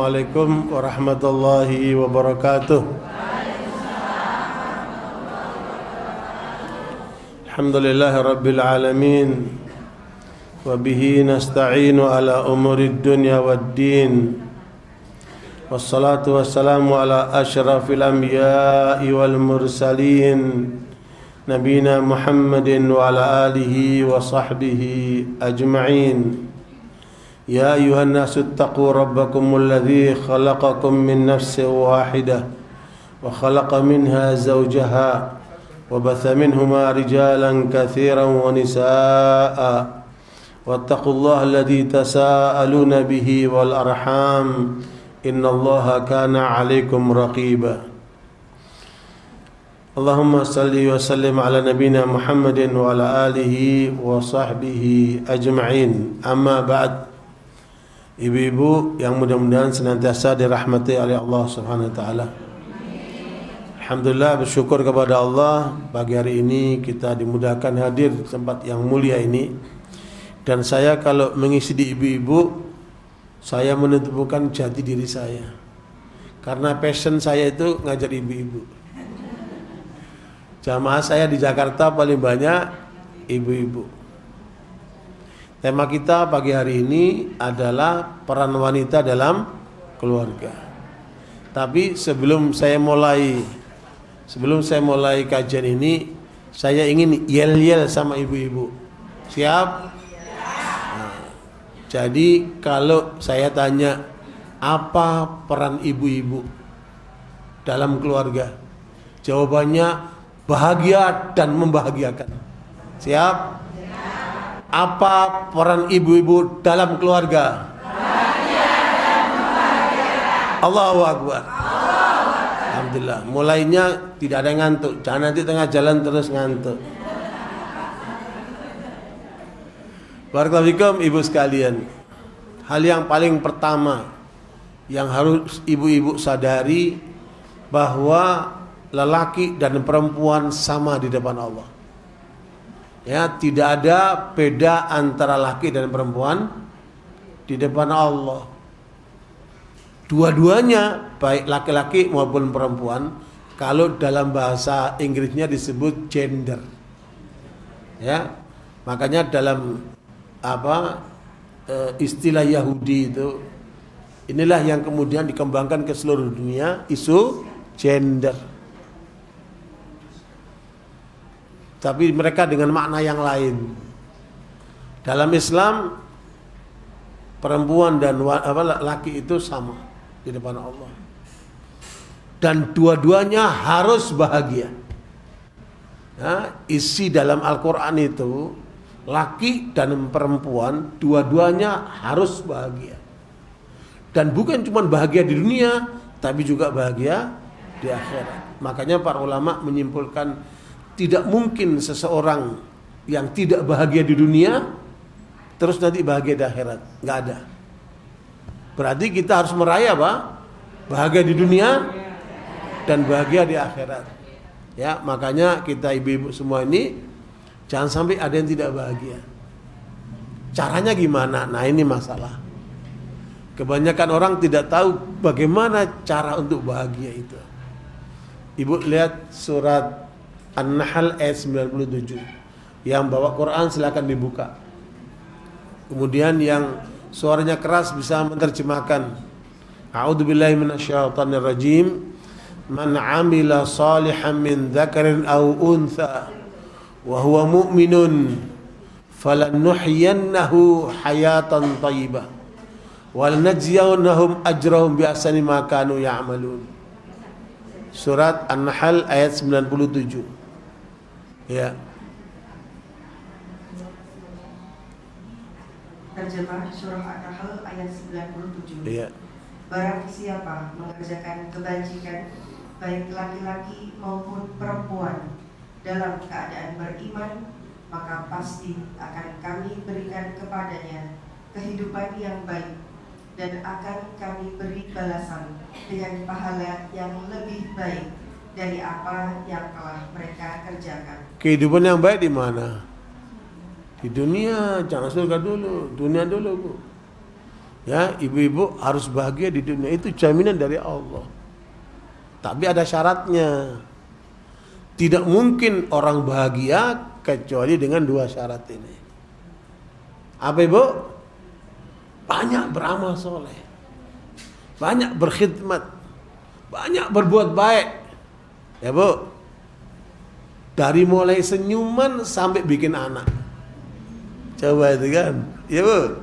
Assalamualaikum warahmatullahi wabarakatuh. Alhamdulillahi rabbil alamin. Wabihi nasta'inu ala umurid dunya waddin. Wassalatu wassalamu ala ashrafil anbiya'i wal mursalin, Nabina Muhammadin wa ala alihi wa sahbihi ajma'in. Ya ayuhan nasu ittaqu rabbakumul ladzi khalaqakum min nafsin wahidah wa khalaqa minha zawjaha wa batha minhuma rijalan katsiran wa nisaa'a wattaqullaha alladzi tasaaluna bihi wal arham innallaha kana 'alaikum raqiba. Allahumma salli wa sallim ala nabiyyina Muhammadin wa ala alihi wa sahbihi ajma'in. Amma ba'd. Ibu-ibu yang mudah-mudahan senantiasa dirahmati oleh Allah Subhanahu wa taala. Alhamdulillah, bersyukur kepada Allah pagi hari ini kita dimudahkan hadir di tempat yang mulia ini. Dan saya kalau mengisi di ibu-ibu, saya menentukan jati diri saya. Karena passion saya itu ngajar ibu-ibu. Jamaah saya di Jakarta paling banyak ibu-ibu. Tema kita pagi hari ini adalah peran wanita dalam keluarga. Tapi sebelum saya mulai kajian ini, saya ingin yel-yel sama ibu-ibu. Siap? Nah, jadi kalau saya tanya, apa peran ibu-ibu dalam keluarga? Jawabannya bahagia dan membahagiakan. Siap? Apa peran ibu-ibu dalam keluarga? Bahagia dan membahagiakan. Allahu Akbar. Alhamdulillah. Mulainya tidak ada yang ngantuk. Jangan nanti tengah jalan terus ngantuk. Barakallahu fikum ibu sekalian. Hal yang paling pertama yang harus ibu-ibu sadari, bahwa lelaki dan perempuan sama di depan Allah. Ya, tidak ada beda antara laki dan perempuan di depan Allah. Dua-duanya, baik laki-laki maupun perempuan, kalau dalam bahasa Inggrisnya disebut gender. Ya, makanya dalam istilah Yahudi itu, inilah yang kemudian dikembangkan ke seluruh dunia, isu gender. Tapi mereka dengan makna yang lain. Dalam Islam, perempuan dan laki itu sama di depan Allah. Dan dua-duanya harus bahagia. Ya, isi dalam Al-Quran itu, laki dan perempuan dua-duanya harus bahagia. Dan bukan cuma bahagia di dunia, tapi juga bahagia di akhirat. Makanya para ulama menyimpulkan, tidak mungkin seseorang yang tidak bahagia di dunia terus nanti bahagia di akhirat. Nggak ada. Berarti kita harus meraih apa? Bahagia di dunia dan bahagia di akhirat. Ya, makanya kita ibu-ibu semua ini jangan sampai ada yang tidak bahagia. Caranya gimana? Nah, ini masalah. Kebanyakan orang tidak tahu bagaimana cara untuk bahagia itu. Ibu lihat surat An-Nahl ayat 97. Yang bawa Quran silakan dibuka. Kemudian yang suaranya keras bisa menerjemahkan. A'udzubillahi minasyaitonirrajim. Man 'amila shalihan min dzakarin aw untha wa huwa mu'minun falanuhyiyannahu hayatan thayyibah wal najziyannahum ajrahum bi ahsani ma kanu ya'malun. Surat An-Nahl ayat 97. Ya. Terjemah surah An-Nahl ayat 97. Ya. Barang siapa mengerjakan kebajikan, baik laki-laki maupun perempuan, dalam keadaan beriman, maka pasti akan kami berikan kepadanya kehidupan yang baik, dan akan kami beri balasan dengan pahala yang lebih baik dari apa yang telah mereka kerjakan. Kehidupan yang baik di mana? Di dunia, jangan surga dulu, dunia dulu, Bu. Ya, ibu-ibu harus bahagia di dunia, itu jaminan dari Allah. Tapi ada syaratnya. Tidak mungkin orang bahagia kecuali dengan dua syarat ini. Apa ibu? Banyak beramal soleh, banyak berkhidmat, banyak berbuat baik. Ya bu, dari mulai senyuman sampai bikin anak. Coba itu kan, ya bu,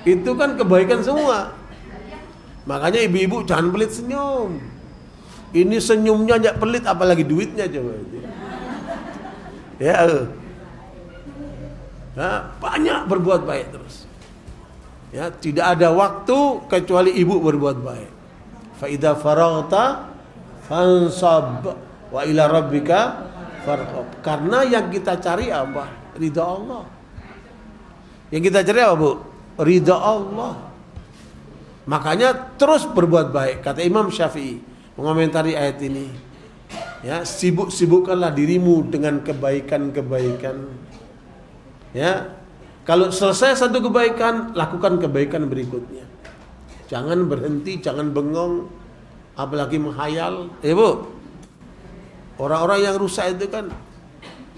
itu kan kebaikan semua. Makanya ibu-ibu jangan pelit senyum. Ini senyumnya aja pelit, apalagi duitnya coba itu. Ya, nah, banyak berbuat baik terus. Ya, tidak ada waktu kecuali ibu berbuat baik. Fa idza faraghta fansab wa ila rabbika farghab. Karena yang kita cari apa? Ridha Allah. Yang kita cari apa, Bu? Ridha Allah. Makanya terus berbuat baik. Kata Imam Syafi'i mengomentari ayat ini. Ya, sibuk-sibukkanlah dirimu dengan kebaikan-kebaikan. Ya. Kalau selesai satu kebaikan, lakukan kebaikan berikutnya. Jangan berhenti, jangan bengong, apalagi menghayal. Bu, orang-orang yang rusak itu kan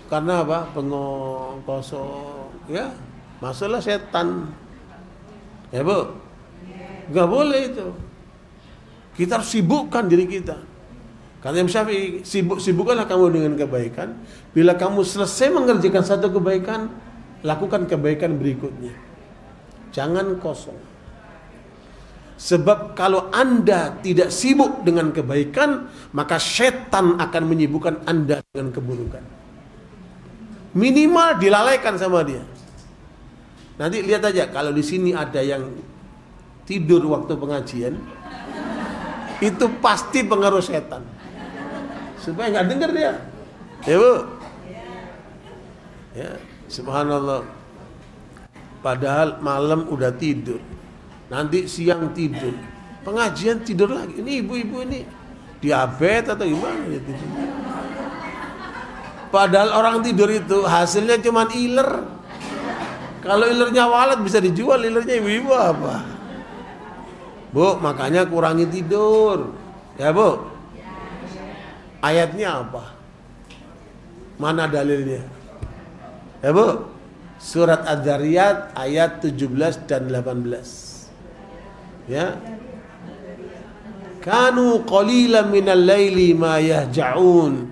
karena apa? Bengong, kosong, ya, masalah setan. Ya bu, nggak boleh itu. Kita harus sibukkan diri kita. Kata Imam Syafi'i, sibukkanlah kamu dengan kebaikan. Bila kamu selesai mengerjakan satu kebaikan, lakukan kebaikan berikutnya. Jangan kosong. Sebab kalau Anda tidak sibuk dengan kebaikan, maka setan akan menyibukkan Anda dengan keburukan. Minimal dilalaikan sama dia. Nanti lihat aja, kalau di sini ada yang tidur waktu pengajian, itu pasti pengaruh setan. Supaya nggak dengar dia. Ya bu. Ya. Subhanallah. Padahal malam udah tidur, nanti siang tidur, pengajian tidur lagi. Ini ibu-ibu ini diabetes atau gimana ya tidur? Padahal orang tidur itu hasilnya cuma iler. Kalau ilernya walet bisa dijual, ilernya ibu-ibu apa? Bu, makanya kurangi tidur. Ya bu. Ayatnya apa? Mana dalilnya? Ya bu, surat Az-Zariyat ayat 17 dan 18. Ya. Kanu qalilan minal laili ma yahja'un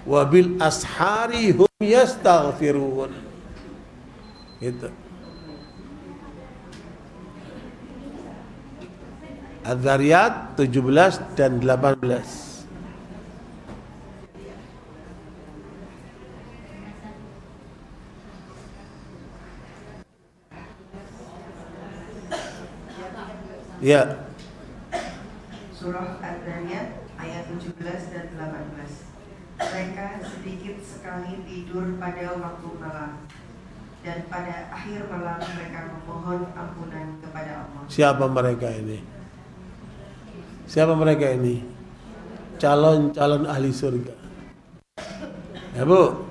wa bil ashari hum yastaghfirun. Gitu. Az-Zariyat 17 dan 18. Ya. Surah Az-Zariyat ayat 17 dan 18. Mereka sedikit sekali tidur pada waktu malam, dan pada akhir malam mereka memohon ampunan kepada Allah. Siapa mereka ini? Siapa mereka ini? Calon-calon ahli surga. Ya bu,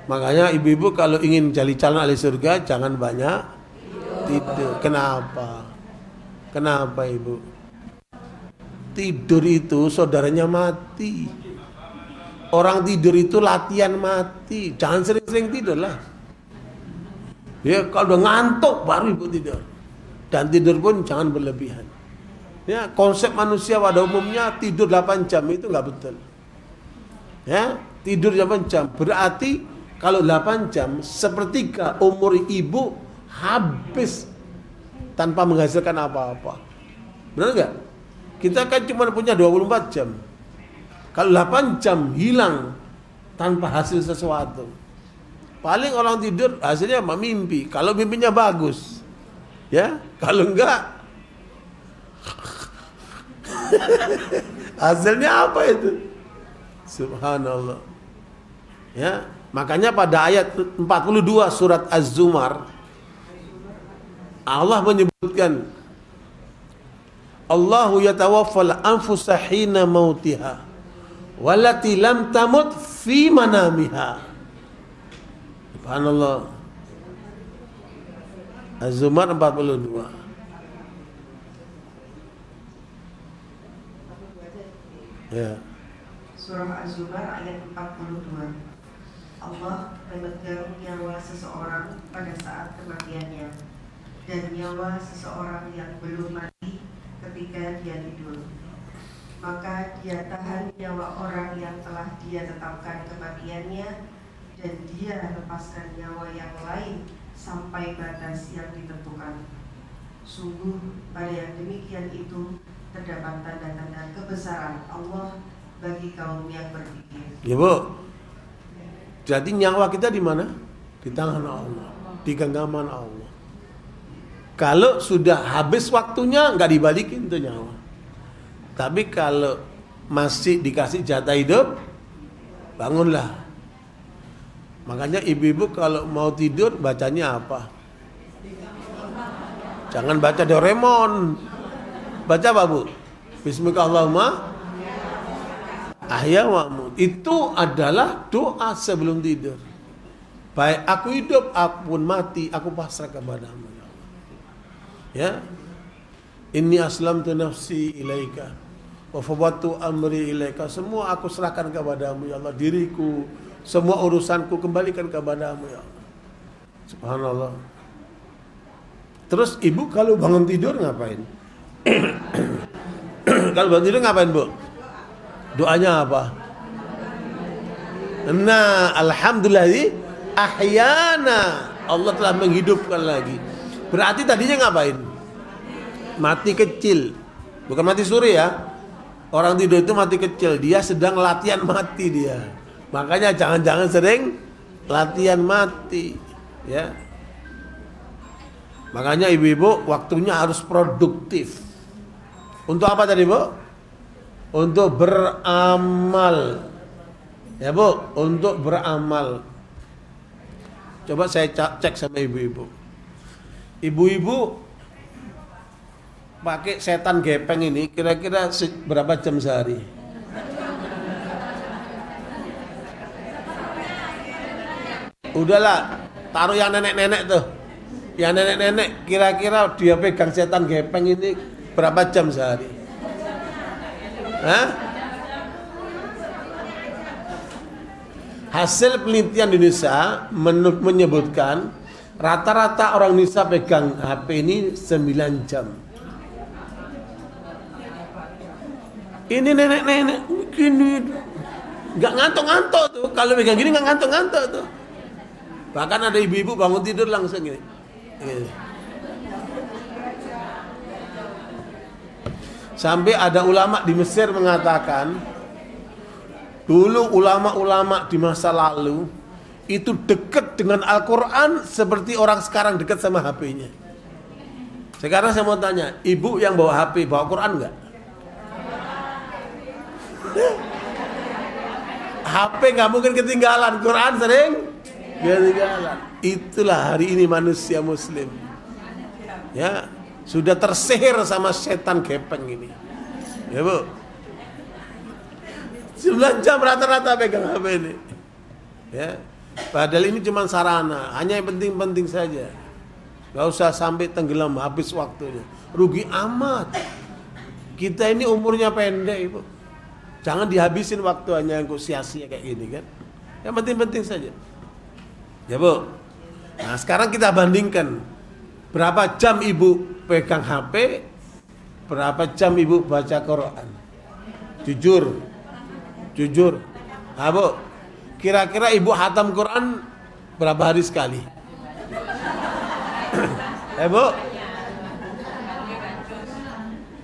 makanya ibu-ibu kalau ingin jadi calon ahli surga jangan banyak tidur. Kenapa? Kenapa ibu? Tidur itu saudaranya mati. Orang tidur itu latihan mati. Jangan sering-sering tidur lah. Ya kalau udah ngantuk baru ibu tidur. Dan tidur pun jangan berlebihan. Ya konsep manusia pada umumnya tidur 8 jam itu nggak betul. Ya tidur 8 jam berarti kalau 8 jam sepertiga umur ibu habis tanpa menghasilkan apa-apa. Benar nggak? Kita kan cuma punya 24 jam. Kalau 8 jam hilang tanpa hasil sesuatu. Paling orang tidur hasilnya mimpi. Kalau mimpinya bagus. Ya, kalau enggak hasilnya apa itu? Subhanallah. Ya, makanya pada ayat 42 surat Az-Zumar Allah menyebutkan Allahu yatawaffal anfusa hina mautiha wallati lam tamut fi manamiha. Subhanallah. Az-Zumar 42. Ya. Surah Az-Zumar ayat 42. Allah memegang nyawa seseorang pada saat kematiannya dan nyawa seseorang yang belum mati ketika dia tidur. Maka dia tahan nyawa orang yang telah dia tetapkan kematiannya dan dia lepaskan nyawa yang lain sampai batas yang ditentukan. Sungguh pada yang demikian itu terdapat tanda-tanda kebesaran Allah bagi kaum yang berpikir. Ya Bu. Jadi nyawa kita di mana? Di tangan Allah, di genggaman Allah. Kalau sudah habis waktunya nggak dibalikin tuh nyawa. Tapi kalau masih dikasih jatah hidup, bangunlah. Makanya ibu-ibu kalau mau tidur bacanya apa? Jangan baca Doraemon. Baca apa Bu? Bismillahirrahmanirrahim. Ahya wa amut. Itu adalah doa sebelum tidur. Baik aku hidup, aku pun mati, aku pasrah kepadamu ya Allah. Ya. Inni aslamtu nafsi ilaika wa fawwadtu amri ilaika. Semua aku serahkan kepadamu ya Allah. Diriku, semua urusanku kembalikan kepadamu ya Allah. Subhanallah. Terus ibu kalau bangun tidur ngapain? Kalau bangun tidur ngapain Bu? Doanya apa? Nah, alhamdulillah ahyana, Allah telah menghidupkan lagi. Berarti tadinya ngapain? Mati kecil. Bukan mati suri ya. Orang tidur itu mati kecil. Dia sedang latihan mati dia. Makanya jangan-jangan sering latihan mati, ya. Makanya ibu-ibu waktunya harus produktif. Untuk apa tadi Bu? Untuk beramal. Ya Bu, untuk beramal. Coba saya cek sama ibu-ibu. Ibu-ibu pakai setan gepeng ini kira-kira berapa jam sehari? Udahlah, taruh yang nenek-nenek tuh. Yang nenek-nenek kira-kira dia pegang setan gepeng ini berapa jam sehari? Hah? Hasil penelitian di Indonesia menyebutkan rata-rata orang Indonesia pegang HP ini 9 jam. Ini nenek-nenek gini nggak ngantuk-ngantuk tuh. Kalau pegang gini nggak ngantuk-ngantuk tuh. Bahkan ada ibu-ibu bangun tidur langsung gini. Sampai ada ulama di Mesir mengatakan, dulu ulama-ulama di masa lalu itu dekat dengan Al-Quran seperti orang sekarang dekat sama HP-nya. Sekarang saya mau tanya, ibu yang bawa HP, bawa Quran enggak? HP nggak mungkin ketinggalan, Quran sering ketinggalan. Itulah hari ini manusia Muslim. Ya. Sudah tersihir sama setan gepeng ini. Ya Bu. 9 jam rata-rata pegang HP ini. Ya. Padahal ini cuma sarana, hanya yang penting-penting saja. Gak usah sampai tenggelam habis waktunya. Rugi amat. Kita ini umurnya pendek, Ibu. Jangan dihabisin waktu hanya yang sia-sia kayak gini kan. Yang penting-penting saja. Ya Bu. Nah, sekarang kita bandingkan berapa jam Ibu pegang HP, berapa jam ibu baca Quran? Jujur. Nah, Bu, kira-kira ibu hatam Quran berapa hari sekali? Bu?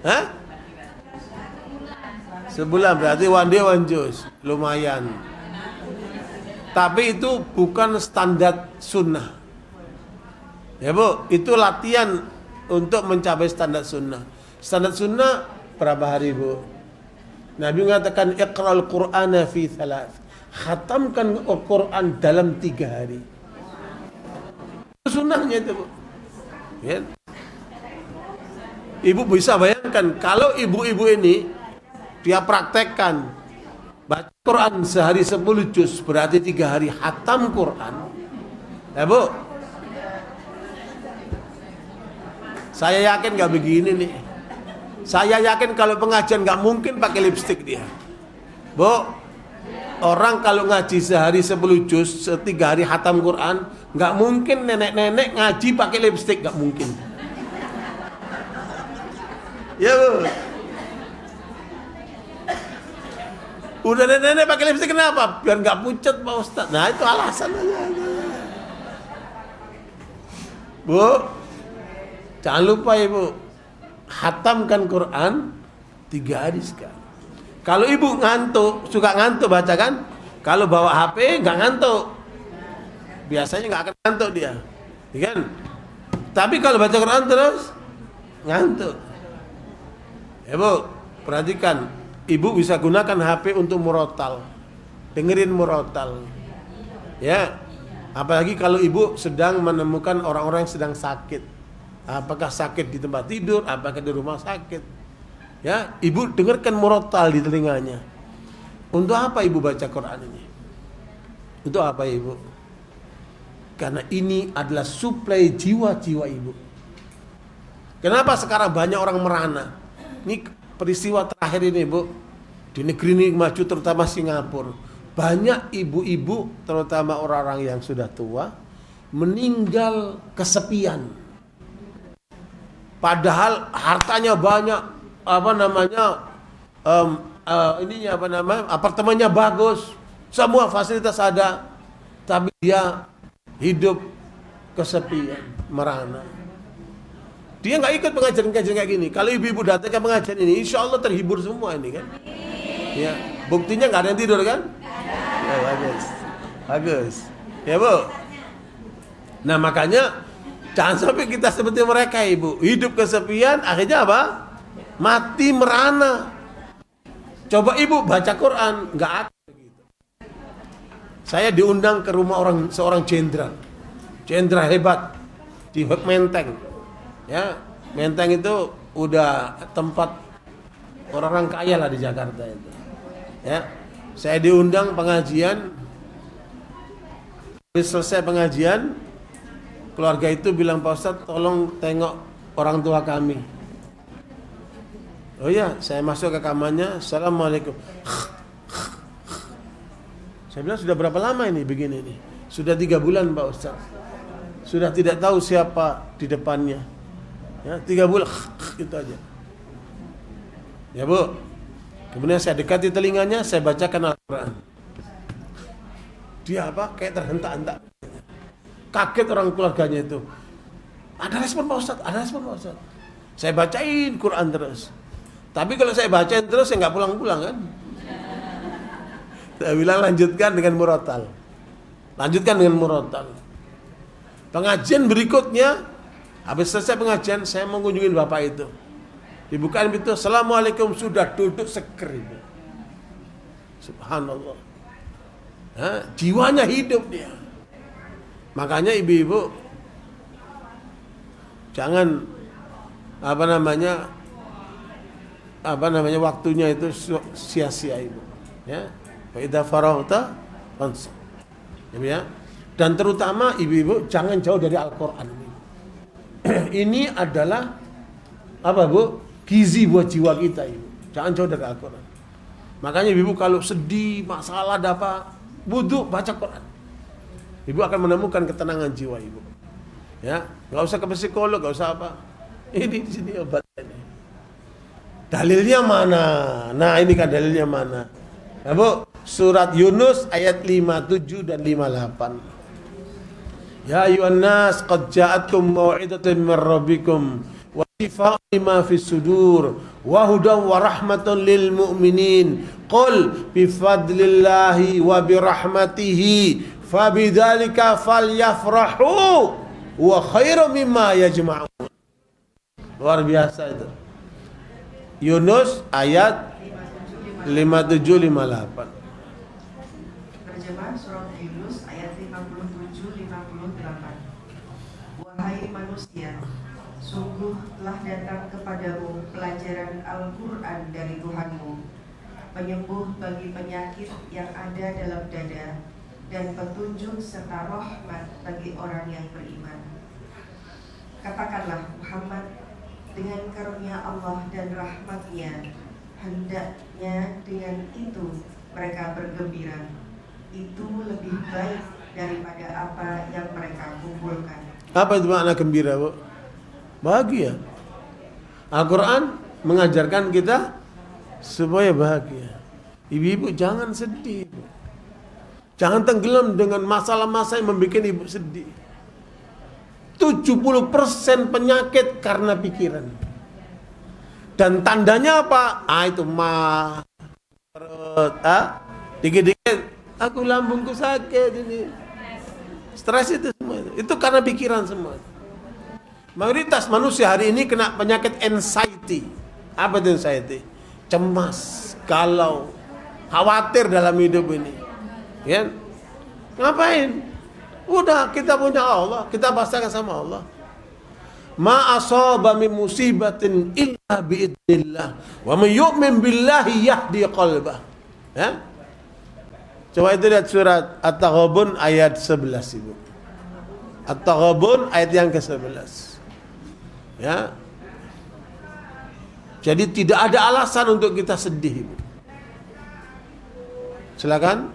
Hah? Sebulan, berarti one day one juz. Lumayan. Tapi itu bukan standar sunnah. Ya Bu, itu latihan untuk mencapai standar sunnah. Standar sunnah berapa hari Bu? Nabi mengatakan iqra'al Qur'ana fi thalath. Khatamkan Al-Quran dalam 3 hari. Sunnahnya itu Bu. Ya. Ibu bisa bayangkan kalau ibu-ibu ini dia praktekkan baca Quran sehari 10 juz, berarti 3 hari khatam Quran. Ya Bu, saya yakin gak begini nih. Saya yakin kalau pengajian gak mungkin pakai lipstik dia. Bu, orang kalau ngaji sehari 10 juz, 3 hari hatam Quran, nggak mungkin nenek-nenek ngaji pakai lipstik, nggak mungkin. Ya Bu. Udah nenek-nenek pakai lipstik kenapa? Biar nggak pucat Pak Ustadz. Nah itu alasannya. Bu, jangan lupa Ibu, hatamkan Quran 3 hari sekali. Kalau Ibu ngantuk, suka ngantuk baca kan? Kalau bawa HP nggak ngantuk, biasanya nggak akan ngantuk dia, ya kan? Tapi kalau baca Quran terus ngantuk. Ya Bu, perhatikan, Ibu bisa gunakan HP untuk murotal, dengerin murotal, ya. Apalagi kalau Ibu sedang menemukan orang-orang yang sedang sakit, apakah sakit di tempat tidur, apakah di rumah sakit, ya, Ibu dengarkan murotal di telinganya. Untuk apa Ibu baca Quran ini? Untuk apa Ibu? Karena ini adalah suplai jiwa-jiwa Ibu. Kenapa sekarang banyak orang merana? Ini peristiwa terakhir ini Bu, di negeri ini maju terutama Singapura. Banyak ibu-ibu, terutama orang-orang yang sudah tua, meninggal kesepian. Padahal hartanya banyak, apartemennya bagus, semua fasilitas ada, tapi dia hidup kesepian, merana. Dia nggak ikut pengajian-pengajian kayak gini. Kalau ibu-ibu datang ke pengajian ini, insya Allah terhibur semua ini kan. Ya, buktinya nggak ada yang tidur kan? Ya, bagus. Ya Bu. Nah makanya jangan sampai kita seperti mereka Ibu, hidup kesepian, akhirnya apa? Mati merana. Coba Ibu baca Quran, nggak ada begitu. Saya diundang ke rumah seorang jenderal hebat di Menteng. Ya, Menteng itu udah tempat orang-orang kaya lah di Jakarta itu. Ya, saya diundang pengajian. Habis selesai pengajian, keluarga itu bilang, Pak Ustadz tolong tengok orang tua kami. Oh iya, saya masuk ke kamarnya, Assalamualaikum. Saya bilang, sudah berapa lama ini begini nih? Sudah 3 bulan Pak Ustadz. Sudah tidak tahu siapa di depannya. Ya, 3 bulan, itu aja. Ya Bu. Kemudian saya dekati telinganya, saya bacakan Al-Quran. Dia apa? Kayak terhentak-hentak. Kaget orang keluarganya itu. Ada respon Pak Ustadz, ada respon Pak Ustadz. Saya bacain Quran terus. Tapi kalau saya bacain terus, saya nggak pulang-pulang kan. Saya bilang lanjutkan dengan murotal. Lanjutkan dengan murotal. Pengajian berikutnya, habis selesai pengajian, saya mengunjungi bapak itu. Dibukain pintu, Assalamualaikum, sudah duduk seger itu. Subhanallah. Jiwanya hidup dia. Makanya ibu-ibu jangan waktunya itu sia-sia Ibu. Ya. Fa idza faraghta fansab. Ya. Dan terutama ibu-ibu jangan jauh dari Al-Qur'an ini. Ini adalah apa Bu? Gizi buat jiwa kita Ibu. Jangan jauh dari Al-Qur'an. Makanya ibu kalau sedih, masalah ada apa, wudu baca Quran. Ibu akan menemukan ketenangan jiwa Ibu. Ya, enggak usah ke psikolog, enggak usah apa. Ini di sini obatnya. Dalilnya mana? Nah, ini kan dalilnya mana? Ya, Bu, surat Yunus ayat 57 dan 58. Ya ayyuhan nas qad ja'atkum mau'izatun mir rabbikum wa shifaa'un lima fis sudur wa hudan wa rahmatun lil mu'minin qul bi fadlillahi wa bi rahmatihi fabidzalika falyafrahu wa khairum mimma yajma'un. Luar biasa itu. Yunus ayat 57-58. Terjemah surat Yunus ayat 57-58. Wahai manusia, sungguh telah datang kepadamu pelajaran Al-Quran dari Tuhanmu, penyembuh bagi penyakit yang ada dalam dada, dan petunjuk serta rahmat bagi orang yang beriman. Katakanlah Muhammad, dengan karunia Allah dan rahmatnya, hendaknya dengan itu mereka bergembira. Itu lebih baik daripada apa yang mereka kumpulkan. Apa itu makna gembira, Bu? Bahagia. Al-Quran mengajarkan kita supaya bahagia. Ibu-ibu jangan sedih, Bu. Jangan tenggelam dengan masalah-masalah yang membuat ibu sedih. 70% penyakit karena pikiran. Dan tandanya apa? Itu perut, dikit-dikit aku lambungku sakit ini. Stres itu semua. Itu karena pikiran semua. Mayoritas manusia hari ini kena penyakit anxiety. Apa itu anxiety? Cemas, galau, khawatir dalam hidup ini. Ya? Ngapain? Udah, kita punya Allah, kita pasrahkan sama Allah. Ma asaba min musibatin illa biidznillah wa man yu'min billahi yahdi qalbah. Ya? Coba itu lihat surat At-Taghabun ayat 11, Ibu. At-Taghabun ayat yang ke-11. Ya. Jadi tidak ada alasan untuk kita sedih, Ibu. Silakan.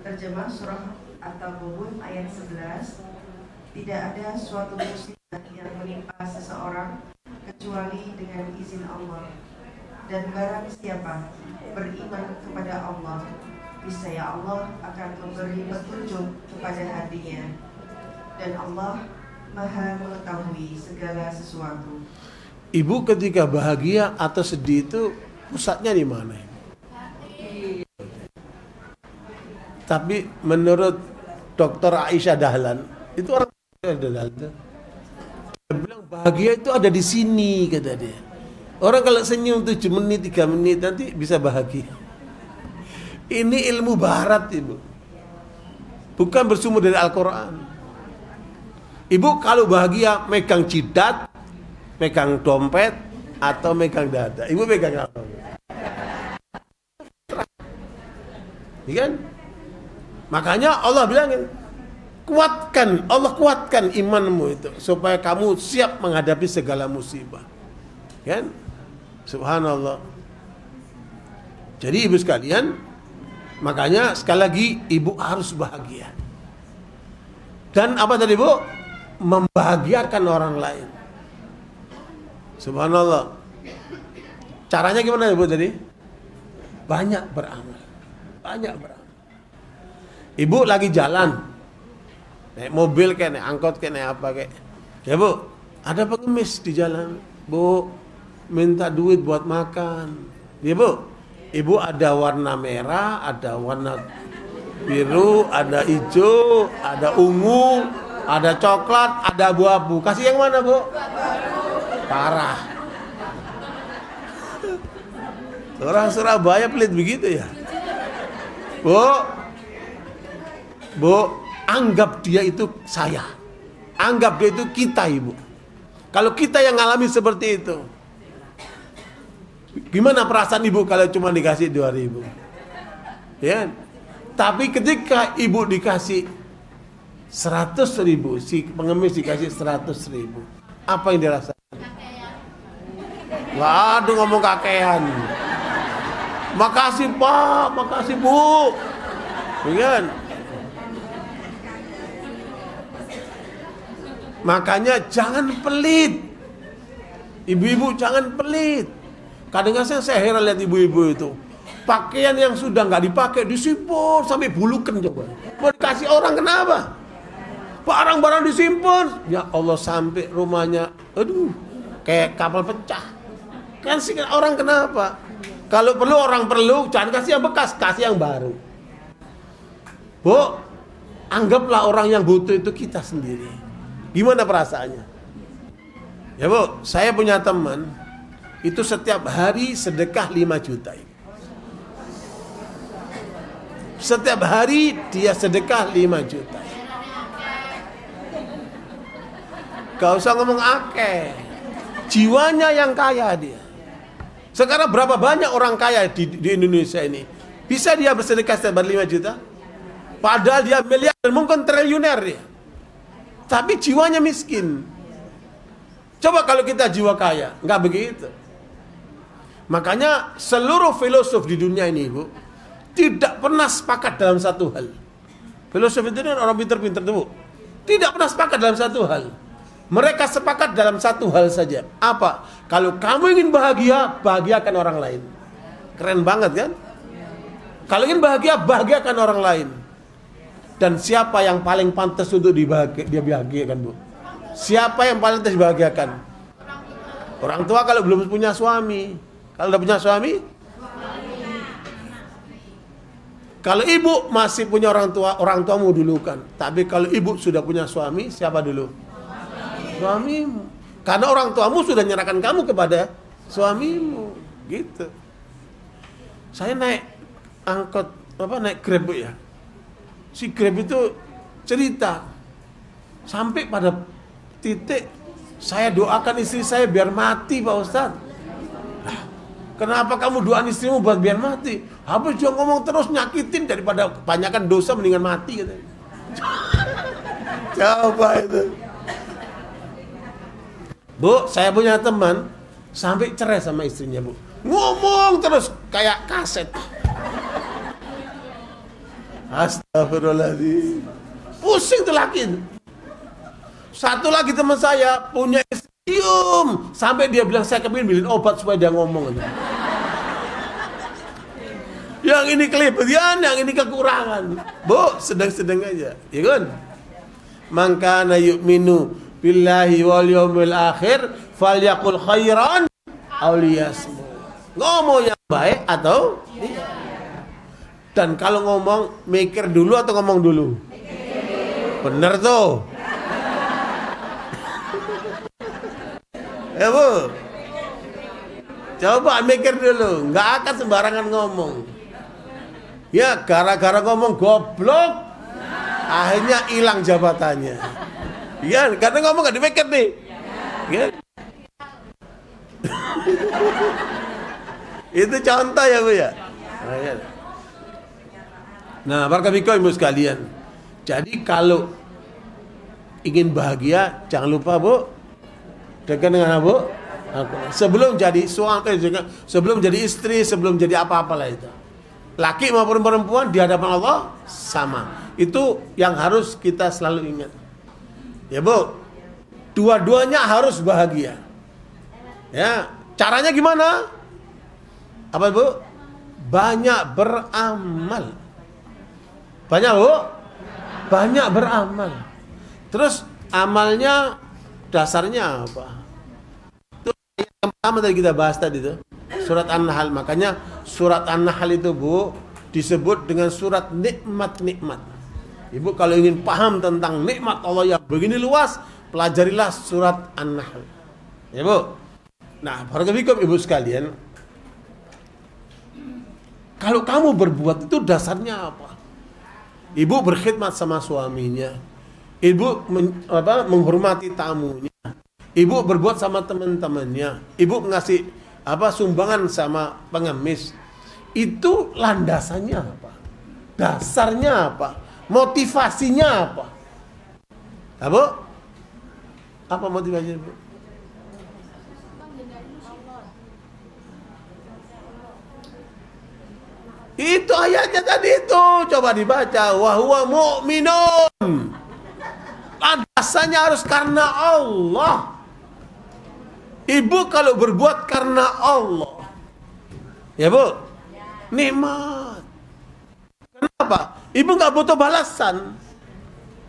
Terjemah surah At-Taghabun ayat 11. Tidak ada suatu musibah yang menimpa seseorang kecuali dengan izin Allah. Dan barang siapa beriman kepada Allah, niscaya Allah akan memberi petunjuk kepada hatinya. Dan Allah Maha mengetahui segala sesuatu. Ibu ketika bahagia atau sedih itu pusatnya di mana? Tapi menurut Dr. Aisyah Dahlan, itu orang Dahlan itu, dia bilang bahagia itu ada di sini, kata dia. Orang kalau senyum 7 menit, 3 menit nanti bisa bahagia. Ini ilmu barat, Ibu. Bukan bersumber dari Al-Quran. Ibu kalau bahagia megang jidat, megang dompet, atau megang dada. Ibu megang apa? Iya kan? Makanya Allah bilang, Allah kuatkan imanmu itu supaya kamu siap menghadapi segala musibah. Kan? Subhanallah. Jadi ibu sekalian, makanya sekali lagi ibu harus bahagia. Dan apa tadi, Bu? Membahagiakan orang lain. Subhanallah. Caranya gimana, Ibu tadi? Banyak beramal. Banyak beramal. Ibu lagi jalan, naik mobil kayak, naik angkot kayak, naik apa kayak. Ya, Bu, ada pengemis di jalan. Bu, minta duit buat makan. Ya, Bu, Ibu ada warna merah, ada warna biru, ada hijau, ada ungu, ada coklat, ada abu-abu. Kasih yang mana, Bu? Parah. Orang Surabaya pelit begitu ya. Bu, anggap dia itu saya. Anggap dia itu kita, Ibu. Kalau kita yang ngalami seperti itu, gimana perasaan Ibu kalau cuma dikasih 2.000? Ya. Tapi ketika Ibu dikasih 100.000, si pengemis dikasih 100.000, apa yang dirasakan? Waduh, ngomong kakean. Makasih Pak, makasih Bu. Ya kan? Makanya jangan pelit. Ibu-ibu jangan pelit. Kadang-kadang saya heran lihat ibu-ibu itu. Pakaian yang sudah nggak dipakai disimpan sampai bulukan coba. Mau dikasih orang kenapa? Barang-barang disimpan. Ya Allah, sampai rumahnya, aduh, kayak kapal pecah. Kan sih orang kenapa? Kalau perlu orang perlu, jangan kasih yang bekas, kasih yang baru. Bu, anggaplah orang yang butuh itu kita sendiri. Gimana perasaannya? Ya, Bu, saya punya teman itu setiap hari sedekah 5 juta. Setiap hari dia sedekah 5 juta. Gak usah ngomong akeh. Jiwanya yang kaya dia. Sekarang berapa banyak orang kaya di Indonesia ini? Bisa dia bersedekah setiap 5 juta? Padahal dia miliar dan mungkin triliuner dia. Tapi jiwanya miskin. Coba kalau kita jiwa kaya, nggak begitu. Makanya seluruh filosof di dunia ini, Bu, tidak pernah sepakat dalam satu hal. Filosof itu kan orang pintar-pintar tuh, Bu. Tidak pernah sepakat dalam satu hal. Mereka sepakat dalam satu hal saja. Apa? Kalau kamu ingin bahagia, bahagiakan orang lain. Keren banget kan? Kalau ingin bahagia, bahagiakan orang lain. Dan siapa yang paling pantas untuk dia bahagiakan, Bu? Siapa yang paling pantas dibahagiakan? Orang tua kalau belum punya suami. Kalau udah punya suami? Kalau ibu masih punya orang tuamu dulu kan. Tapi kalau ibu sudah punya suami, siapa dulu? Suamimu. Karena orang tuamu sudah menyerahkan kamu kepada suamimu. Gitu. Saya naik angkot, naik Grab, Bu, ya. Si Grab itu cerita. Sampai pada titik saya doakan istri saya biar mati, Pak Ustadz. Kenapa kamu doain istrimu buat biar mati? Habis dia ngomong terus nyakitin, daripada kebanyakan dosa mendingan mati katanya. Coba itu. Bu, saya punya teman sampai cerai sama istrinya, Bu. Ngomong terus kayak kaset. Astagfirullahaladzim. Pusing tuh laki. Satu lagi teman saya punya istri, sampai dia bilang saya kepingin beliin obat supaya dia ngomong. Yang ini kelebihan, yang ini kekurangan. Bu, sedang-sedang aja, ya kan? Man kana yu'minu billahi wal yawmil akhir falyaqul khairan aw liyasmut. Ngomong yang baik atau dan kalau ngomong mikir dulu atau ngomong dulu? Bener tuh. Ya, Bu. Coba mikir dulu, nggak akan sembarangan ngomong. Ya, gara-gara ngomong goblok, akhirnya hilang jabatannya. Ya, karena ngomong nggak dimikir nih. Ya. Itu contoh ya, Bu, ya. Nah, barakallahu Ibu sekalian. Jadi kalau ingin bahagia, jangan lupa, Bu, dekat dengan Bu, sebelum jadi suami, sebelum jadi istri, sebelum jadi apa-apalah itu. Laki maupun perempuan di hadapan Allah sama. Itu yang harus kita selalu ingat. Ya, Bu, dua-duanya harus bahagia. Ya, caranya gimana? Apa, Bu? Banyak beramal. Banyak, Bu? Banyak beramal. Terus amalnya dasarnya apa? Itu yang pertama tadi kita bahas tadi itu. Surat An-Nahl. Makanya surat An-Nahl itu, Bu, disebut dengan surat nikmat-nikmat. Ibu kalau ingin paham tentang nikmat Allah yang begini luas, pelajarilah surat An-Nahl. Ya, Bu. Nah, barakallahu Ibu sekalian, kalau kamu berbuat itu dasarnya apa? Ibu berkhidmat sama suaminya. Ibu menghormati tamunya. Ibu berbuat sama teman-temannya. Ibu ngasih sumbangan sama pengemis. Itu landasannya apa? Dasarnya apa? Motivasinya apa? Bu? Apa motivasinya, Bu? Itu ayatnya tadi itu, coba dibaca. Wa huwa mu'minun. Landasannya harus karena Allah. Ibu kalau berbuat karena Allah, ya, Bu, nikmat. Kenapa? Ibu nggak butuh balasan.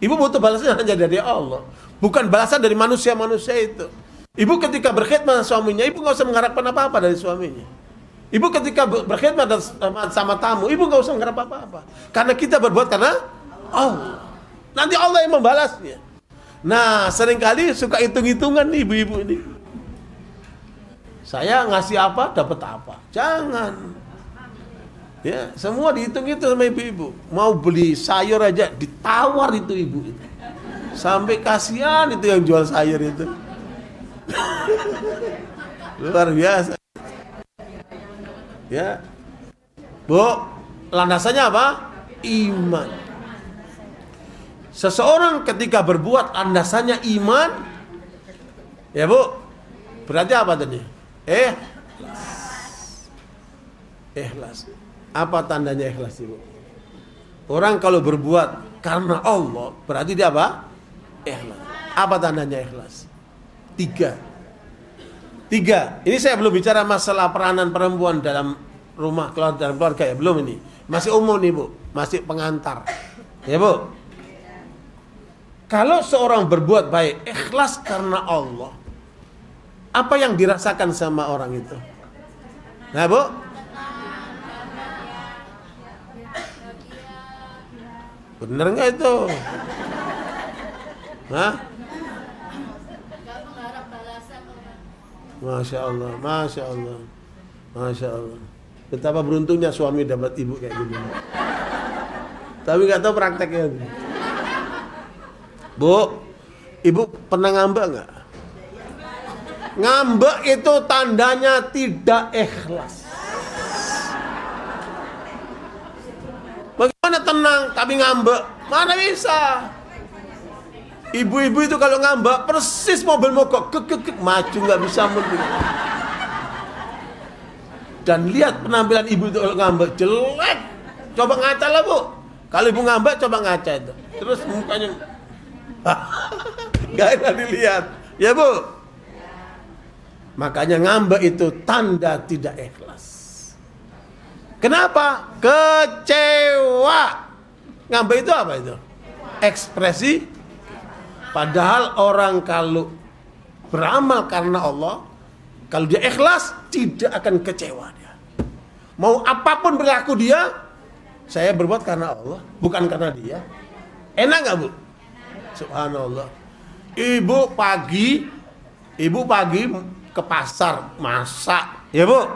Ibu butuh balasan hanya dari Allah, bukan balasan dari manusia-manusia itu. Ibu ketika berkhidmat suaminya, ibu nggak usah mengharapkan apa-apa dari suaminya. Ibu ketika berkhidmat sama tamu, ibu nggak usah mengharap apa-apa. Karena kita berbuat karena Allah. Nanti Allah yang membalasnya. Nah, seringkali suka hitung-hitungan nih ibu-ibu ini. Saya ngasih apa, dapat apa. Jangan. Ya, semua dihitung-hitung sama ibu-ibu. Mau beli sayur aja ditawar itu ibu itu. Sampai kasihan itu yang jual sayur itu. Luar biasa. Ya. Bu, landasannya apa? Iman. Seseorang ketika berbuat landasannya iman, ya Bu, berarti apa tadi? Ikhlas. Apa tandanya ikhlas, Ibu? Orang kalau berbuat karena Allah, berarti dia apa? Ikhlas. Apa tandanya ikhlas? Tiga. Ini saya belum bicara masalah peranan perempuan dalam rumah, dalam keluarga ya, belum ini. Masih umum nih Bu, masih pengantar. Ya Bu. Kalau seorang berbuat baik, ikhlas karena Allah, apa yang dirasakan sama orang itu? Nah Bu, bener nggak itu? Hah? Masya Allah, Masya Allah, Masya Allah. Betapa beruntungnya suami dapat ibu kayak gini. Tapi nggak tahu prakteknya. Bu, ibu pernah ngambek nggak? Ngambek itu tandanya tidak ikhlas. Bagaimana tenang tapi ngambek? Mana bisa? Ibu-ibu itu kalau ngambek persis mobil mogok, maju nggak bisa mundur. Dan lihat penampilan ibu itu kalau ngambek jelek. Coba ngaca lah Bu. Kalau ibu ngambek coba ngaca itu. Terus mukanya nggak enak dilihat, ya Bu. Makanya ngambek itu tanda tidak ikhlas. Kenapa? Kecewa. Ngambek itu apa itu? Ekspresi. Padahal orang kalau beramal karena Allah, kalau dia ikhlas, tidak akan kecewa dia. Mau apapun berlaku dia, saya berbuat karena Allah, bukan karena dia. Enak gak Bu? Subhanallah. Ibu pagi ke pasar masak, ya Bu,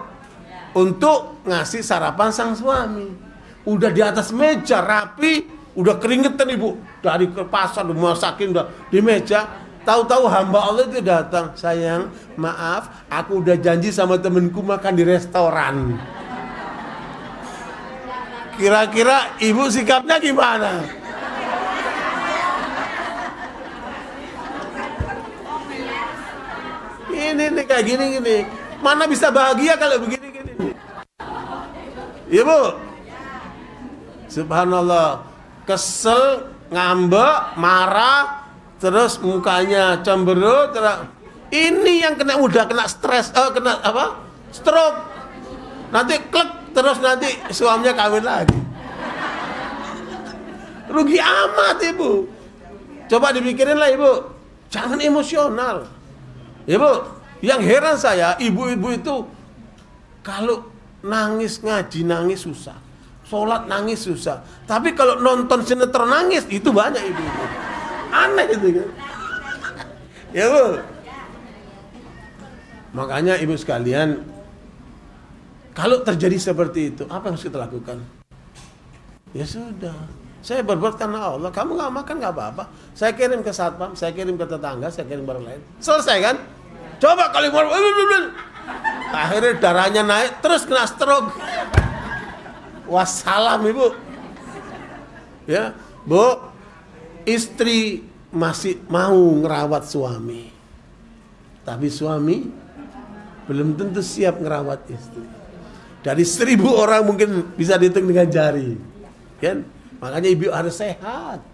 untuk ngasih sarapan sang suami. Udah di atas meja rapi, udah keringetan ibu dari ke pasar udah masakin udah di meja. Tahu-tahu hamba Allah itu datang, sayang, maaf, aku udah janji sama temenku makan di restoran. Kira-kira ibu sikapnya gimana? Ini nih kayak gini. Mana bisa bahagia kalau begini-gini? Iya Bu. Subhanallah. Kesel, ngambek, marah, terus mukanya cemberut. Ini yang udah kena stres, kena apa? Stroke. Nanti klik, terus nanti suaminya kawin lagi. Rugi amat Ibu. Coba dipikirin lah Ibu. Jangan emosional. Ibu, yang heran saya, ibu-ibu itu kalau nangis ngaji nangis susah, sholat nangis susah. Tapi kalau nonton sinetron nangis itu banyak ibu-ibu. Aneh itu kan? Ya Bu. Makanya ibu sekalian, kalau terjadi seperti itu, apa yang harus kita lakukan? Ya sudah, saya berbuat karena Allah. Kamu nggak makan nggak apa-apa. Saya kirim ke satpam, saya kirim ke tetangga, saya kirim ke orang lain. Selesai kan? Coba kali mau, akhirnya darahnya naik, terus kena stroke. Wassalam Ibu. Ya, Bu, istri masih mau ngerawat suami, tapi suami belum tentu siap ngerawat istri. Dari 1000 orang mungkin bisa dihitung dengan jari, kan? Makanya ibu harus sehat.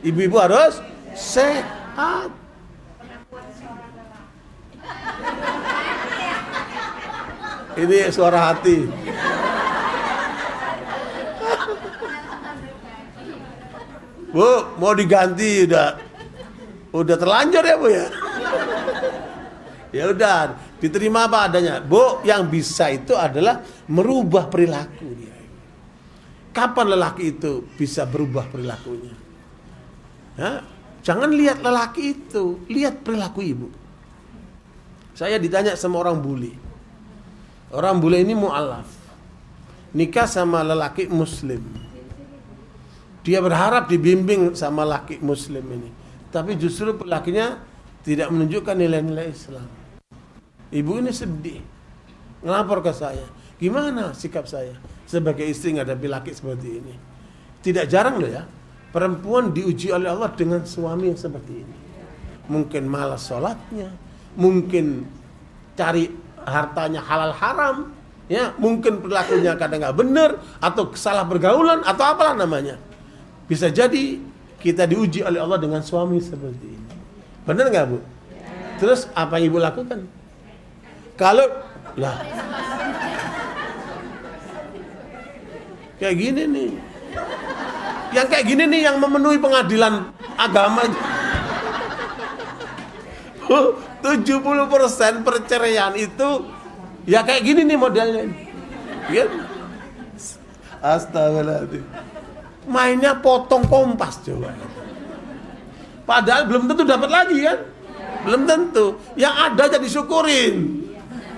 Ibu-ibu harus sehat. Ini suara hati. Bu, mau diganti udah terlanjur ya Bu ya. Ya udah, diterima apa adanya. Bu, yang bisa itu adalah merubah perilaku dia. Kapan lelaki itu bisa berubah perilakunya? Ya, jangan lihat lelaki itu, lihat perilaku ibu. Saya ditanya sama orang bule. Orang bule ini mu'alaf, nikah sama lelaki muslim. Dia berharap dibimbing sama laki muslim ini, tapi justru lelakinya tidak menunjukkan nilai-nilai Islam. Ibu ini sedih, ngelapor ke saya. Gimana sikap saya sebagai istri menghadapi laki seperti ini? Tidak jarang loh ya, perempuan diuji oleh Allah dengan suami yang seperti ini. Mungkin malas sholatnya, mungkin cari hartanya halal haram, ya, mungkin perilakunya kadang nggak benar, atau salah pergaulan, atau apalah namanya. Bisa jadi kita diuji oleh Allah dengan suami seperti ini. Benar nggak, Bu? Terus apa yang Ibu lakukan? Kalau lah kayak gini nih, yang kayak gini nih yang memenuhi pengadilan agama. 70% perceraian itu ya kayak gini nih modelnya. Ya. Astagfirullahaladzim. Mainnya potong kompas coba. Padahal belum tentu dapat lagi kan? Belum tentu. Yang ada aja disyukurin.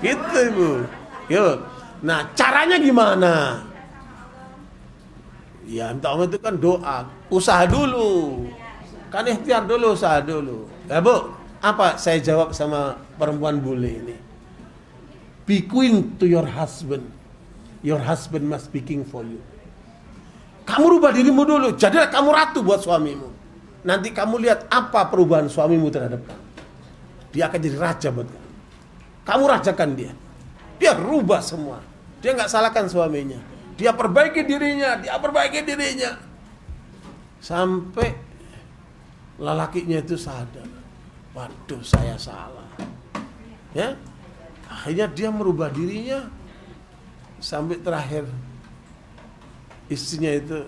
Gitu, Bu. Yuk. Nah, caranya gimana? Ya, minta Allah itu kan doa. Usaha dulu. Kan ikhtiar dulu, usaha dulu. Ya, Bu. Apa saya jawab sama perempuan bule ini? Be kind to your husband. Your husband must be king for you. Kamu rubah dirimu dulu. Jadilah kamu ratu buat suamimu. Nanti kamu lihat apa perubahan suamimu terhadap kamu. Dia akan jadi raja buat kamu. Kamu rajakan dia. Dia rubah semua. Dia nggak salahkan suaminya. Dia perbaiki dirinya. Dia perbaiki dirinya. Sampai lelakinya itu sadar. Waduh, saya salah. Ya, akhirnya dia merubah dirinya sampai terakhir istrinya itu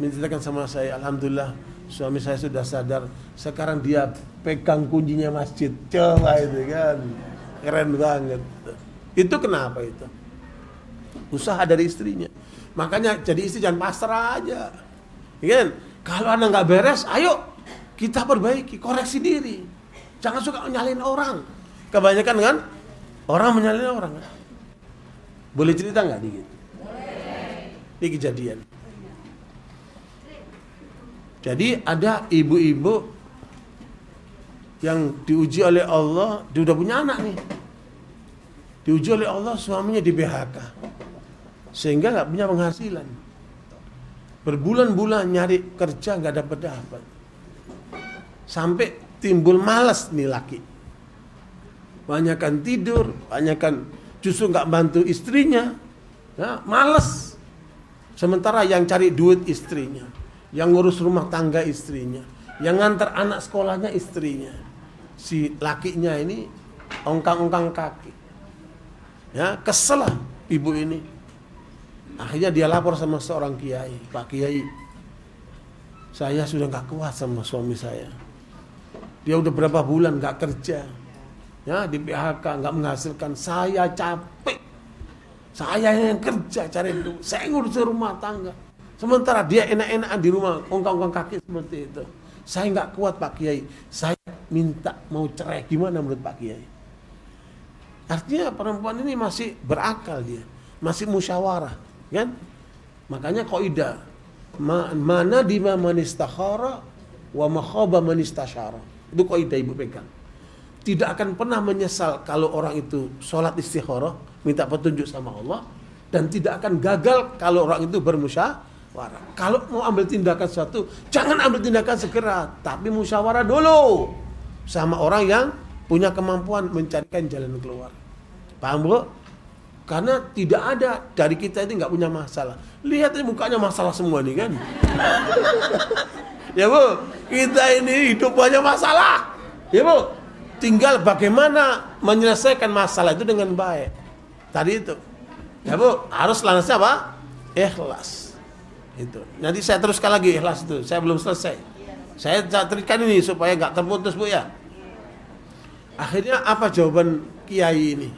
menceritakan sama saya, alhamdulillah suami saya sudah sadar. Sekarang dia pegang kuncinya masjid. Coba itu kan, keren banget. Itu kenapa itu? Usaha dari istrinya. Makanya jadi istri jangan pasrah aja. Ya kan? Kalau Anda nggak beres, ayo kita perbaiki, koreksi diri. Jangan suka nyalain orang. Kebanyakan kan orang menyalin orang. Boleh cerita nggak dikit? Boleh. Ini kejadian. Jadi ada ibu-ibu yang diuji oleh Allah, dia udah punya anak nih. Diuji oleh Allah, suaminya di PHK. Sehingga nggak punya penghasilan. Berbulan-bulan nyari kerja nggak dapat. Sampai timbul malas nih laki. Banyakan tidur, banyakan justru nggak bantu istrinya, ya, malas. Sementara yang cari duit istrinya, yang ngurus rumah tangga istrinya, yang ngantar anak sekolahnya istrinya. Si lakinya ini ongkang-ongkang kaki. Ya, kesel lah ibu ini. Akhirnya dia lapor sama seorang kiai, Pak Kiai, saya sudah nggak kuat sama suami saya. Dia udah berapa bulan nggak kerja, ya, di PHK, nggak menghasilkan. Saya capek, saya yang kerja cari duit, saya ngurus rumah tangga. Sementara dia enak-enakan di rumah, ongkang-ongkang kaki seperti itu. Saya nggak kuat Pak Kiai, saya minta mau cerai. Gimana menurut Pak Kiai? Artinya perempuan ini masih berakal, dia masih musyawarah, kan? Makanya kaidah mana dima manistakhara wa makhaba manistasyara. Itu kaidah ibu pegang. Tidak akan pernah menyesal kalau orang itu sholat istikharah, minta petunjuk sama Allah, dan tidak akan gagal kalau orang itu bermusyawarah. Kalau mau ambil tindakan sesuatu, jangan ambil tindakan segera, tapi musyawarah dulu sama orang yang punya kemampuan mencarikan jalan keluar. Paham, Bu? Karena tidak ada dari kita ini nggak punya masalah. Lihat ini mukanya masalah semua nih kan. Ya, Bu, kita ini hidup banyak masalah. Ya, Bu, tinggal bagaimana menyelesaikan masalah itu dengan baik. Tadi itu. Ya, Bu, harus lanasnya apa? Ikhlas. Itu. Nanti saya teruskan lagi ikhlas itu. Saya belum selesai. Saya ceritakan ini supaya nggak terputus, Bu, ya. Akhirnya apa jawaban kiai ini?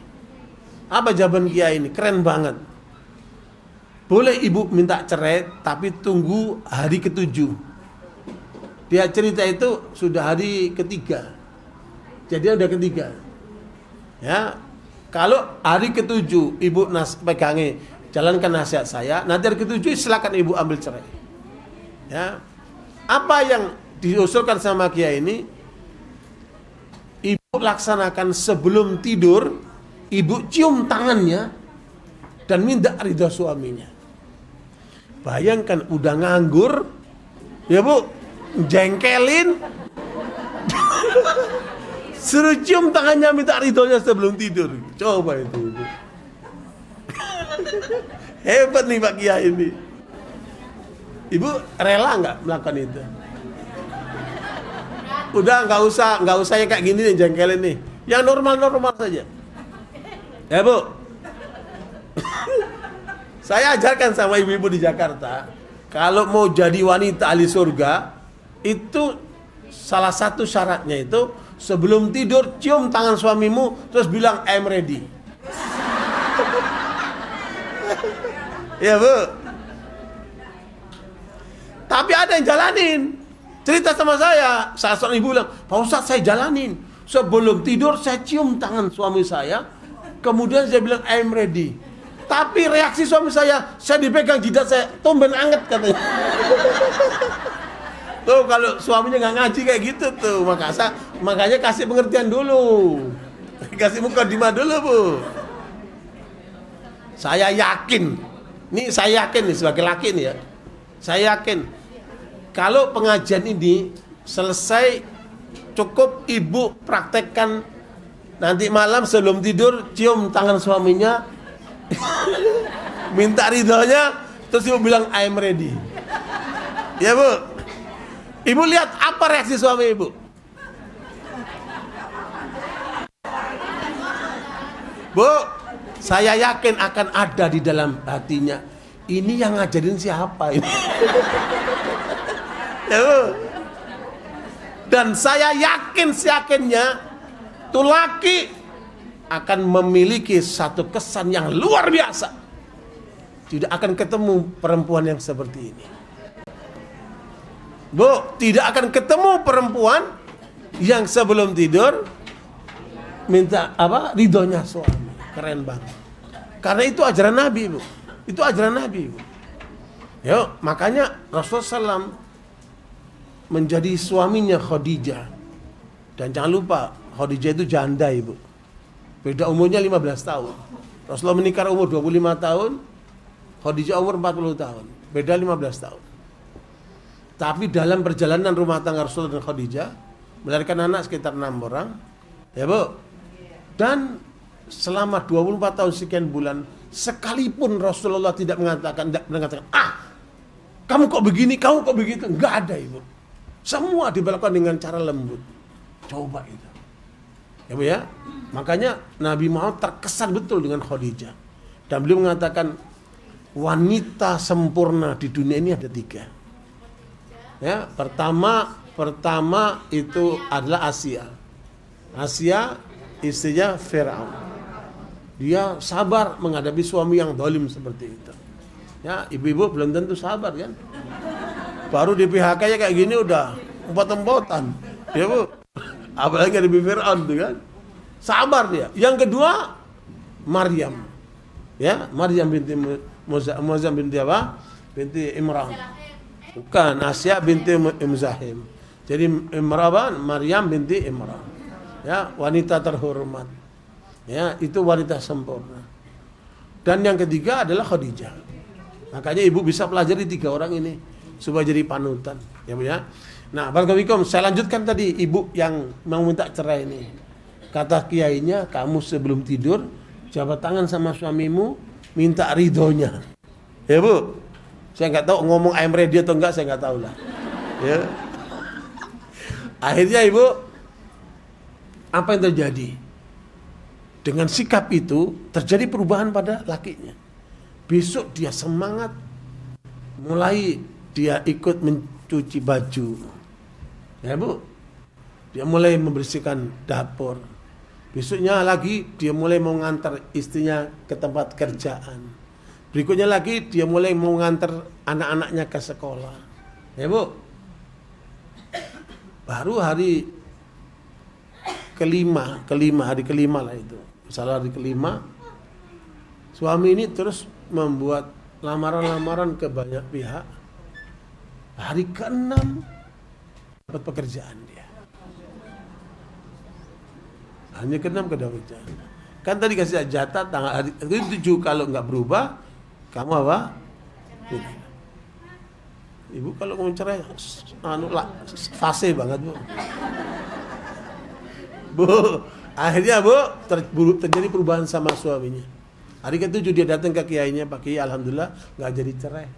Apa jawaban kiai ini? Keren banget. Boleh ibu minta cerai, tapi tunggu hari ke-7. Dia cerita itu sudah hari ke-3. Jadi udah ke-3. Ya. Kalau hari ke-7 ibu pegangi, jalankan nasihat saya, nanti hari ke-7 silakan ibu ambil cerai. Ya. Apa yang diusulkan sama kiai ini? Ibu laksanakan sebelum tidur, ibu cium tangannya dan minta ridho suaminya. Bayangkan udah nganggur, ya bu, jengkelin, suruh cium tangannya minta ridhonya sebelum tidur. Coba itu ibu. Hebat nih Pak Kiai ini. Ibu rela nggak melakukan itu? Udah nggak usah yang kayak gini nih jengkelin nih. Yang normal saja. Ya bu. Saya ajarkan sama ibu-ibu di Jakarta, kalau mau jadi wanita ahli surga, itu salah satu syaratnya itu sebelum tidur cium tangan suamimu terus bilang I'm ready. Ya bu. Tapi ada yang jalanin. Cerita sama saya, salah seorang ibu bilang, Pak Ustadz saya jalanin. Sebelum tidur saya cium tangan suami saya, kemudian saya bilang I'm ready. Tapi reaksi suami saya dipegang jidat saya, tumben anget katanya. Tuh kalau suaminya nggak ngaji kayak gitu tuh, makanya kasih pengertian dulu. Kasih mukadimah dulu bu. Saya yakin nih sebagai laki nih ya. Saya yakin kalau pengajian ini selesai, cukup ibu praktekkan nanti malam sebelum tidur cium tangan suaminya, minta ridhonya, terus ibu bilang I'm ready. Ya bu. Ibu lihat apa reaksi suami ibu. Bu, saya yakin akan ada di dalam hatinya, ini yang ngajarin siapa ini? Ya bu. Dan saya yakinnya tuh laki akan memiliki satu kesan yang luar biasa. Tidak akan ketemu perempuan yang seperti ini. Bu, tidak akan ketemu perempuan yang sebelum tidur minta ridhonya suami. Keren banget. Karena itu ajaran Nabi, Bu. Itu ajaran Nabi, Bu. Yuk, makanya Rasulullah SAW menjadi suaminya Khadijah. Dan jangan lupa, Khadijah itu janda, Ibu. Beda umurnya 15 tahun. Rasulullah menikah umur 25 tahun, Khadijah umur 40 tahun. Beda 15 tahun. Tapi dalam perjalanan rumah tangga Rasulullah dan Khadijah, melahirkan anak sekitar 6 orang. Ya, Bu. Dan selama 24 tahun sekian bulan, sekalipun Rasulullah tidak mengatakan, kamu kok begini, kamu kok begitu. Enggak ada, Ibu. Semua dilakukan dengan cara lembut. Coba itu. Ya Bu ya. Makanya Nabi Muhammad terkesan betul dengan Khadijah. Dan beliau mengatakan wanita sempurna di dunia ini ada 3. Ya, pertama itu adalah Asia. Asia istrinya Firaun. Dia sabar menghadapi suami yang zalim seperti itu. Ya, ibu-ibu belum tentu sabar kan. Baru di PHK ya kayak gini udah empot-empotan. Ya Bu. Apalagi ada Firaun tuh kan. Sabar dia. Yang kedua Maryam. Ya, Maryam binti Muzam binti apa? Binti Imran. Bukan, Asya binti Imzahim. Jadi Maryam binti Imran. Ya, wanita terhormat. Ya, itu wanita sempurna. Dan yang ketiga adalah Khadijah. Makanya ibu bisa pelajari 3 orang ini supaya jadi panutan, ya Bu ya. Nah, barakallahu, saya lanjutkan tadi ibu yang mau minta cerai ini. Kata kiainya, kamu sebelum tidur jabat tangan sama suamimu, minta ridhonya. Ya Bu. Saya nggak tahu ngomong I'm ready atau enggak, saya nggak tahu lah. Ya. Akhirnya ibu, apa yang terjadi? Dengan sikap itu terjadi perubahan pada lakinya. Besok dia semangat, mulai dia ikut mencuci baju. Ya Bu, dia mulai membersihkan dapur. Besoknya lagi dia mulai mau ngantar istrinya ke tempat kerjaan. Berikutnya lagi dia mulai mau ngantar anak-anaknya ke sekolah. Ya Bu, baru hari kelima lah itu. Misalnya hari kelima, suami ini terus membuat lamaran-lamaran ke banyak pihak. Hari ke-6 dapat pekerjaan dia. Hanya ke-6 dapat pekerjaan. Kan tadi kasih jatah tanggal hari itu 7, kalau nggak berubah kamu apa? Ibu kalau mau cerai fase banget, Bu. Bu, akhirnya Bu terjadi perubahan sama suaminya. Hari ke-7 dia datang ke kiainya, Pak Kiai, alhamdulillah nggak jadi cerai.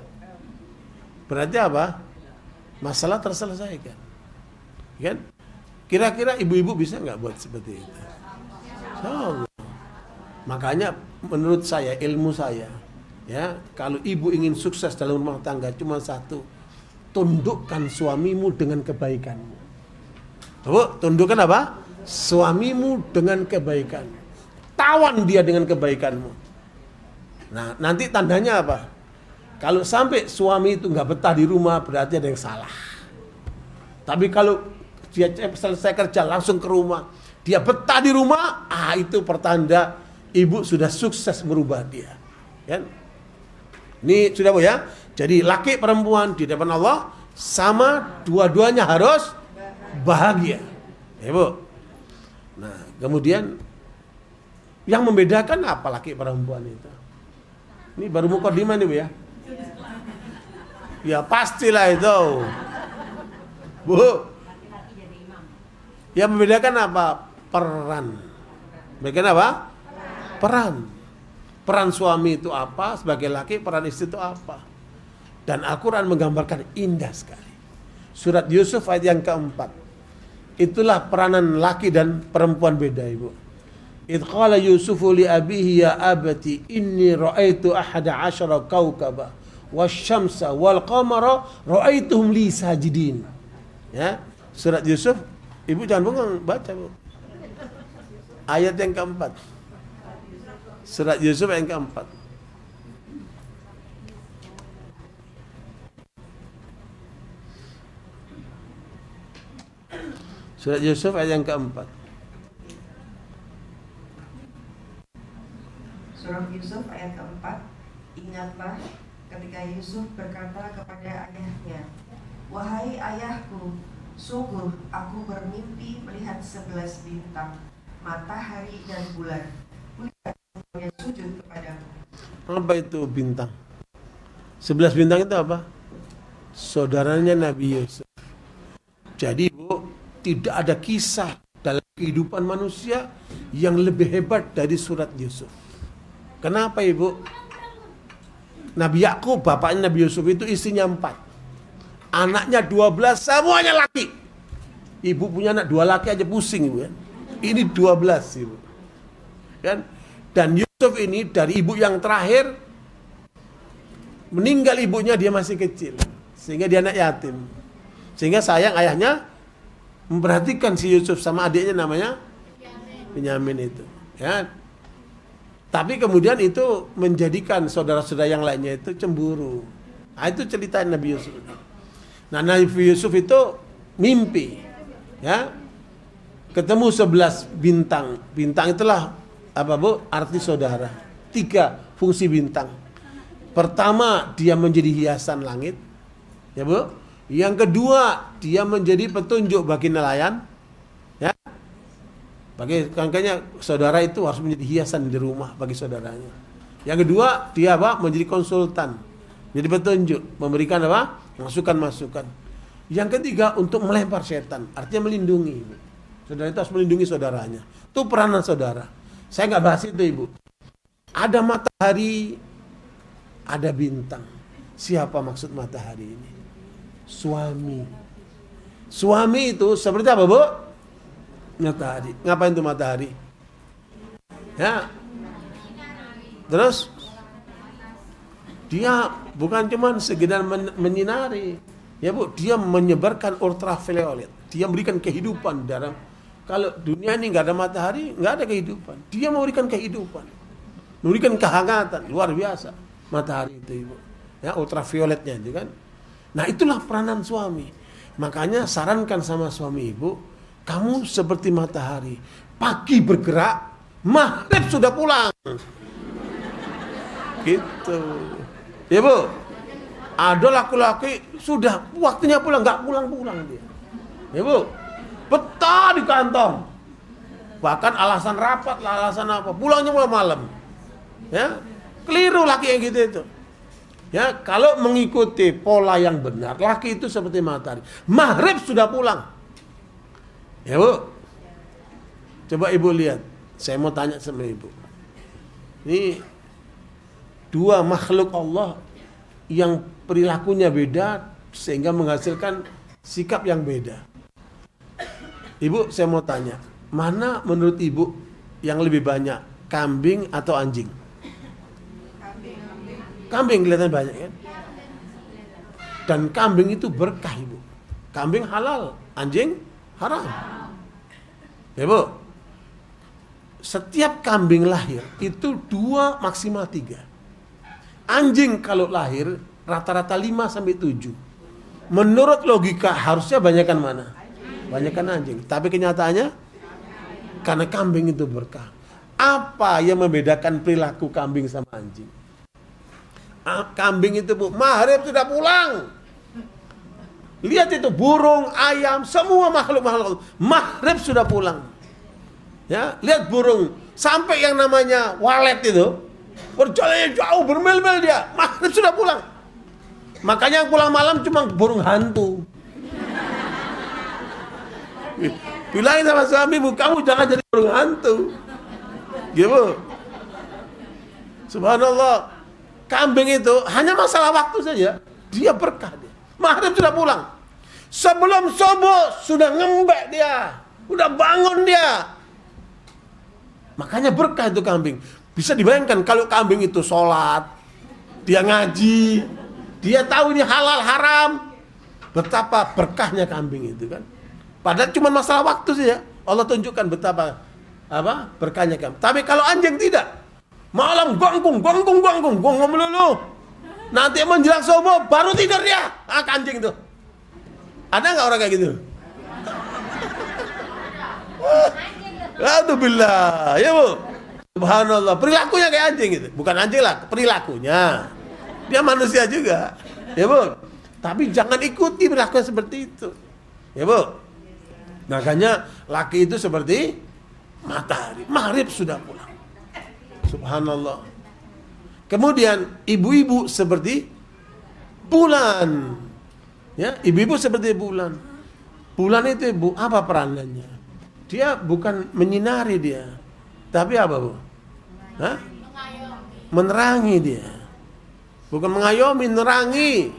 Berarti apa? Masalah terselesaikan. Kan? Kira-kira ibu-ibu bisa nggak buat seperti itu? So, makanya menurut saya, ilmu saya, ya, kalau ibu ingin sukses dalam rumah tangga cuma satu, tundukkan suamimu dengan kebaikanmu. Bu, tundukkan apa? Suamimu dengan kebaikan. Tawan dia dengan kebaikanmu. Nah, nanti tandanya apa? Kalau sampai suami itu nggak betah di rumah, berarti ada yang salah. Tapi kalau dia selesai kerja langsung ke rumah, dia betah di rumah, itu pertanda ibu sudah sukses merubah dia. Kan? Ini sudah, Bu, ya. Jadi laki perempuan di depan Allah sama, dua-duanya harus bahagia. Ya, Bu. Nah, kemudian yang membedakan apa laki perempuan itu? Ini baru mukadimah nih, Bu, ya. Ya pastilah itu. Bu. Yang membedakan apa? Peran. Membedakan apa? Peran. Peran suami itu apa? Sebagai laki, peran istri itu apa? Dan Al-Quran menggambarkan indah sekali. Surat Yusuf ayat yang keempat. Itulah peranan laki dan perempuan beda, Ibu. Idh qala Yusufu li abihi ya abati inni ra'aitu ahada asyara kawkaba wasyamsa wal qamara ra'aituhum li sajidin. Ya, surat Yusuf, Ibu jangan bengong, baca, Bu. Ayat yang keempat. Surat Yusuf ayat yang keempat. Surat Yusuf ayat yang keempat. Surah Yusuf ayat keempat. Ingatlah ketika Yusuf berkata kepada ayahnya, wahai ayahku, sungguh aku bermimpi melihat 11 bintang, matahari dan bulan. Kulihat semuanya sujud kepadamu. Apa itu bintang? 11 bintang itu apa? Saudaranya Nabi Yusuf. Jadi, Bu, tidak ada kisah dalam kehidupan manusia yang lebih hebat dari surat Yusuf. Kenapa, Ibu? Nabi Yakub, bapaknya Nabi Yusuf itu istrinya 4. Anaknya 12, semuanya laki. Ibu punya anak 2 laki aja pusing, Ibu, kan? Ini 12, Ibu. Kan? Dan Yusuf ini dari ibu yang terakhir, meninggal ibunya dia masih kecil. Sehingga dia anak yatim. Sehingga sayang ayahnya memperhatikan si Yusuf sama adiknya namanya Benyamin itu. Ya. Tapi kemudian itu menjadikan saudara-saudara yang lainnya itu cemburu. Nah, itu cerita Nabi Yusuf. Nah, Nabi Yusuf itu mimpi. Ya. Ketemu 11 bintang. Bintang itulah apa, Bu? Arti saudara. 3 fungsi bintang. Pertama, dia menjadi hiasan langit. Ya, Bu. Yang kedua, dia menjadi petunjuk bagi nelayan. Ya. Makanya saudara itu harus menjadi hiasan di rumah bagi saudaranya. Yang kedua, dia apa? Menjadi konsultan, jadi petunjuk, memberikan apa? Masukan-masukan. Yang ketiga, untuk melempar setan, artinya melindungi. Saudara itu harus melindungi saudaranya. Itu peranan saudara. Saya nggak bahas itu, Ibu. Ada matahari, ada bintang. Siapa maksud matahari ini? Suami. Suami itu seperti apa, Bu? Matahari. Ngapain tuh matahari? Ya. Terus dia bukan cuma sekedar menyinari, ya, Bu, dia menyebarkan ultraviolet. Dia memberikan kehidupan dalam. Kalau dunia ini nggak ada matahari, nggak ada kehidupan. Dia memberikan kehidupan, memberikan kehangatan luar biasa. Matahari itu, Ibu. Ya, ultravioletnya itu kan. Nah, itulah peranan suami. Makanya sarankan sama suami Ibu, kamu seperti matahari, pagi bergerak, maghrib sudah pulang. Gitu. Ya, Bu. Ada laki-laki sudah waktunya pulang, nggak pulang-pulang dia. Ya, Bu. Betah di kantor. Bahkan alasan rapat lah, alasan apa, pulangnya malam. Ya, keliru laki yang gitu itu. Ya, kalau mengikuti pola yang benar, laki itu seperti matahari. Maghrib sudah pulang. Ya Bu, coba Ibu lihat. Saya mau tanya sama Ibu. Ini dua makhluk Allah yang perilakunya beda sehingga menghasilkan sikap yang beda. Ibu, saya mau tanya, mana menurut Ibu yang lebih banyak, kambing atau anjing? Kambing kelihatan banyak kan? Dan kambing itu berkah Ibu. Kambing halal, anjing haram. Ya Bu, setiap kambing lahir itu 2 maksimal 3. Anjing kalau lahir rata-rata 5 sampai 7. Menurut logika harusnya banyakkan mana? Banyakkan anjing. Tapi kenyataannya karena kambing itu berkah. Apa yang membedakan perilaku kambing sama anjing? Kambing itu Bu, maghrib sudah pulang. Lihat itu burung, ayam, semua makhluk-makhluk maghrib sudah pulang. Ya, lihat burung sampai yang namanya walet itu berjalan jauh bermil-mil dia, maghrib sudah pulang. Makanya yang pulang malam cuma burung hantu. Bilangin sama suamimu, kamu jangan jadi burung hantu. Gitu. Subhanallah. Kambing itu hanya masalah waktu saja. Dia berkah dia. Maghrib sudah pulang. Sebelum subuh sudah ngembek dia. Udah bangun dia. Makanya berkah itu kambing. Bisa dibayangkan kalau kambing itu sholat, dia ngaji, dia tahu ini halal haram. Betapa berkahnya kambing itu kan. Padahal cuma masalah waktu saja. Allah tunjukkan betapa berkahnya kambing. Tapi kalau anjing tidak. Malam gonggung melulu. Nanti menjelang subuh baru tidur dia. Anjing itu. Ada nggak orang kayak gitu? Alhamdulillah, ya Bu. Subhanallah, perilakunya kayak anjing gitu. Bukan anjing lah, perilakunya. Dia manusia juga. Ya Bu. Tapi jangan ikuti perilakunya seperti itu. Ya Bu. Makanya laki itu seperti matahari. Maghrib sudah pulang. Subhanallah. Kemudian ibu-ibu seperti bulan. Ya, ibu-ibu seperti bulan. Bulan itu Bu, apa peranannya? Dia bukan menyinari dia. Tapi apa Bu? Hah? Menerangi dia. Bukan mengayomi, menerangi.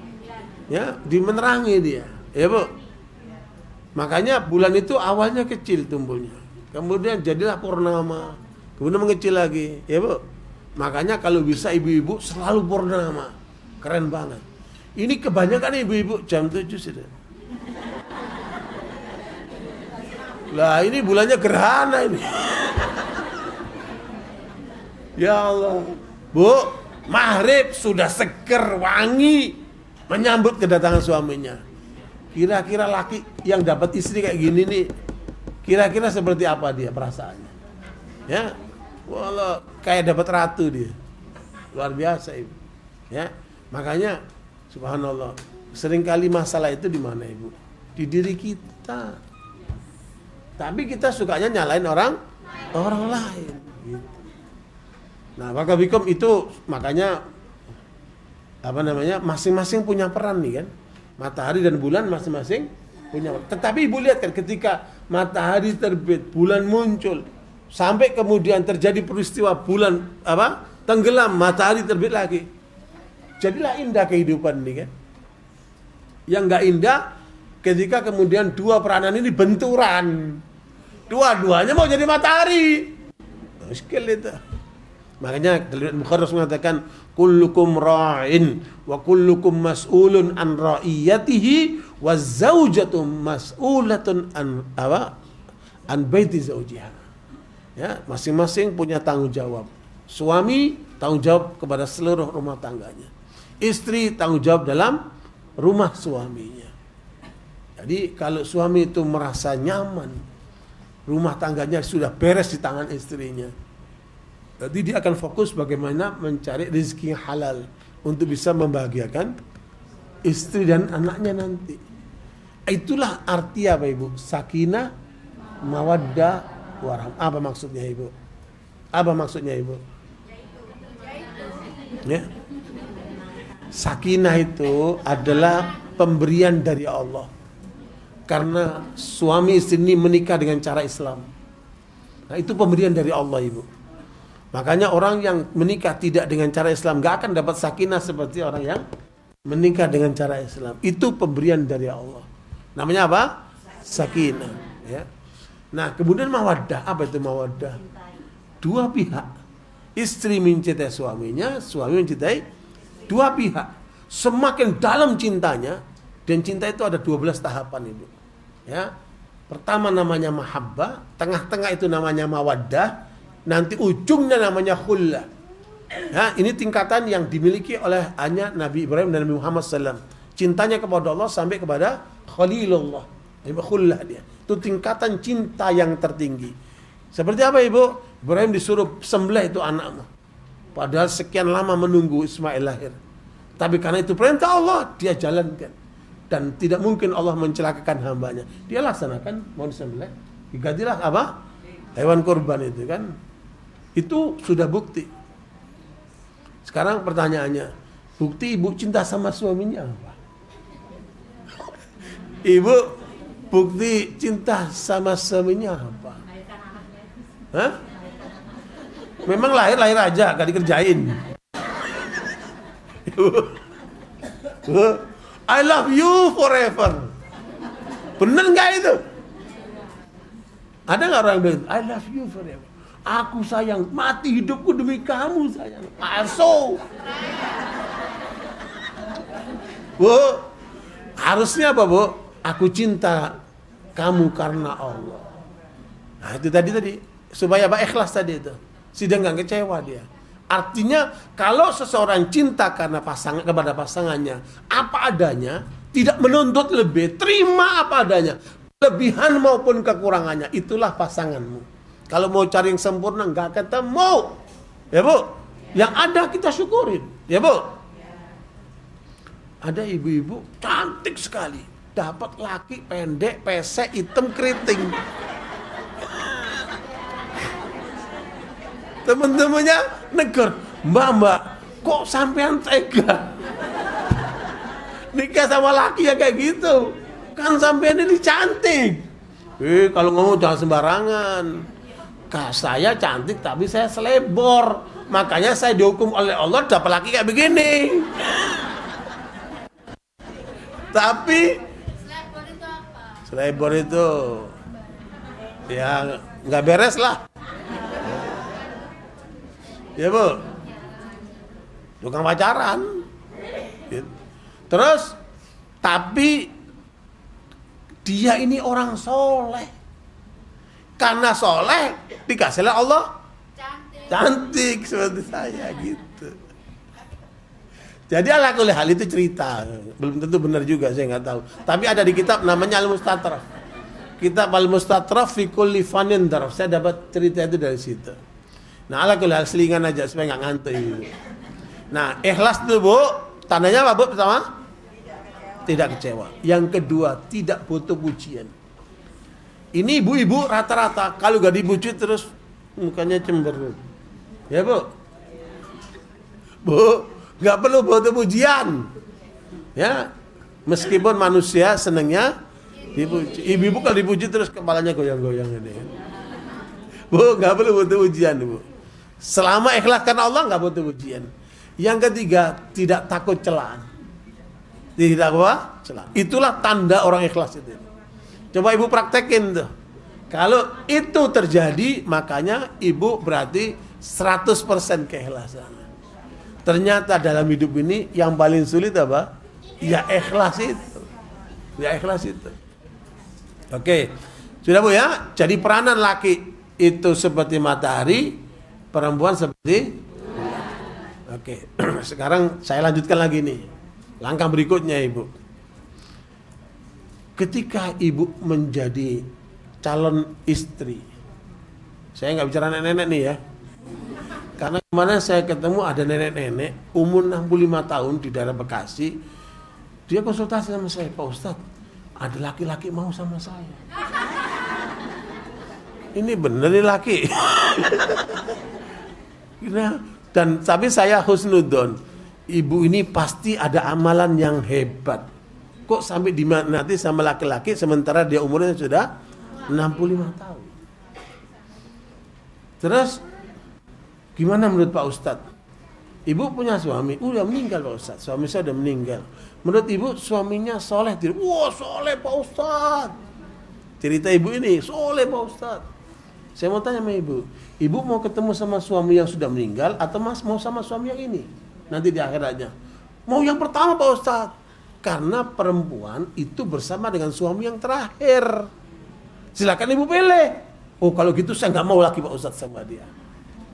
Ya, dimenerangi dia. Ya Bu. Makanya bulan itu awalnya kecil tumbuhnya. Kemudian jadilah purnama. Kemudian mengecil lagi. Ya Bu. Makanya kalau bisa ibu-ibu selalu purnama. Keren banget. Ini kebanyakan ibu-ibu jam 7 sudah. Lah ini bulannya gerhana ini. Ya Allah. Bu, maghrib sudah seger, wangi menyambut kedatangan suaminya. Kira-kira laki yang dapat istri kayak gini nih, kira-kira seperti apa dia perasaannya? Ya, walau kayak dapat ratu dia. Luar biasa Ibu. Ya, makanya subhanallah, seringkali masalah itu di mana Ibu? Di diri kita. Tapi kita sukanya nyalain orang lain. Gitu. Nah, maka bikum itu makanya masing-masing punya peran nih kan. Matahari dan bulan masing-masing punya peran. Tetapi Ibu lihat kan ketika matahari terbit, bulan muncul, sampai kemudian terjadi peristiwa bulan tenggelam, matahari terbit lagi. Jadilah indah kehidupan ini kan. Yang enggak indah ketika kemudian dua peranan ini benturan. Dua-duanya mau jadi matahari. Muskil itu. Makanya Bukhari mengatakan kullukum ra'in wa kullukum mas'ulun an ra'iyatihi wa zawjatum mas'ulatun an baiti zawjiha. Ya, masing-masing punya tanggung jawab. Suami tanggung jawab kepada seluruh rumah tangganya. Istri tanggung jawab dalam rumah suaminya. Jadi kalau suami itu merasa nyaman, rumah tangganya sudah beres di tangan istrinya, jadi dia akan fokus bagaimana mencari rezeki yang halal untuk bisa membahagiakan istri dan anaknya nanti. Itulah arti apa Ibu? Sakinah, mawaddah, warahmatullahi. Apa maksudnya Ibu? Apa maksudnya Ibu? Ya. Sakinah itu adalah pemberian dari Allah. Karena suami istri ini menikah dengan cara Islam. Nah, itu pemberian dari Allah, Ibu. Makanya orang yang menikah tidak dengan cara Islam gak akan dapat sakinah seperti orang yang menikah dengan cara Islam. Itu pemberian dari Allah. Namanya apa? Sakinah. Ya. Nah, kemudian mawaddah. Apa itu mawaddah? Dua pihak. Istri mencintai suaminya, suami mencintai dua pihak. Semakin dalam cintanya, dan cinta itu ada 12 tahapan, Ibu. Ya. Pertama namanya mahabbah, tengah-tengah itu namanya mawaddah, nanti ujungnya namanya khullah. Ya, ini tingkatan yang dimiliki oleh hanya Nabi Ibrahim dan Nabi Muhammad SAW. Cintanya kepada Allah sampai kepada Khalilullah. Khullah dia. Itu tingkatan cinta yang tertinggi. Seperti apa, Ibu? Ibrahim disuruh sembelih itu anakmu. Padahal sekian lama menunggu Ismail lahir. Tapi karena itu perintah Allah, dia jalankan. Dan tidak mungkin Allah mencelakakan hambanya. Dia laksanakan, mau disembelih. Digantilah apa? Hewan kurban itu kan. Itu sudah bukti. Sekarang pertanyaannya, bukti ibu cinta sama suaminya apa? Ibu bukti cinta sama suaminya apa? Hah? Memang lahir aja, gak dikerjain. I love you forever. Bener gak itu? Ada gak orang yang bilang I love you forever? Aku sayang, mati hidupku demi kamu sayang. Palsu. Bu, harusnya apa, Bu? Aku cinta kamu karena Allah. Nah, itu tadi supaya apa? Ikhlas tadi itu. Sidang gak kecewa dia. Artinya kalau seseorang cinta karena kepada pasangannya apa adanya, tidak menuntut lebih, terima apa adanya, kelebihan maupun kekurangannya, itulah pasanganmu. Kalau mau cari yang sempurna nggak ketemu, ya Bu. Yang ada kita syukurin, ya Bu. Ada ibu-ibu cantik sekali, dapat laki pendek, pesek, hitam, keriting. Teman-temannya negur, mbak, kok sampean tega nikah sama laki yang kayak gitu? Kan sampean ini cantik. Kalau ngomong jangan sembarangan. Saya cantik tapi saya selebor. Makanya saya dihukum oleh Allah dapat laki kayak begini. Tapi selebor itu apa? Selebor itu ya nggak beres lah. Ya Bu, tukang pacaran. Terus, tapi dia ini orang soleh. Karena soleh, dikasihlah Allah cantik seperti saya gitu. Jadi ala kulli hal itu cerita, belum tentu benar juga, saya nggak tahu. Tapi ada di kitab namanya Al-Mustatraf. Kitab Al-Mustatraf fi kulli fanin daraf. Saya dapat cerita itu dari situ. Nah, ala kulli hal selingan aja supaya nggak ngantuk itu. Nah, ikhlas itu Bu, tandanya apa Bu? Pertama, tidak kecewa. Yang kedua, tidak butuh pujian. Ini ibu-ibu rata-rata kalau gak dipuji terus mukanya cemberut. Ya Bu? Bu, gak perlu butuh pujian. Ya, meskipun manusia senangnya dipuji. Ibu-ibu kalau dipuji terus kepalanya goyang-goyang ini. Bu, gak perlu butuh pujian, Bu. Selama ikhlas karena Allah gak butuh pujian. Yang ketiga, tidak takut celaan. Tidak apa? Celaan. Itulah tanda orang ikhlas itu. Coba ibu praktekin tuh. Kalau itu terjadi, makanya ibu berarti 100% keikhlasan. Ternyata dalam hidup ini yang paling sulit apa? Ya ikhlas itu. Ya ikhlas itu. Oke. Sudah Bu ya? Jadi peranan laki itu seperti matahari, perempuan seperti Oke. Sekarang saya lanjutkan lagi nih. Langkah berikutnya Ibu. Ketika ibu menjadi calon istri, saya nggak bicara nenek-nenek nih ya, karena kemarin saya ketemu ada nenek-nenek umur 65 tahun di daerah Bekasi, dia konsultasi sama saya, Pak Ustadz, ada laki-laki mau sama saya. ini bener nih laki. Nah, dan tapi saya husnudon, ibu ini pasti ada amalan yang hebat. Kok sampai diminati sama laki-laki sementara dia umurnya sudah 65 tahun. Terus gimana menurut Pak Ustadz? Ibu punya suami, udah meninggal Pak Ustadz. Suami saya udah meninggal. Menurut ibu suaminya soleh, wah soleh Pak Ustadz. Cerita ibu ini, soleh Pak Ustadz. Saya mau tanya sama ibu mau ketemu sama suami yang sudah meninggal atau mau sama suami yang ini? Nanti di akhiratnya. Mau yang pertama Pak Ustadz. Karena perempuan itu bersama dengan suami yang terakhir. Silakan ibu pilih. Oh kalau gitu saya nggak mau lagi Pak Ustadz sama dia.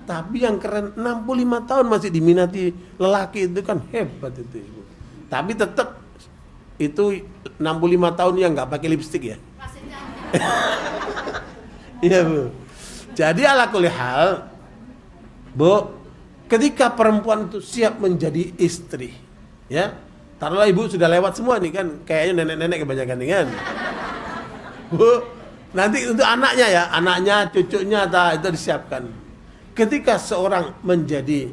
Tapi yang keren 65 tahun masih diminati lelaki itu kan hebat itu ibu. Tapi tetap itu 65 tahun yang nggak pakai lipstik ya. Iya bu. Jadi ala kulli hal, bu, ketika perempuan itu siap menjadi istri, ya, taruhlah ibu sudah lewat semua nih kan, kayaknya nenek-nenek kebanyakan nih kan, bu, nanti untuk anaknya ya, anaknya, cucunya, itu disiapkan. Ketika seorang menjadi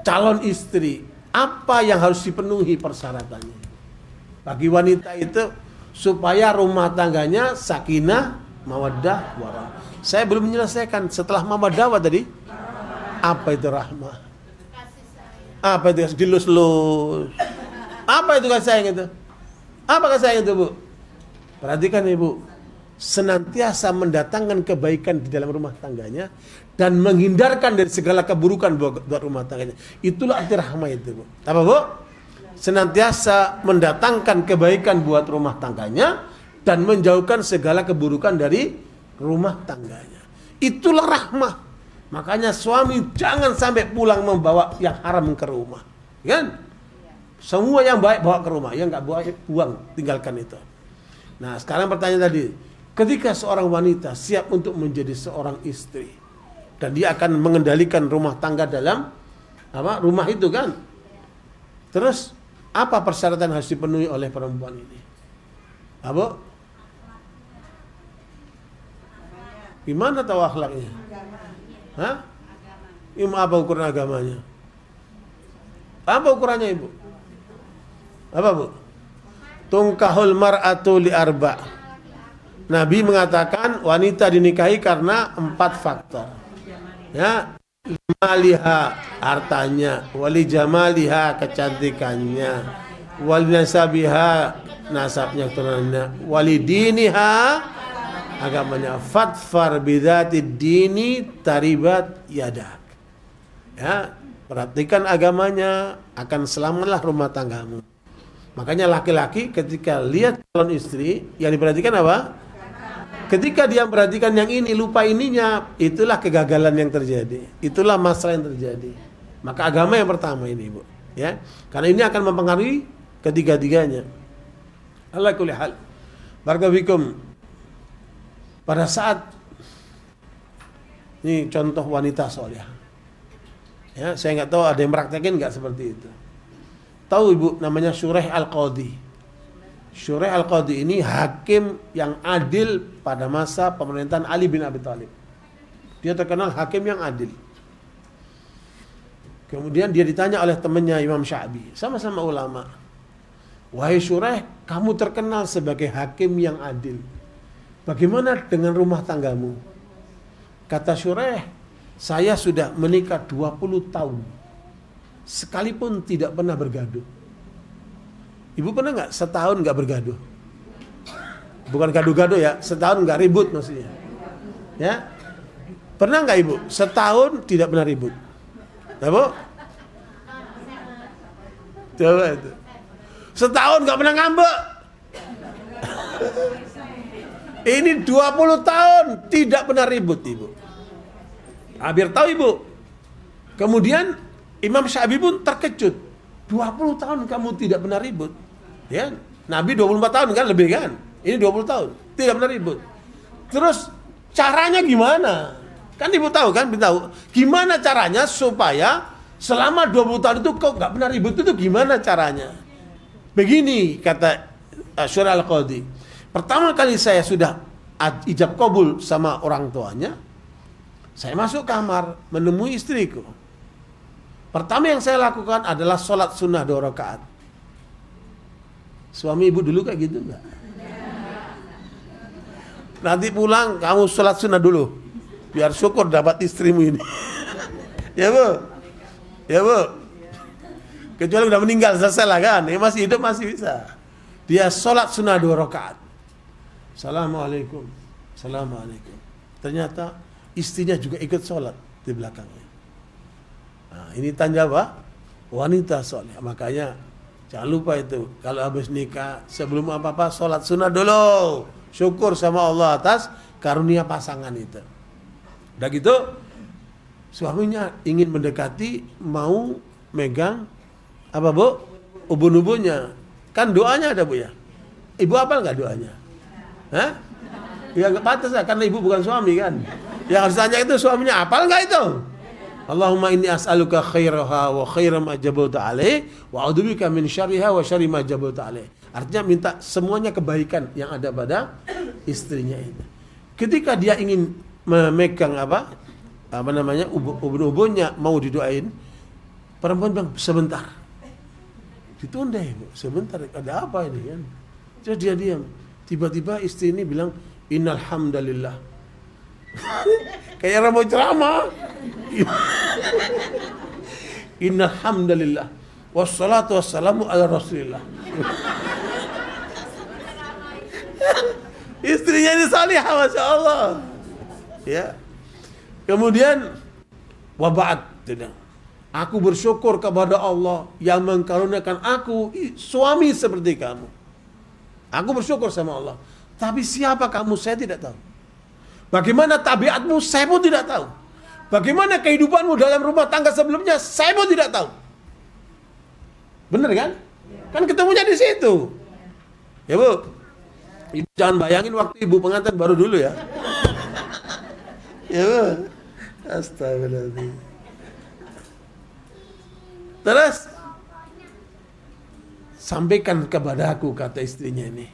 calon istri, apa yang harus dipenuhi persyaratannya? Bagi wanita itu supaya rumah tangganya sakinah, mawaddah, warahmah. Saya belum menyelesaikan setelah mawaddah tadi. Apa itu rahmah? Apa itu dilus-lus? Apa itu kasih sayang itu? Apa kasih sayang itu bu? Perhatikan ibu, senantiasa mendatangkan kebaikan di dalam rumah tangganya dan menghindarkan dari segala keburukan buat rumah tangganya. Itulah arti rahmah itu bu. Apa bu? Senantiasa mendatangkan kebaikan buat rumah tangganya dan menjauhkan segala keburukan dari rumah tangganya. Itulah rahmah. Makanya suami jangan sampai pulang membawa yang haram ke rumah, kan? Semua yang baik bawa ke rumah, yang nggak baik buang, tinggalkan itu. Nah sekarang pertanyaan tadi, ketika seorang wanita siap untuk menjadi seorang istri dan dia akan mengendalikan rumah tangga dalam rumah itu kan, terus apa persyaratan harus dipenuhi oleh perempuan ini? Apa? Gimana tahu akhlaknya? Hah? Apa ukuran agamanya? Apa ukurannya ibu? Apa bu? Tungkahul mar'atu li arba'. Nabi mengatakan wanita dinikahi karena 4 faktor. Ya, maliha hartanya, wali jamaliha kecantikannya, wali nasabiha nasabnya keturunannya, wali diniha agamanya, fatfar bidzati dini taribat yadak. Ya, perhatikan agamanya, akan selamatlah rumah tanggamu. Makanya laki-laki ketika lihat calon istri yang diperhatikan apa? Ketika dia memperhatikan yang ini lupa ininya, itulah kegagalan yang terjadi. Itulah masalah yang terjadi. Maka agama yang pertama ini, Bu, ya. Karena ini akan mempengaruhi ketiga-tiganya. Ala kulli hal. Barakallahu pada saat ini contoh wanita soleh, ya saya nggak tahu ada yang praktekin nggak seperti itu. Tahu ibu namanya Shuraih Al-Qadhi. Shuraih Al-Qadhi ini hakim yang adil pada masa pemerintahan Ali bin Abi Thalib. Dia terkenal hakim yang adil. Kemudian dia ditanya oleh temannya Imam Sya'bi, sama-sama ulama. Wahai Shuraih, kamu terkenal sebagai hakim yang adil. Bagaimana dengan rumah tanggamu? Kata Shuraih, saya sudah menikah 20 tahun. Sekalipun tidak pernah bergaduh. Ibu pernah nggak setahun nggak bergaduh? Bukan gaduh-gaduh ya, setahun nggak ribut maksudnya. Ya, pernah nggak ibu setahun tidak pernah ribut? Ya bu? Coba itu. Setahun nggak pernah ngambek. Ini 20 tahun tidak pernah ribut ibu. Biar tahu ibu. Kemudian Imam Sya'bi pun terkejut. 20 tahun kamu tidak pernah ribut. Ya, Nabi 24 tahun kan lebih kan? Ini 20 tahun tidak pernah ribut. Terus caranya gimana? Kan ibu tahu kan? Ibu tahu. Gimana caranya supaya selama 20 tahun itu kok nggak pernah ribut itu gimana caranya? Begini kata Shuraih Al-Qadhi. Pertama kali saya sudah ijab kabul sama orang tuanya, saya masuk kamar menemui istriku. Pertama yang saya lakukan adalah sholat sunnah 2 rakaat. Suami ibu dulu kayak gitu enggak? Nanti pulang kamu sholat sunnah dulu, biar syukur dapat istrimu ini. Ya bu, ya bu. Kecuali udah meninggal selesai lah kan, ya masih hidup masih bisa. Dia sholat sunnah 2 rakaat. Assalamualaikum, assalamualaikum. Ternyata istrinya juga ikut sholat di belakangnya. Nah, ini tanda apa? Wanita soleh. Makanya jangan lupa itu, kalau habis nikah sebelum apa-apa sholat sunnah dulu. Syukur sama Allah atas karunia pasangan itu. Udah gitu, suaminya ingin mendekati, mau megang apa bu? Ubun-ubunnya. Kan doanya ada bu ya. Ibu hafal nggak doanya? Hah? Ya nggak pantas lah, karena ibu bukan suami kan. Yang harus tanya itu suaminya hafal nggak itu? Allahumma inni as'aluka khairaha wa khaira ma jabalta alaih wa a'udzubika min syarriha wa syarri ma jabalta alaih. Artinya minta semuanya kebaikan yang ada pada istrinya itu. Ketika dia ingin memegang apa namanya ubun-ubunnya mau didoain, perempuan bilang sebentar. Ditunda ibu, sebentar, ada apa ini kan? Terus dia diam. Tiba-tiba istri ini bilang innal hamdalillah. Kayak orang mau ceramah. Innal hamdalillah wassalatu wassalamu ala rasulillah. Istrinya ini salihah, masya Allah. Ya. Kemudian wabaat, aku bersyukur kepada Allah yang mengkaruniakan aku suami seperti kamu. Aku bersyukur sama Allah. Tapi siapa kamu saya tidak tahu. Bagaimana tabiatmu saya pun tidak tahu. Bagaimana kehidupanmu dalam rumah tangga sebelumnya saya pun tidak tahu. Bener kan? Kan ketemunya di situ. Ya bu, ibu jangan bayangin waktu ibu pengantin baru dulu ya. Ya bu, astagfirullahaladzim. Terus sampaikan kepada aku, kata istrinya ini,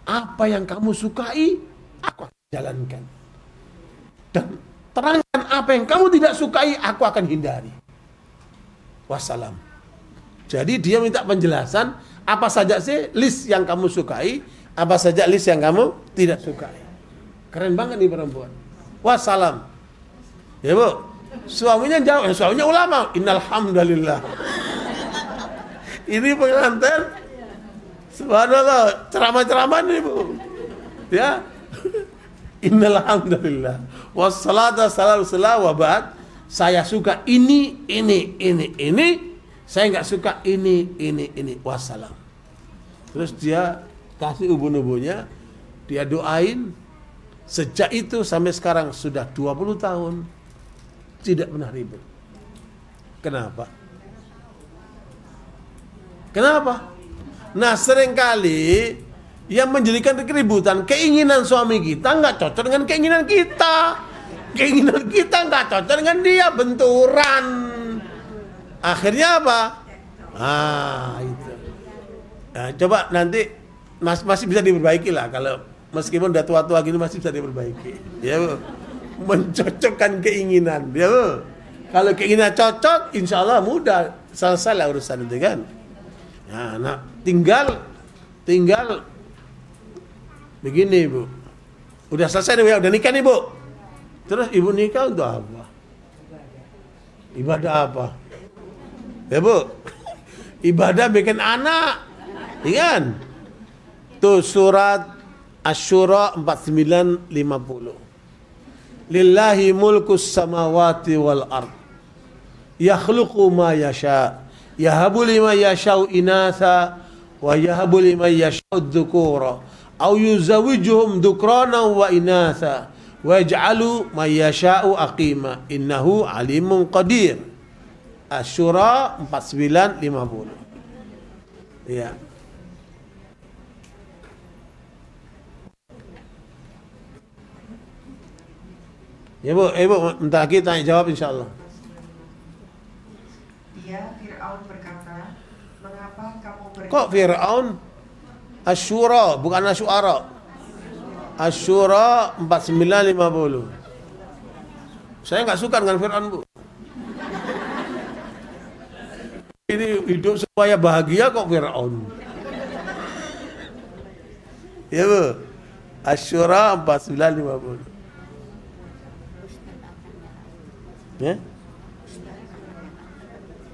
apa yang kamu sukai aku akan jalankan, dan terangkan apa yang kamu tidak sukai aku akan hindari. Wassalam. Jadi dia minta penjelasan apa saja sih list yang kamu sukai, apa saja list yang kamu tidak sukai. Keren banget nih perempuan. Wassalam. Ya bu, suaminya jawab, suaminya ulama. Innal hamdalillah. Ini pengantin, subhanallah, ceramah-ceramah nih bu. Ya, innal hamdalillah. Wassalatu wassalamu ala wa ba'd. Saya suka ini. Saya nggak suka ini. Wassalam. Terus dia kasih ubun-ubunnya, dia doain. Sejak itu sampai sekarang sudah 20 tahun tidak pernah ribut. Kenapa? Nah seringkali yang menjadikan keributan keinginan suami kita nggak cocok dengan keinginan kita. Keinginan kita nggak cocok dengan dia, benturan. Akhirnya apa? Itu. Nah, coba nanti masih bisa diperbaiki lah, kalau meskipun udah tua-tua gini masih bisa diperbaiki. Ya bu, mencocokkan keinginan. Ya bu, kalau keinginan cocok, insya Allah mudah selesai lah urusan itu kan. Nah, tinggal begini bu, udah selesai nih, udah nikah nih bu. Terus ibu nikah untuk apa? Ibadah apa? Ya bu, ibadah bikin anak, iya kan? Tuh surat Asy-Syura 49-50. Lillahi mulkus samawati wal ard. Yakhluqu ma yasha. Yahabu liman yasha'u inatha wa yahabu liman yasha'u dzukura aw yuzawijuhum dzukrana wa inatha wa yaj'alu man yasha'u aqima innahu alimun qadir. Asy-Syura 49-50. Ya. Ya bu, bentar lagi tanya jawab insyaallah. Dia Fir'aun berkata, mengapa kamu Kok Fir'aun? Asy-Syura bukan Asy-Syu'ara. Asy-Syura 49:50. Saya nggak suka dengan Fir'aun, Bu. Ini hidup supaya bahagia kok Fir'aun. Ya, Bu. Asy-Syura 49:50. Ya?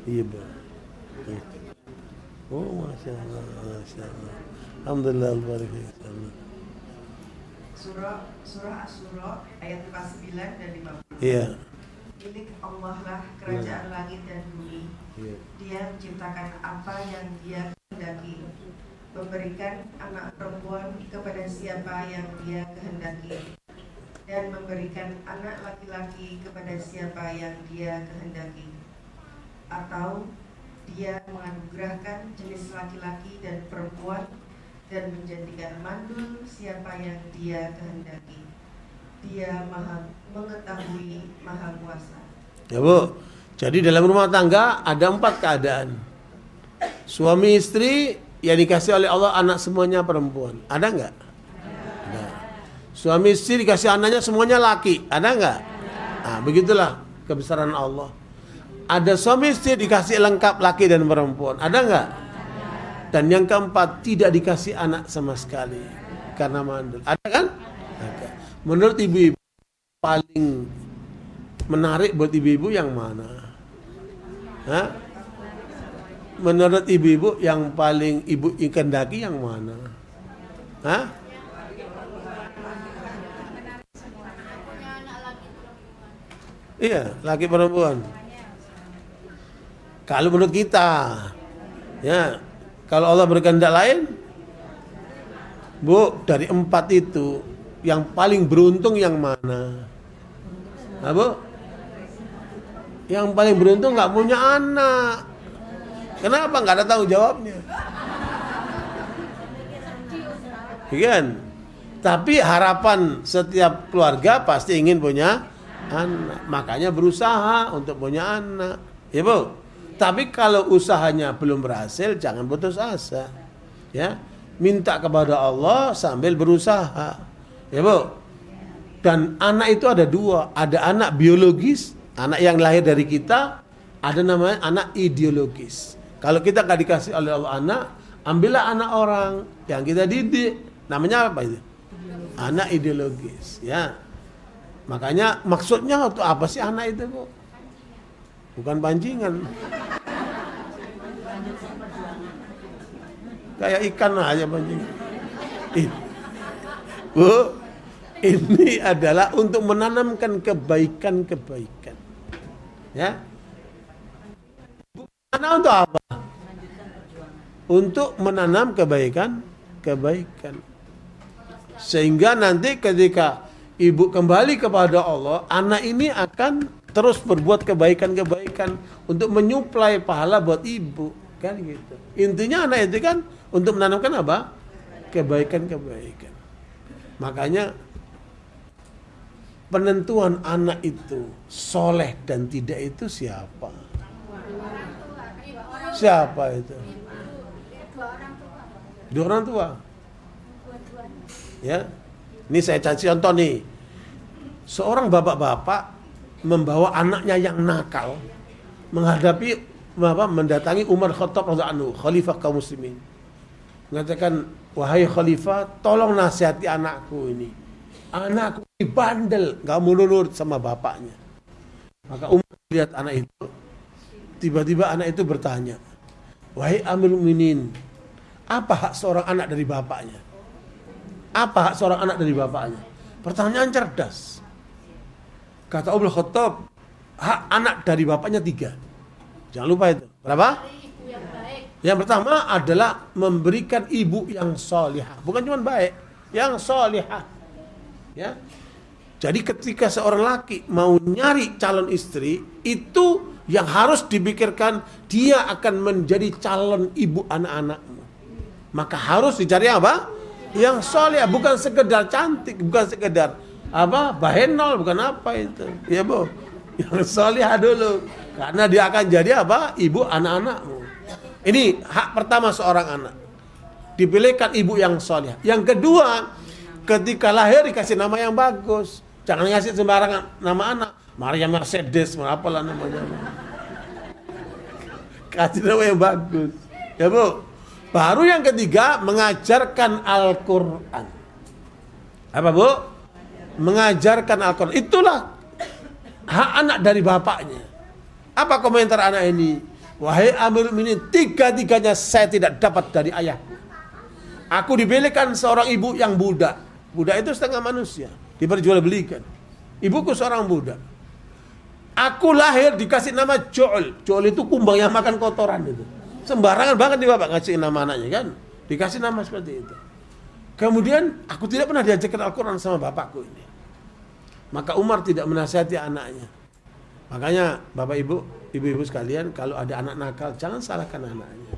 Iya, Bu. Ya. Oh, Masya Allah, Masya Allah. Alhamdulillah, Alhamdulillah. Surah Asy-Syura ayat 49 dan 50. Iya. Milik Allah lah kerajaan langit dan bumi. Iya. Dia menciptakan apa yang Dia kehendaki, memberikan anak perempuan kepada siapa yang Dia kehendaki, dan memberikan anak laki-laki kepada siapa yang Dia kehendaki. Atau Dia menganugerahkan jenis laki-laki dan perempuan dan menjadikan mandul siapa yang Dia kehendaki. Dia Maha mengetahui, Maha kuasa. Ya, Bu. Jadi dalam rumah tangga ada 4 keadaan. Suami istri yang dikasih oleh Allah anak semuanya perempuan. Ada nggak? Ada. Suami istri dikasih anaknya semuanya laki. Ada nggak? Nah, begitulah kebesaran Allah. Ada suami istri dikasih lengkap laki dan perempuan. Ada nggak? Dan yang keempat, tidak dikasih anak sama sekali karena mandul. Ada kan? Ada. Menurut ibu-ibu, paling menarik buat ibu-ibu yang mana? Hah? Menurut ibu-ibu yang paling ibu kehendaki yang mana? Hah? Iya, laki perempuan. Kalau menurut kita, ya, kalau Allah berkehendak lain, Bu, dari 4 itu yang paling beruntung yang mana? Nah, Bu, yang paling beruntung nggak punya anak. Kenapa? Nggak ada tanggung jawabnya. Kan? Tapi harapan setiap keluarga pasti ingin punya anak. Makanya berusaha untuk punya anak. Ya, Bu. Tapi kalau usahanya belum berhasil, jangan putus asa. Ya, minta kepada Allah sambil berusaha. Ya, Bu. Dan anak itu ada 2. Ada anak biologis, anak yang lahir dari kita. Ada namanya anak ideologis. Kalau kita nggak dikasih oleh Allah anak, ambillah anak orang yang kita didik. Namanya apa itu? Anak ideologis. Ya. Makanya maksudnya untuk apa sih anak itu, Bu? Bukan pancingan. Kayak ikan aja pancingan. Bu, ini adalah untuk menanamkan kebaikan-kebaikan. Ya. Anak untuk apa? Untuk menanam kebaikan-kebaikan. Sehingga nanti ketika ibu kembali kepada Allah, anak ini akan terus berbuat kebaikan-kebaikan untuk menyuplai pahala buat ibu, kan gitu. Intinya anak itu kan untuk menanamkan apa? Kebaikan-kebaikan. Makanya penentuan anak itu soleh dan tidak itu siapa? Siapa itu? Dua orang tua. Ya, ini saya kasih contoh nih. Seorang bapak-bapak membawa anaknya yang nakal menghadapi mendatangi Umar Khattab radhiyallahu anhu, khalifah kaum muslimin. Mengatakan, wahai khalifah, tolong nasihati anakku ini. Anakku ini bandel, nggak mau nurut sama bapaknya. Maka Umar lihat anak itu, tiba-tiba anak itu bertanya, wahai Amirul Mukminin, apa hak seorang anak dari bapaknya? Apa hak seorang anak dari bapaknya? Pertanyaan cerdas. Kata Umar Khattab, hak anak dari bapaknya 3. Jangan lupa itu. Berapa? Yang pertama adalah memberikan ibu yang solihah. Bukan cuma baik, yang solihah. Ya. Jadi ketika seorang laki mau nyari calon istri, itu yang harus dipikirkan, dia akan menjadi calon ibu anak-anakmu. Maka harus dicari apa? Yang solihah, bukan sekedar cantik, bukan sekedar bahenol, bukan apa itu. Ya, Bu. Yang solihah dulu. Karena dia akan jadi apa? Ibu anak-anakmu. Ini hak pertama seorang anak. Dipilihkan ibu yang solihah. Yang kedua, ketika lahir dikasih nama yang bagus. Jangan ngasih sembarangan nama anak. Maria Mercedes, apalah namanya. Kasih nama yang bagus. Ya Bu. Baru yang ketiga, mengajarkan Al-Quran. Apa Bu? Mengajarkan Al-Quran. Itulah hak anak dari bapaknya. Apa komentar anak ini? Wahai Amirul Mukminin, tiga-tiganya saya tidak dapat dari ayahku. Aku dibelikan seorang ibu yang budak. Budak itu setengah manusia, diperjualbelikan. Ibuku seorang budak. Aku lahir dikasih nama Jo'ol. Jo'ol itu kumbang yang makan kotoran itu. Sembarangan banget nih bapak ngasih nama anaknya kan. Dikasih nama seperti itu. Kemudian aku tidak pernah diajarkan Al-Quran sama bapakku ini. Maka Umar tidak menasihati anaknya. Makanya bapak ibu, ibu-ibu sekalian, kalau ada anak nakal jangan salahkan anaknya.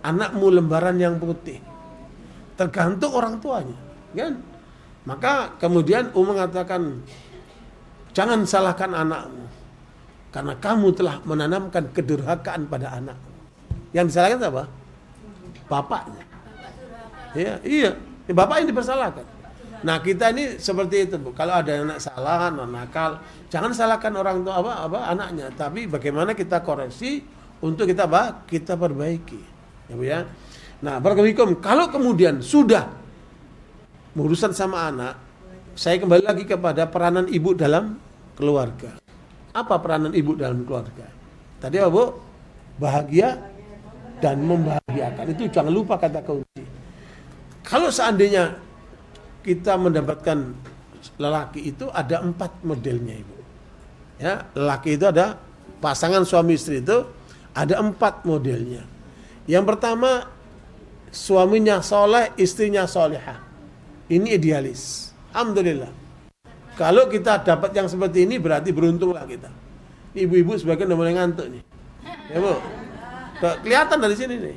Anakmu lembaran yang putih. Tergantung orang tuanya, kan? Maka kemudian Umar mengatakan, jangan salahkan anakmu, karena kamu telah menanamkan kedurhakaan pada anakmu. Yang disalahkan apa? Bapaknya. Ya, iya, bapak yang dipersalahkan. Nah kita ini seperti itu Bu. Kalau ada anak salah, anak nakal, jangan salahkan orang tua anaknya, tapi bagaimana kita koreksi untuk kita perbaiki, ya Bu ya. Nah, barakallahu kalau kemudian sudah berurusan sama anak, saya kembali lagi kepada peranan ibu dalam keluarga. Apa peranan ibu dalam keluarga? Tadi apa Bu? Bahagia dan membahagiakan. Itu jangan lupa kata kunci. Kalau seandainya kita mendapatkan lelaki itu ada 4 modelnya Ibu. Ya, lelaki itu ada pasangan suami istri itu ada 4 modelnya. Yang pertama, suaminya soleh, istrinya solehah. Ini idealis. Alhamdulillah. Kalau kita dapat yang seperti ini berarti beruntunglah kita. Ibu-ibu sebagian udah mulai ngantuk nih. Ya Bu. Kelihatan dari sini nih.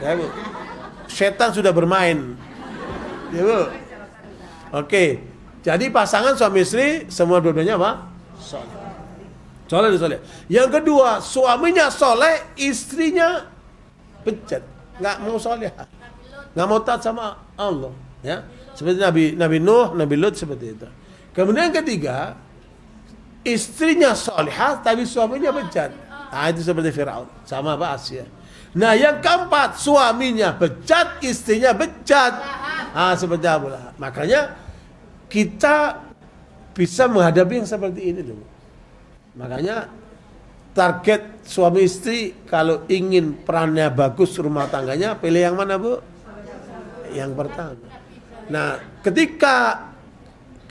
Ya Bu. Setan sudah bermain. Ya Bu. Oke. Jadi pasangan suami istri semua dua-duanya apa? Soleh. Soleh. Yang kedua, suaminya soleh, istrinya bejat, nggak mau soleh, nggak mau taat sama Allah, ya. Seperti Nabi Nuh, Nabi Lut seperti itu. Kemudian yang ketiga, istrinya solehah tapi suaminya bejat. Nah itu seperti Firaun, sama apa Asia. Nah yang keempat, suaminya bejat, istrinya bejat. Ah seperti Abu Lahab. Makanya kita bisa menghadapi yang seperti ini dulu. Makanya target suami istri kalau ingin perannya bagus rumah tangganya, pilih yang mana Bu? Yang pertama. Nah, ketika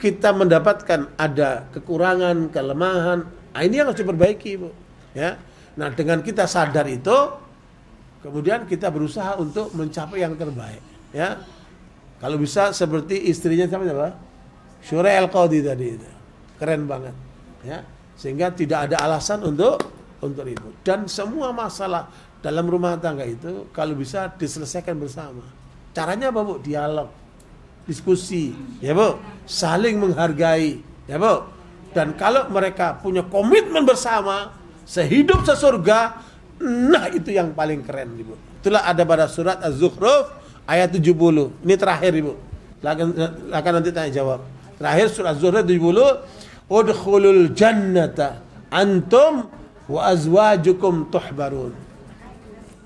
kita mendapatkan ada kekurangan, kelemahan, ini yang harus diperbaiki Bu. Ya. Nah, dengan kita sadar itu, kemudian kita berusaha untuk mencapai yang terbaik. Ya. Kalau bisa seperti istrinya siapa? Syura Al-Qadi tadi itu. Keren banget. Ya. Sehingga tidak ada alasan untuk ribut. Dan semua masalah dalam rumah tangga itu kalau bisa diselesaikan bersama. Caranya apa Bu? Dialog, diskusi, ya Bu, saling menghargai, ya Bu. Dan kalau mereka punya komitmen bersama, sehidup sesurga, nah itu yang paling keren Ibu. Itulah ada pada surat Az-Zukhruf ayat 70. Ini terakhir Ibu. Akan nanti tanya jawab. Terakhir surat Az-Zukhruf 70. Udkhulul jannata antum wa azwajukum tuhbarun.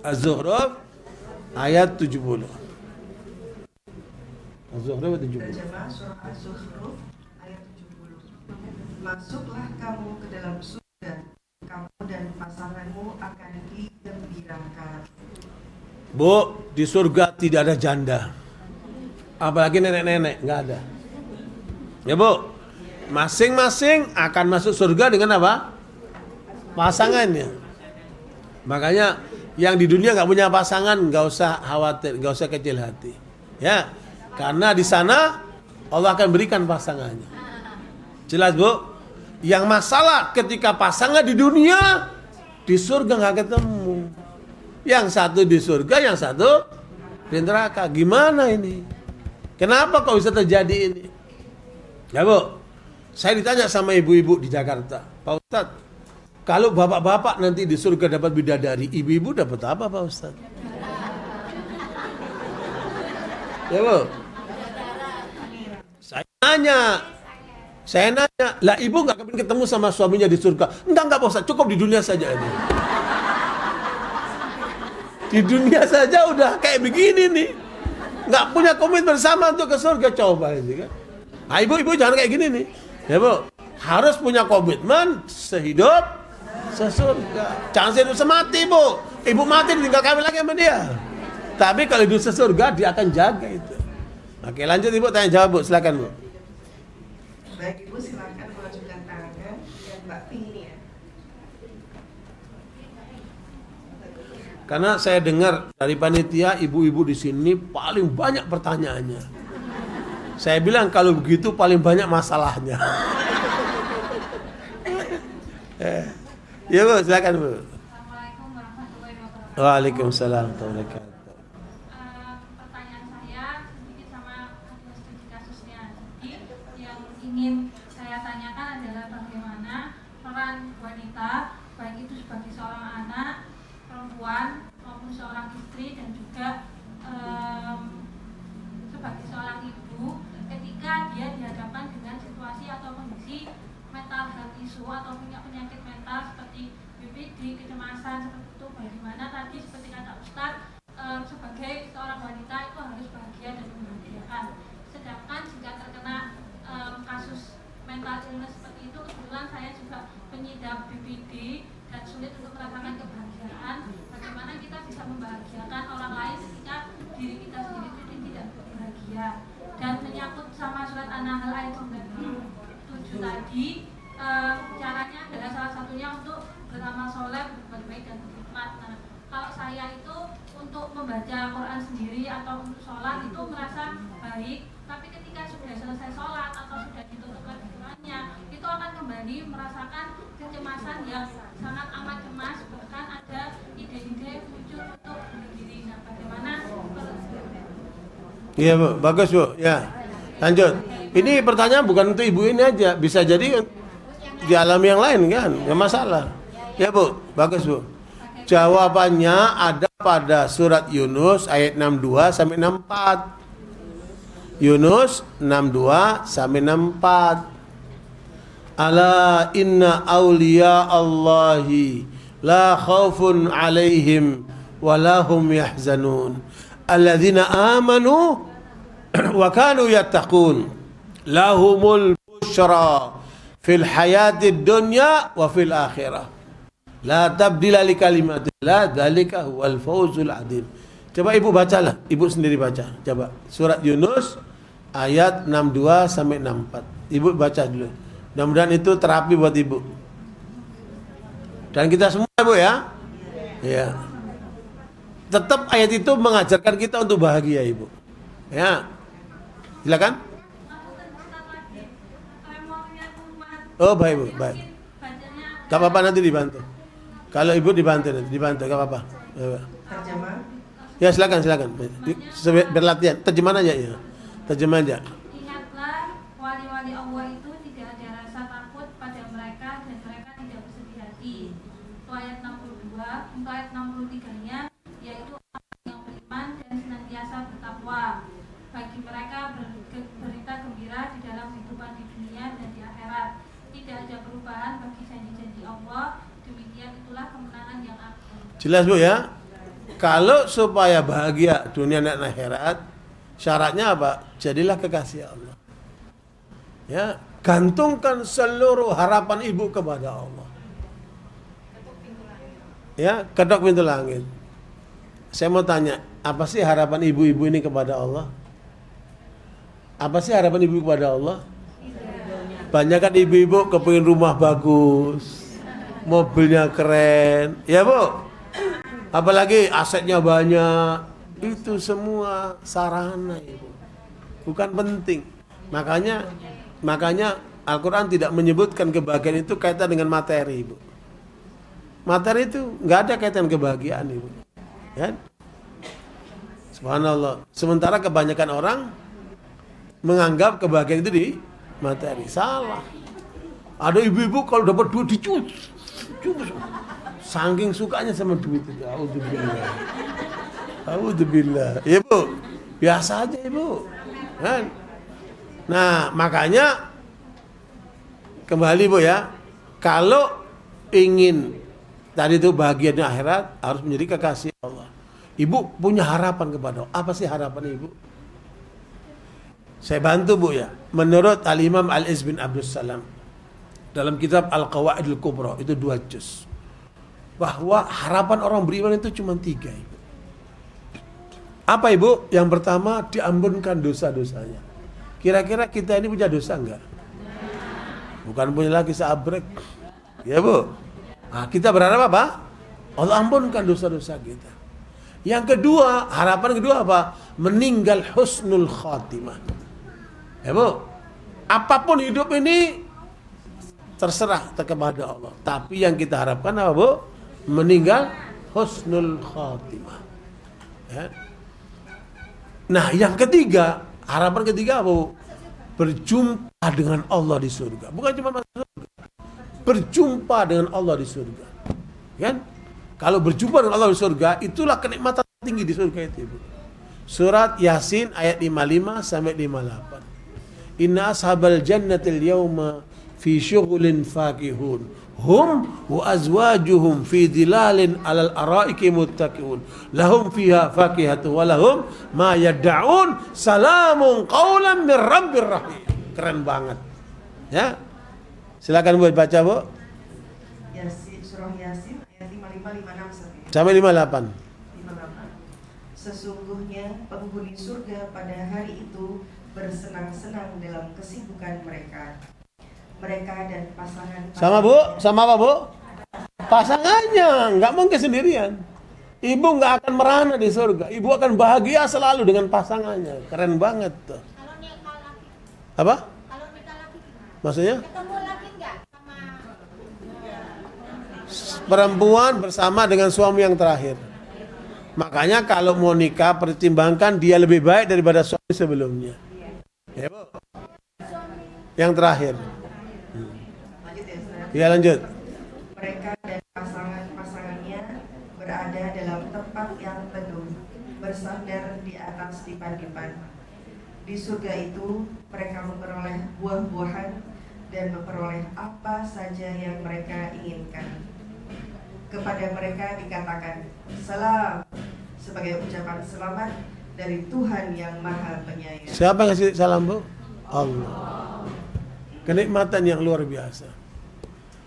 Az-Zukhruf ayat 70. Az-Zukhruf ayat 70. Terjemah surah Az-Zukhruf ayat 70. Masuklah kamu ke dalam surga, kamu dan pasanganmu akan digembirakan. Bu, di surga tidak ada janda. Apalagi nenek-nenek, enggak ada. Ya Bu. Masing-masing akan masuk surga dengan apa? Pasangannya. Makanya yang di dunia nggak punya pasangan nggak usah khawatir, nggak usah kecil hati, ya. Karena di sana Allah akan berikan pasangannya. Jelas Bu? Yang masalah ketika pasangan di dunia, di surga nggak ketemu. Yang satu di surga, yang satu di neraka. Gimana ini? Kenapa kok bisa terjadi ini? Ya Bu? Saya ditanya sama ibu-ibu di Jakarta, Pak Ustadz, kalau bapak-bapak nanti di surga dapat bidadari, ibu-ibu dapat apa Pak Ustadz? Ya Bu? Saya nanya, lah ibu nggak kepingin ketemu sama suaminya di surga? Enggak Pak Ustaz, cukup di dunia saja ini. Di dunia saja udah kayak begini nih. Nggak punya komitmen bersama untuk ke surga, coba ini kan. Nah ibu jangan kayak gini nih. Ya Bu, harus punya komitmen sehidup sesurga. Jangan sehidup semati Bu. Ibu mati tinggal kawin lagi sama dia. Tapi kalau hidup sesurga dia akan jaga itu. Oke lanjut Ibu tanya jawab Bu, silakan Bu. Baik Ibu silakan mengajukan tangan dan Mbak Ping ini ya. Karena saya dengar dari panitia ibu-ibu di sini paling banyak pertanyaannya. Saya bilang kalau begitu paling banyak masalahnya. Ya Bu, silakan Bu. Assalamualaikum warahmatullahi wabarakatuh. Waalaikumsalam warahmatullahi wabarakatuh. Pertanyaan saya sedikit sama ada studi kasusnya. Jadi yang ingin saya tanyakan adalah bagaimana peran wanita, baik itu sebagai seorang anak, perempuan maupun seorang istri dan juga sebagai seorang ibu ketika dia dihadapkan dengan situasi atau kondisi mental health issue atau punya penyakit mental seperti BPD, kecemasan seperti itu. Bagaimana tadi seperti kata Ustadz, sebagai seorang wanita itu harus bahagia dan membahagiakan. Sedangkan jika terkena kasus mental illness seperti itu, kebetulan saya juga pengidap BPD dan sulit untuk merasakan kebahagiaan. Bagaimana kita bisa membahagiakan orang lain ketika diri kita sendiri itu tidak bahagia. Dan menyangkut sama surat An-Nahl ayat 97 tadi, caranya adalah salah satunya untuk beramal soleh, berbuat baik dan berkhidmat. Nah, kalau saya itu untuk membaca Quran sendiri atau untuk sholat itu merasa baik, tapi ketika sudah selesai sholat atau sudah ditutup lagi Qurannya, itu akan kembali merasakan kecemasan yang sangat amat cemas, bahkan ada ide-ide muncul untuk bunuh diri. Nah, bagaimana? Iya Bu, bagus Bu. Ya, lanjut. Ini pertanyaan bukan untuk ibu ini aja, bisa jadi dialami yang lain kan, nggak masalah. Ya Bu, bagus Bu. Jawabannya ada pada surat Yunus ayat 62 sampai 64. Yunus 62 sampai 64. Ala inna awliya Allahi la khaufun alaihim wa lahum yahzanun. Alladzina amanu wa kanu yattaqun. Lahumul busyra fil hayatid dunya wa fil akhirah. La tabdila li kalimatillah, dzalika huwal fawzul adzim. Coba ibu bacalah, ibu sendiri baca. Coba surat Yunus ayat 62 sampai 64. Ibu baca dulu. Mudah-mudahan itu terapi buat ibu. Dan kita semua ibu ya. Ya. Tetap ayat itu mengajarkan kita untuk bahagia ibu. Ya. Silakan. Oh baik bu, baik. Gak apa-apa nanti dibantu. Kalau ibu dibantu nanti dibantu, gak apa-apa. Terjemah. Ya silakan. Berlatihan. Terjemahan aja ya. Terjemahan aja. Ingatlah, wali-wali Allah itu tidak ada rasa takut pada mereka dan mereka tidak bersedih hati. Itu ayat 62. Untuk ayat 63-nya yaitu orang yang beriman dan senantiasa bertakwa. Bagi mereka berita gembira di dalam kehidupan di dunia dan di akhirat. Tidak ada perubahan bagi janji-janji Allah. Demikian itulah kemenangan yang agung. Jelas bu ya. Kalau supaya bahagia dunia dan akhirat, syaratnya apa? Jadilah kekasih Allah. Ya, gantungkan seluruh harapan ibu kepada Allah. Ya, ketok pintu langit. Saya mau tanya, apa sih harapan ibu-ibu ini kepada Allah? Apa sih harapan ibu kepada Allah? Banyak kan ibu-ibu kepingin rumah bagus, mobilnya keren, ya bu. Apalagi asetnya banyak, itu semua sarana ibu, bukan penting. Makanya Al-Quran tidak menyebutkan kebahagiaan itu kaitan dengan materi ibu. Materi itu nggak ada kaitan kebahagiaan ibu. Ya? Subhanallah. Sementara kebanyakan orang menganggap kebahagiaan itu di materi. Salah. Ada ibu-ibu kalau dapat duit dicus. Saking sukanya sama duit itu. Auzubillah. Ya bu, biasa aja ibu. Kan? Nah, makanya kembali Bu ya, kalau ingin tadi itu bahagia di akhirat harus menjadi kekasih Allah. Ibu punya harapan kepada Allah. Apa sih harapan Ibu? Saya bantu Bu ya. Menurut Al-Imam Al-Iz bin Abdus Salam dalam kitab Al-Qawaidul Kubra itu 2 juz, bahwa harapan orang beriman itu cuma 3 Ibu. Apa Ibu? Yang pertama, diampunkan dosa-dosanya. Kira-kira kita ini punya dosa enggak? Bukan punya lagi seabrek. Ya Bu. Nah, kita berharap apa? Allah ampunkan dosa-dosa kita. Yang kedua, harapan kedua apa? Meninggal husnul khatimah. Ya Bu. Apapun hidup ini terserah kepada Allah. Tapi yang kita harapkan apa Bu? Meninggal husnul khatimah. Ya. Nah, yang ketiga, harapan ketiga apa? Berjumpa dengan Allah di surga. Bukan cuma masuk surga. Berjumpa dengan Allah di surga. Kan? Kalau berjumpa dengan Allah di surga, itulah kenikmatan tinggi di surga itu, Ibu. Surat Yasin ayat 55 sampai 58. Inna ashabal jannatil yawma fi syughulin fakihun. Hum wa azwajuhum fi dhilalin alal araiki muttaqiun. Lahum fiha fakihatu wa lahum ma yad'un. Salamun qawlan min rabbir rahim. Keren banget. Ya. Silakan buat baca, Bu. Yasin, surah Yasin ayat 55 56 sampai 58. 58. Sesungguhnya penghuni surga pada hari itu bersenang-senang dalam kesibukan mereka. Mereka dan pasangan. Sama Bu, sama apa Bu? Pasangannya, nggak mungkin sendirian. Ibu nggak akan merana di surga. Ibu akan bahagia selalu dengan pasangannya. Keren banget tuh. Kalau nikah lagi, Apa? kalau nikah lagi gimana? Maksudnya? Ketemu lagi nggak sama Perempuan bersama dengan suami yang terakhir. Makanya kalau mau nikah pertimbangkan dia lebih baik daripada suami sebelumnya. Ya Bu. Yang terakhir. Lanjut ya, Ustaz. Ya lanjut. Mereka dan pasangan-pasangannya berada dalam tempat yang teduh, bersandar di atas dipan-dipan. Di surga itu mereka memperoleh buah-buahan dan memperoleh apa saja yang mereka inginkan. Kepada mereka dikatakan salam, sebagai ucapan selamat dari Tuhan yang Maha Penyayang. Siapa yang kasih salam Bu? Allah. Kenikmatan yang luar biasa.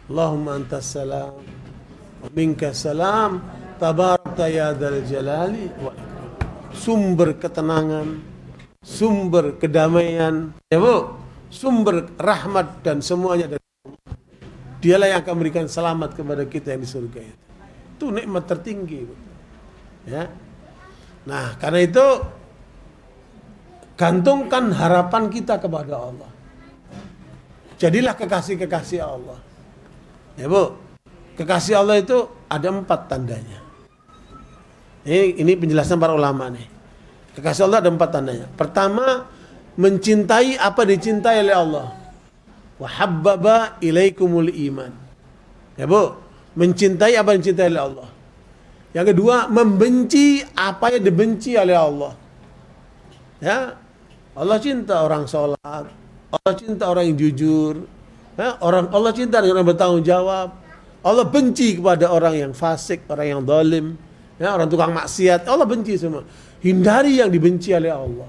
Allahumma antas salam wa minkas salam tabarakta ya dzal jalali wal ikram. Sumber ketenangan, sumber kedamaian, ya Bu, sumber rahmat dan semuanya dari Allah. Dialah yang akan memberikan selamat kepada kita yang di surga itu. Itu nikmat tertinggi, Bu. Ya. Nah, karena itu gantungkan harapan kita kepada Allah. Jadilah kekasih-kekasih Allah. Ya Bu, kekasih Allah itu ada 4 tandanya. Ini penjelasan para ulama nih. Kekasih Allah ada 4 tandanya. Pertama, mencintai apa dicintai oleh Allah. Wa habbaba ilaikumul iman. Ya Bu, mencintai apa yang dicintai oleh Allah. Yang kedua, membenci apa yang dibenci oleh Allah. Ya, Allah cinta orang sholat, Allah cinta orang yang jujur, ya, Allah cinta dengan orang bertanggung jawab. Allah benci kepada orang yang fasik, orang yang zalim, ya, orang tukang maksiat. Allah benci semua. Hindari yang dibenci oleh Allah.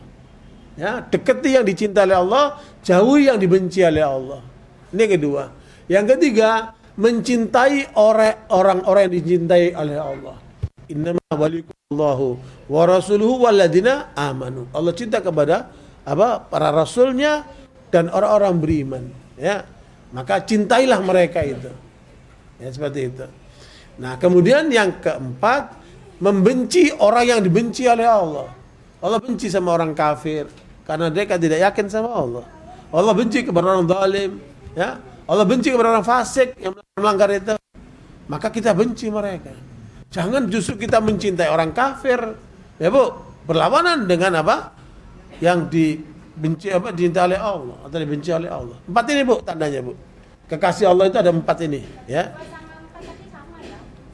Ya, dekati yang dicintai oleh Allah, jauhi yang dibenci oleh Allah. Ini kedua. Yang ketiga, mencintai orang-orang yang dicintai oleh Allah. Innama waliyukumullahu wa rasuluhu walladzina amanu. Allah cinta kepada para rasulnya dan orang-orang beriman, ya. Maka cintailah mereka itu. Ya, seperti itu. Nah, kemudian yang keempat, membenci orang yang dibenci oleh Allah. Allah benci sama orang kafir karena mereka tidak yakin sama Allah. Allah benci kepada orang zalim, ya. Allah benci kepada orang fasik yang melanggar itu. Maka kita benci mereka. Jangan justru kita mencintai orang kafir, ya Bu, berlawanan dengan apa? Yang dibenci dicintai oleh Allah atau dibenci oleh Allah. 4 ini Bu tandanya Bu. Kekasih Allah itu ada 4 ini, ya.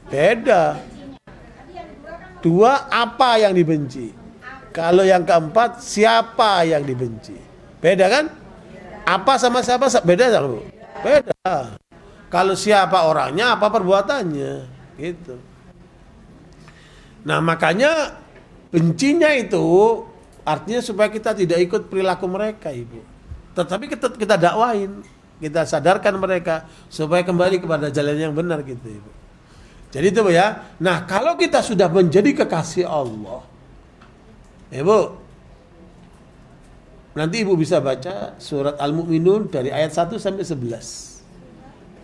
Beda. 2 apa yang dibenci. Kalau yang keempat siapa yang dibenci. Beda kan? Apa sama siapa beda tak, Bu? Beda. Kalau siapa orangnya, apa perbuatannya, gitu. Nah, makanya bencinya itu artinya supaya kita tidak ikut perilaku mereka, Ibu. Tetapi kita dakwain, kita sadarkan mereka supaya kembali kepada jalan yang benar gitu, Ibu. Jadi itu, Bu, ya. Nah, kalau kita sudah menjadi kekasih Allah, Ibu, nanti Ibu bisa baca surat Al-Mu'minun dari ayat 1 sampai 11.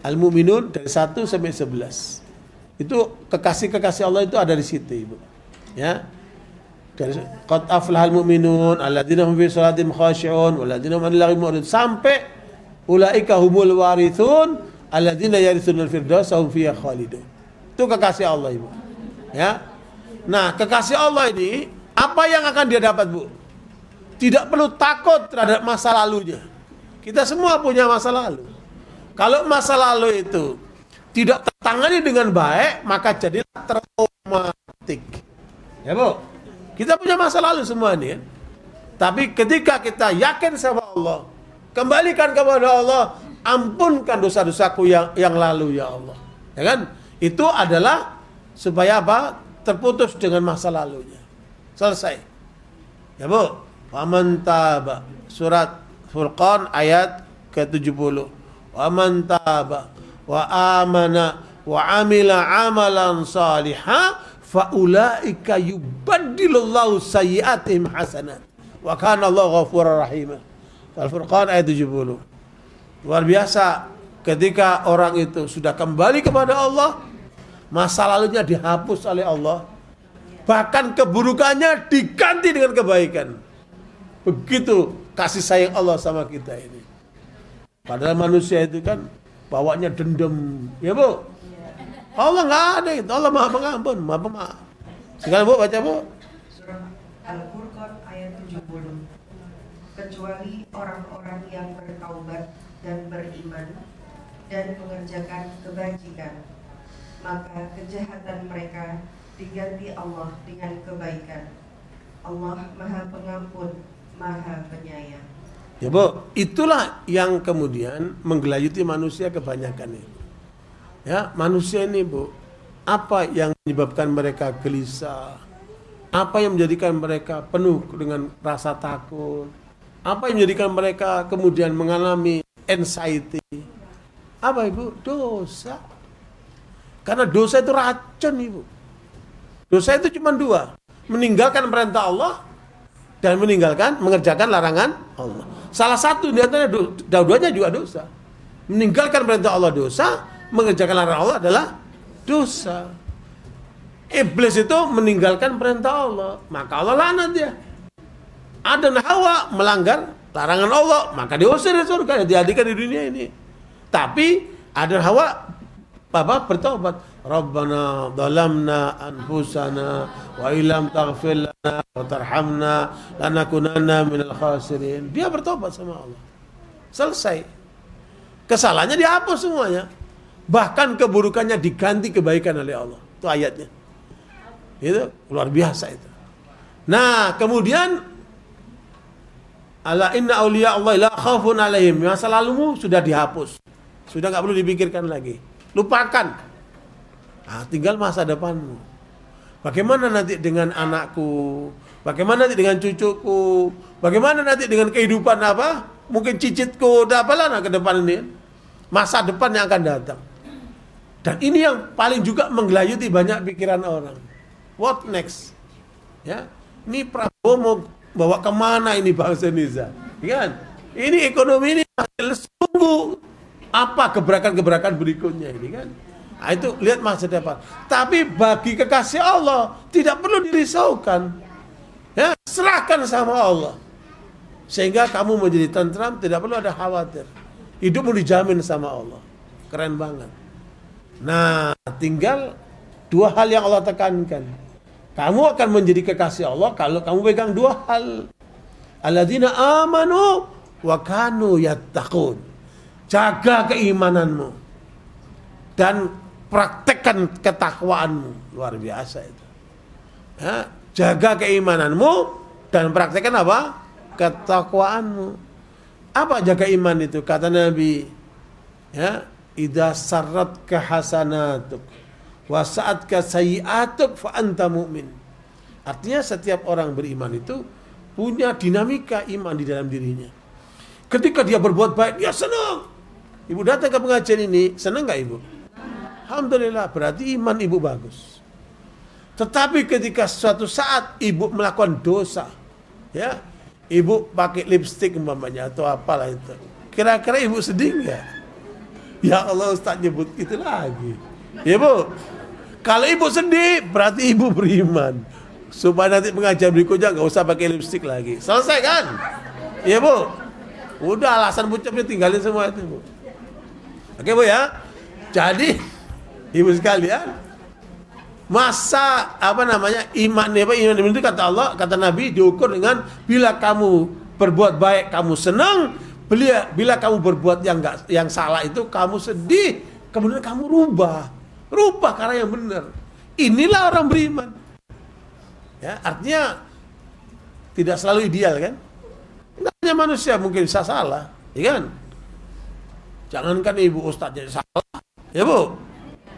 Al-Mu'minun dari 1 sampai 11. Itu kekasih-kekasih Allah itu ada di situ, Ibu. Ya. Dari qad aflahal mu'minun alladzina hum fi shalatihim khashi'un walladzina hum 'anil lagwi mu'ridun sampai ulaika humul warithun alladzina yarithunal firdausa hum fiha khalidun. Itu kekasih Allah, Ibu. Ya. Nah, kekasih Allah ini apa yang akan dia dapat, Bu? Tidak perlu takut terhadap masa lalunya. Kita semua punya masa lalu. Kalau masa lalu itu tidak tertangani dengan baik, maka jadilah traumatik. Ya, Bu? Kita punya masa lalu semua ini, kan? Tapi ketika kita yakin sama Allah, kembalikan kepada Allah, ampunkan dosa-dosaku yang lalu, ya Allah. Ya kan? Itu adalah supaya apa? Terputus dengan masa lalunya. Selesai. Ya, Bu? Waman taba, surat Furqan ayat ke-70. Waman taba wa amana wa amila amalan salihah faulaika yubaddilullahu sayyi'atihim hasanat wa kana Allahu ghafurur rahim. Al-Furqan ayat 70. Luar biasa, ketika orang itu sudah kembali kepada Allah, masa lalunya dihapus oleh Allah, bahkan keburukannya diganti dengan kebaikan. Begitu kasih sayang Allah sama kita ini. Padahal manusia itu kan bawanya dendam, ya, Bu? Allah nggak ada itu. Allah Maha Pengampun, Maha Pemaaf. Sekarang, Bu, baca, Bu. Surah Al-Furqan ayat 70. Kecuali orang-orang yang bertaubat dan beriman dan mengerjakan kebajikan, maka kejahatan mereka diganti Allah dengan kebaikan. Allah Maha Pengampun, Maha Penyayang. Ya, Bu, itulah yang kemudian menggelayuti manusia kebanyakan ini. Ya, manusia ini, Bu, apa yang menyebabkan mereka gelisah? Apa yang menjadikan mereka penuh dengan rasa takut? Apa yang menjadikan mereka kemudian mengalami anxiety? Apa, Ibu? Dosa. Karena dosa itu racun, Ibu. Dosa itu cuma dua. Meninggalkan perintah Allah dan mengerjakan larangan Allah. Salah satu di antara dua-duanya juga dosa. Meninggalkan perintah Allah dosa, mengerjakan larangan Allah adalah dosa. Iblis itu meninggalkan perintah Allah, maka Allah laknat dia. Adam dan Hawa melanggar larangan Allah, maka diusir dari surga, dihadirkan di dunia ini. Tapi Adam dan Hawa bertobat. Rabbana dhalamna anfusana wa illam taghfir lana wa tarhamna lanakunanna minal khasirin. Dia bertobat sama Allah. Selesai. Kesalahannya dihapus semuanya. Bahkan keburukannya diganti kebaikan oleh Allah. Itu ayatnya. Itu luar biasa itu. Nah, kemudian ala inna awliya Allah la khaufun alaihim. Masa lalumu sudah dihapus. Sudah enggak perlu dipikirkan lagi. Lupakan. Nah, tinggal masa depanmu. Bagaimana nanti dengan anakku? Bagaimana nanti dengan cucuku? Bagaimana nanti dengan kehidupan apa? Mungkin cicitku, apalah ke depan ini. Masa depan yang akan datang. Dan ini yang paling juga menggelayuti banyak pikiran orang. What next? Ya, ini Prabowo mau bawa kemana ini bangsa Indonesia? Kan? Ini ekonomi ini masih tunggu apa gebrakan-gebrakan berikutnya ini, kan? Nah, itu lihat masa depan. Tapi bagi kekasih Allah tidak perlu dirisaukan. Ya, serahkan sama Allah. Sehingga kamu menjadi tentram, tidak perlu ada khawatir. Hidupmu dijamin sama Allah. Keren banget. Nah, tinggal dua hal yang Allah tekankan. Kamu akan menjadi kekasih Allah kalau kamu pegang dua hal. Alladzina amanu wa kanu yattaqun. Jaga keimananmu dan praktekkan ketakwaanmu. Luar biasa itu. Ya, jaga keimananmu dan praktekkan apa? Ketakwaanmu. Apa jaga iman itu? Kata Nabi, ya, idza sarratka hasanatuk wa sa'atka sayi'atuk fa anta mu'min. Artinya setiap orang beriman itu punya dinamika iman di dalam dirinya. Ketika dia berbuat baik, dia senang. Ibu datang ke pengajian ini, senang nggak ibu? Alhamdulillah, berarti iman ibu bagus. Tetapi ketika suatu saat ibu melakukan dosa, ya, ibu pakai lipstik umpamanya atau apalah itu, kira-kira ibu sedih nggak? Ya Allah, Ustaz nyebut itu lagi. Ya bu, kalau ibu sedih, berarti ibu beriman. Supaya nanti pengajian berikutnya nggak usah pakai lipstik lagi. Selesai kan? Ya bu, udah alasan bucapnya tinggalin semua itu bu. Oke bu ya. Jadi ibu sekalian, masa iman itu kata Allah, kata Nabi diukur dengan bila kamu berbuat baik kamu senang, bila kamu berbuat yang salah itu kamu sedih, kemudian kamu rubah karena yang benar. Inilah orang beriman. Ya, artinya tidak selalu ideal kan? Tidak hanya manusia mungkin bisa salah, ya kan? Jangankan ibu ustadznya salah, ya bu,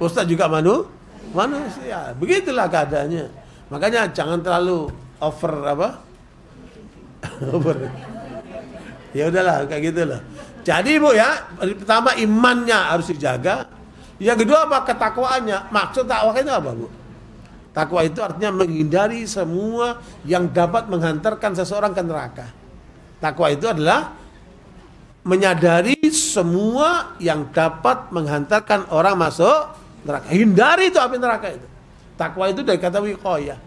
ustadz juga manusia. Begitulah keadaannya. Makanya jangan terlalu over. Ya udahlah kayak gitulah. Jadi bu ya, pertama imannya harus dijaga. Yang kedua apa? Ketakwaannya. Maksud takwa itu apa bu? Takwa itu artinya menghindari semua yang dapat menghantarkan seseorang ke neraka. Takwa itu adalah menyadari semua yang dapat menghantarkan orang masuk neraka. Hindari itu api neraka itu. Takwa itu dari kata wiqayah.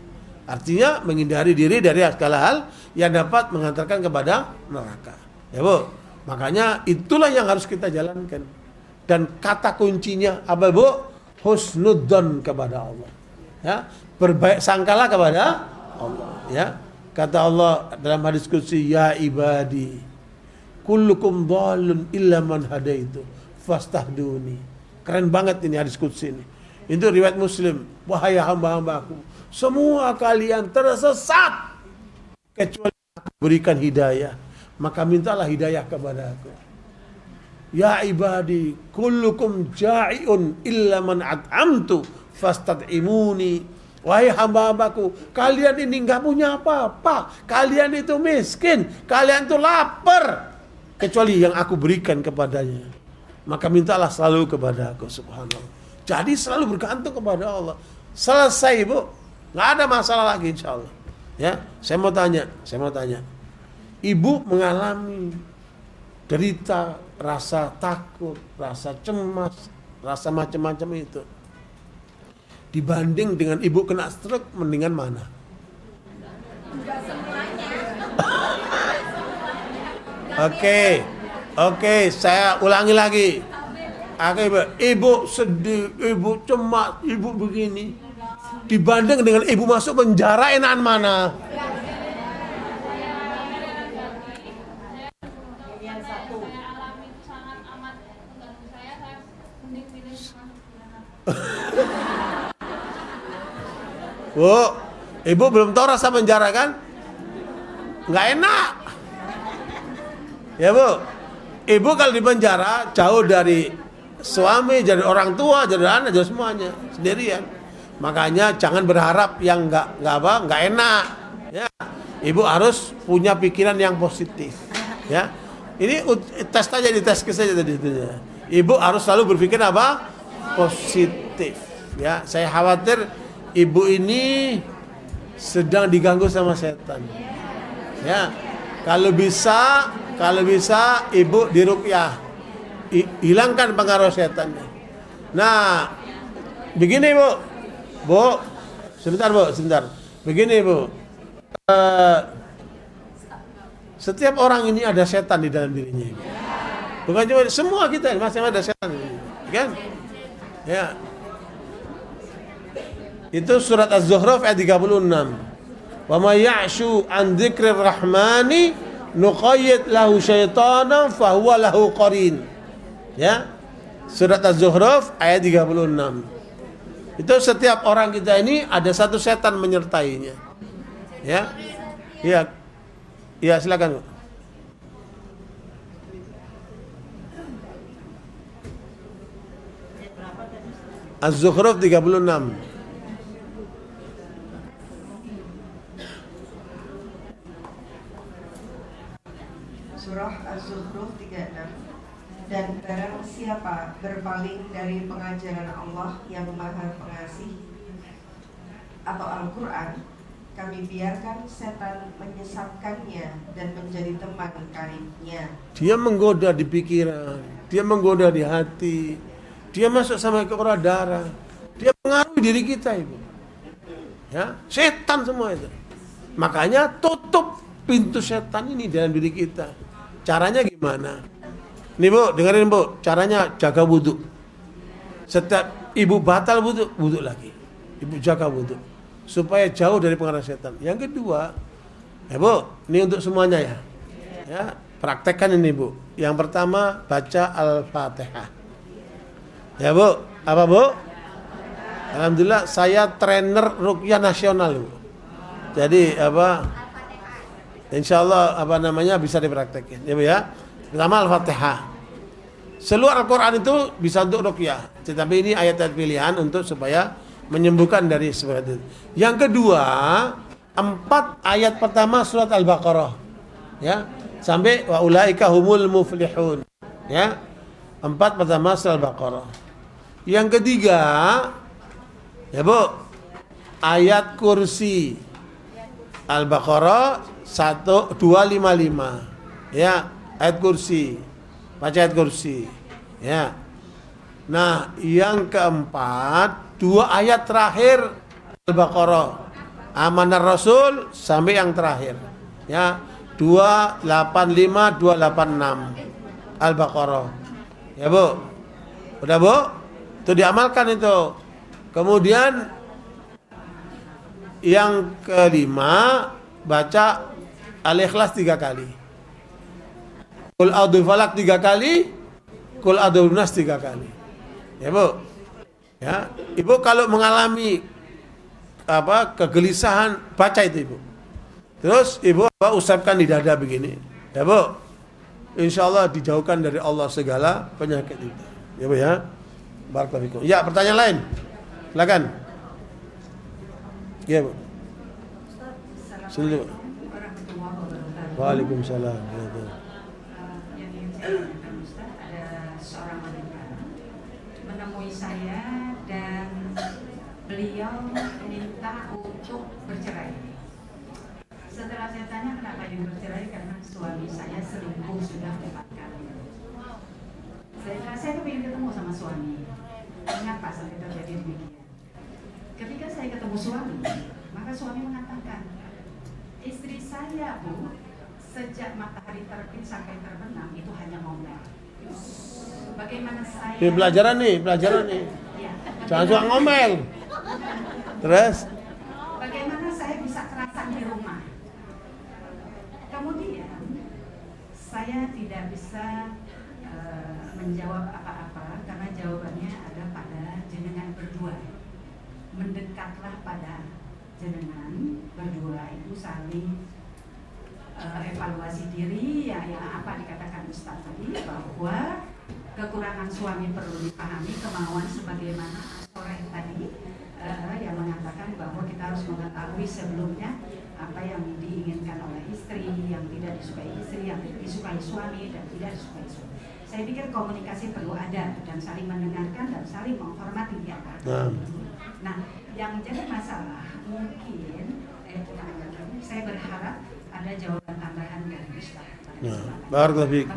Artinya menghindari diri dari segala hal yang dapat menghantarkan kepada neraka. Ya bu, makanya itulah yang harus kita jalankan. Dan kata kuncinya apa bu? Husnudzon kepada Allah. Ya, berbaik sangkalah kepada Allah. Ya, kata Allah dalam hadis qudsi, ya ibadi, kullukum dhalun illa man hadaitu fastahduni. Keren banget ini hadis qudsi ini. Itu riwayat Muslim. Wahai hamba-hambaku, semua kalian tersesat kecuali aku berikan hidayah, maka mintalah hidayah kepada aku. Ya ibadi, kullukum ja'iun illa man at'amtu fastad'imuni. Wahai hamba-hambaku, kalian ini nggak punya apa-apa, kalian itu miskin, kalian itu lapar, kecuali yang aku berikan kepadanya, maka mintalah selalu kepada aku. Subhanallah. Jadi selalu bergantung kepada Allah. Selesai bu, nggak ada masalah lagi insya Allah. Ya, saya mau tanya, ibu mengalami derita, rasa takut, rasa cemas, rasa macam-macam itu, dibanding dengan ibu kena stroke, mendingan mana? Oke, saya ulangi lagi. Oke, ibu sedih, ibu cemas, ibu begini, dibanding dengan ibu masuk penjara, enakan mana? Bu, ibu belum tahu rasa penjara kan? Nggak enak. Ya bu, ibu kalau di penjara jauh dari suami, dari orang tua, dari anak, dari semuanya sendirian. Makanya jangan berharap yang nggak enak. Ya, ibu harus punya pikiran yang positif. Ya, ini tes aja, dites saja tadi. Ibu harus selalu berpikir apa? Positif. Ya, saya khawatir ibu ini sedang diganggu sama setan. Ya, kalau bisa ibu diruqyah, hilangkan pengaruh setannya. Nah, begini bu, sebentar. Begini bu, setiap orang ini ada setan di dalam dirinya. Bukan cuma semua kita, masih ada setan, kan? Ya. Itu surat Az-Zukhruf ayat 36. Wa may ya'shu an dzikrir rahmani nuqayyid lahu syaitanan fa huwa lahu qarin. Ya. Surat Az-Zukhruf ayat 36. Itu setiap orang kita ini ada satu setan menyertainya. Ya. Iya. Iya, silakan, Bu. Az-Zukhruf 36. Surah Az-Zukhruf 36. Dan barang siapa berpaling dari pengajaran Allah yang Maha Pengasih atau Al-Quran, kami biarkan setan menyesatkannya dan menjadi teman karibnya. Dia menggoda di pikiran, dia menggoda di hati, dia masuk sampai ke urah darah, dia mengaruhi diri kita itu. Ya, setan semua itu. Makanya tutup pintu setan ini dalam diri kita. Caranya gimana? Nih Bu, dengerin Bu, caranya jaga wudhu. Setiap ibu batal wudhu, wudhu lagi. Ibu jaga wudhu supaya jauh dari pengaruh setan. Yang kedua, ya Bu, ini untuk semuanya ya. Ya, praktekkan ini Bu. Yang pertama baca Al-Fatihah. Ya Bu, apa Bu? Alhamdulillah saya trainer ruqyah nasional Bu. Jadi apa? Insya Allah apa namanya bisa dipraktekin. Ya Bu ya. Pertama Al-Fatihah. Seluruh Al-Quran itu bisa untuk ruqyah, tetapi ini ayat-ayat pilihan untuk supaya menyembuhkan dari seperti itu. Yang kedua, 4 ayat pertama surat Al-Baqarah, ya, sampai wa ulaika humul muflihun, ya, 4 pertama surat Al-Baqarah. Yang ketiga, ya Bu, ayat kursi Al-Baqarah 1255, ya, ayat kursi. Baca ayat kursi, ya. Nah, yang keempat, 2 ayat terakhir Al-Baqarah, Amanar Rasul sampai yang terakhir, ya, 285, 286 Al-Baqarah, ya Bu. Udah Bu? Itu diamalkan itu. Kemudian yang kelima, baca Al-Ikhlas 3 kali. Qul a'udzu falaq 3 kali, Qul a'udzu nas 3 kali. Ya Bu. Ya, Ibu kalau mengalami apa kegelisahan, baca itu Ibu. Terus Ibu usapkan di dada begini. Ya Bu. Insyaallah dijauhkan dari Allah segala penyakit itu. Ya Bu ya. Barakallahu fikum. Ya, pertanyaan lain. Silakan. Ya Bu. Assalamualaikum warahmatullahi wabarakatuh. Waalaikumsalam. Ya, Bu. Ustaz, ada seorang wanita menemui saya dan beliau minta untuk bercerai. Setelah saya tanya kenapa ingin bercerai, karena suami saya selingkuh sudah 4 kali. Saya ingin ketemu sama suami. Mengapa sampai terjadi demikian? Ketika saya ketemu suami, maka suami mengatakan, istri saya Bu, sejak matahari terbit sampai terbenam itu hanya ngomel. Bagaimana saya? Ini pelajaran nih. Ya, Jangan suka ngomel. Terus? Bagaimana saya bisa kerasan di rumah? Kemudian saya tidak bisa menjawab apa-apa karena jawabannya ada pada jenengan berdua. Mendekatlah pada jenengan berdua itu saling evaluasi diri, ya apa dikatakan Ustaz tadi, bahwa kekurangan suami perlu dipahami, kemauan sebagaimana sore tadi yang mengatakan bahwa kita harus mengetahui sebelumnya apa yang diinginkan oleh istri, yang tidak disukai istri, yang disukai suami dan tidak disukai suami. Saya pikir komunikasi perlu ada dan saling mendengarkan dan saling menghormati ya Pak. Nah, yang jadi masalah mungkin saya berharap ada jawaban tambahan dari Ustaz. Barakallahu.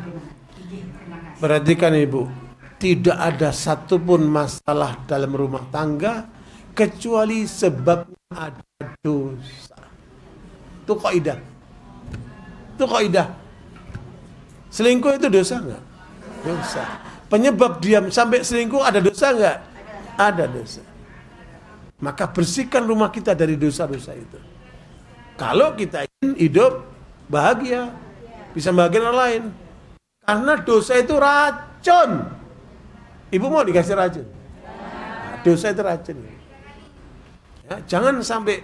Perhatikan Ibu, tidak ada satupun masalah dalam rumah tangga kecuali sebabnya ada dosa. Itu kaidah. Selingkuh itu dosa enggak? Dosa. Penyebab diam sampai selingkuh ada dosa enggak? Ada dosa. Maka bersihkan rumah kita dari dosa-dosa itu. Kalau kita ingin hidup bahagia, bisa bahagia orang lain. Karena dosa itu racun. Ibu mau dikasih racun? Nah, dosa itu racun. Ya, jangan sampai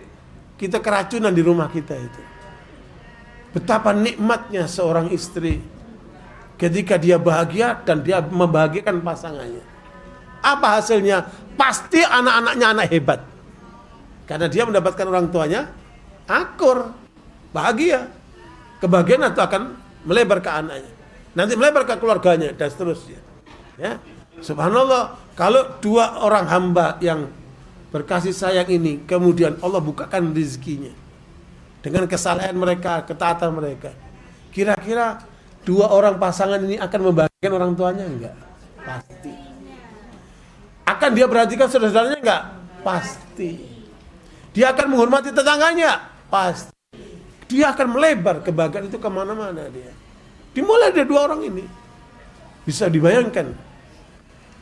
kita keracunan di rumah kita itu. Betapa nikmatnya seorang istri ketika dia bahagia dan dia membahagiakan pasangannya. Apa hasilnya? Pasti anak-anaknya anak hebat. Karena dia mendapatkan orang tuanya akur, bahagia. Kebahagiaan itu akan melebar ke anaknya. Nanti melebar ke keluarganya dan seterusnya. Ya. Subhanallah, kalau dua orang hamba yang berkasih sayang ini kemudian Allah bukakan rezekinya dengan kesalehan mereka, ketaatan mereka. Kira-kira dua orang pasangan ini akan membahagiakan orang tuanya enggak? Pasti. Akan dia perhatikan saudara-saudaranya enggak? Pasti. Dia akan menghormati tetangganya? Pasti. Dia akan melebar kebahagiaan itu kemana-mana dia. Dimulai dari dua orang ini. Bisa dibayangkan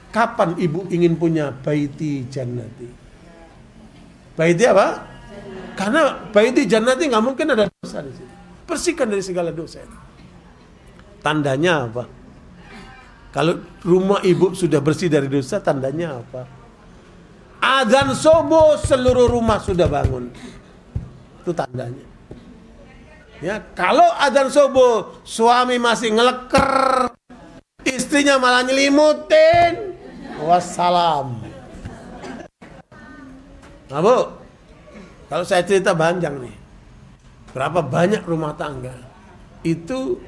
kapan ibu ingin punya baiti jannati? Baiti apa? Karena baiti jannati nggak mungkin ada dosa di situ. Bersihkan dari segala dosa. Tandanya apa? Kalau rumah ibu sudah bersih dari dosa, tandanya apa? Adzan subuh seluruh rumah sudah bangun. Itu tandanya. Ya, kalau adzan subuh suami masih ngeleker, istrinya malah nyelimutin, wassalam. Nah bu, kalau saya cerita panjang nih, berapa banyak rumah tangga itu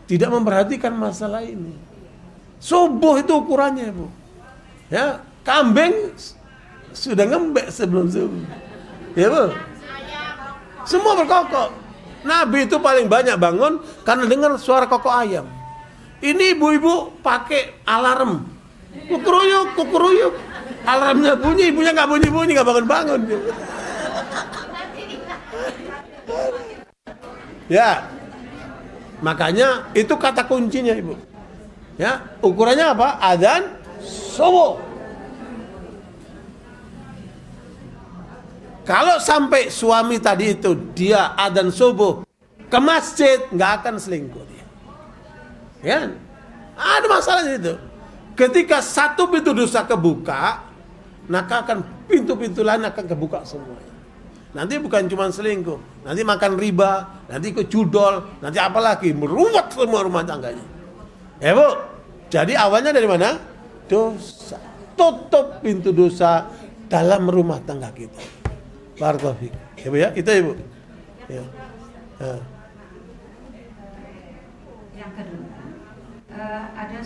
tidak memperhatikan masalah ini. Subuh itu ukurannya bu, ya kambing sudah ngembek sebelum subuh, ya bu, semua berkokok. Nabi itu paling banyak bangun karena dengar suara kokok ayam. Ini ibu-ibu pakai alarm, kukuruyuk, kukuruyuk. Alarmnya bunyi, ibunya nggak bunyi-bunyi, nggak bangun-bangun. Ya, makanya itu kata kuncinya ibu. Ya, ukurannya apa? Adzan subuh. Kalau sampai suami tadi itu dia adzan subuh ke masjid, nggak akan selingkuh dia. Ya, ada masalah itu. Ketika satu pintu dosa kebuka, maka akan pintu-pintu lain akan kebuka semuanya. Nanti bukan cuma selingkuh, nanti makan riba, nanti ikut judol, nanti apalagi meruwet semua rumah tangganya. Ya bu, jadi awalnya dari mana? Dosa. Tutup pintu dosa dalam rumah tangga kita. Barakallahu fiik. Ibu ya, itu ibu. Ya. Yang kedua, ada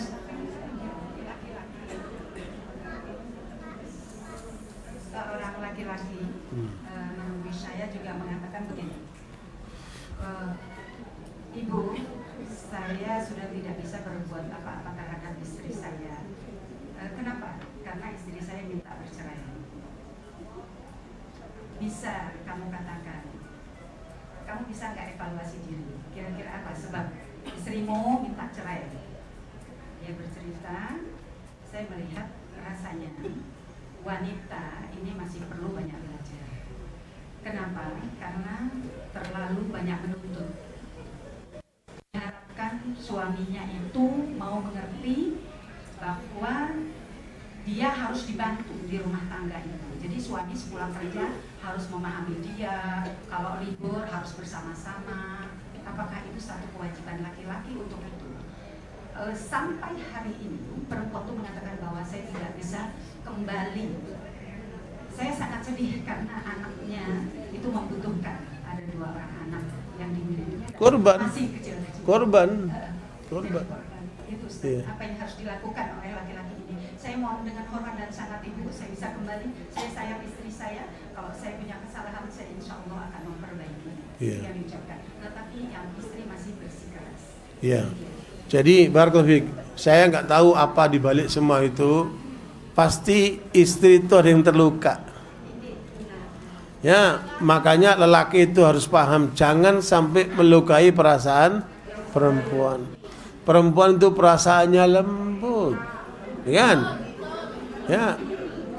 seorang laki-laki menemui saya juga mengatakan begini, Ibu, saya sudah tidak bisa berbuat apa-apa terhadap istri saya. Kenapa? Karena istri saya minta bercerai. Bisa kamu katakan, kamu bisa nggak evaluasi diri? Kira-kira apa sebab istrimu minta cerai? Dia bercerita, saya melihat rasanya wanita ini masih perlu banyak belajar. Kenapa? Karena terlalu banyak menuntut. Diharapkan suaminya itu mau mengerti bahwa dia harus dibantu di rumah tangga itu. Jadi suami sepulang kerja harus memahami dia, kalau libur harus bersama-sama. Apakah itu satu kewajiban laki-laki untuk itu? Sampai hari ini perempuan itu mengatakan bahwa saya tidak bisa kembali. Saya sangat sedih karena anaknya itu membutuhkan. Ada 2 orang anak yang dimilikinya Korban. masih kecil-kecil. Korban. Itu Iya. apa yang harus dilakukan oleh laki-laki ini. Saya mohon dengan hormat dan sangat ibu, saya bisa kembali. Saya sayang istri saya. Kalau saya punya kesalahan, saya insya Allah akan memperbaiki. Iya. Yang diucapkan. Tetapi yang istri masih bersikeras. Iya. Jadi barakallahu fiik. Saya nggak tahu apa dibalik semua itu. Pasti istri itu ada yang terluka. Ya, makanya lelaki itu harus paham, jangan sampai melukai perasaan perempuan. Perempuan itu perasaannya lembut, kan? Ya,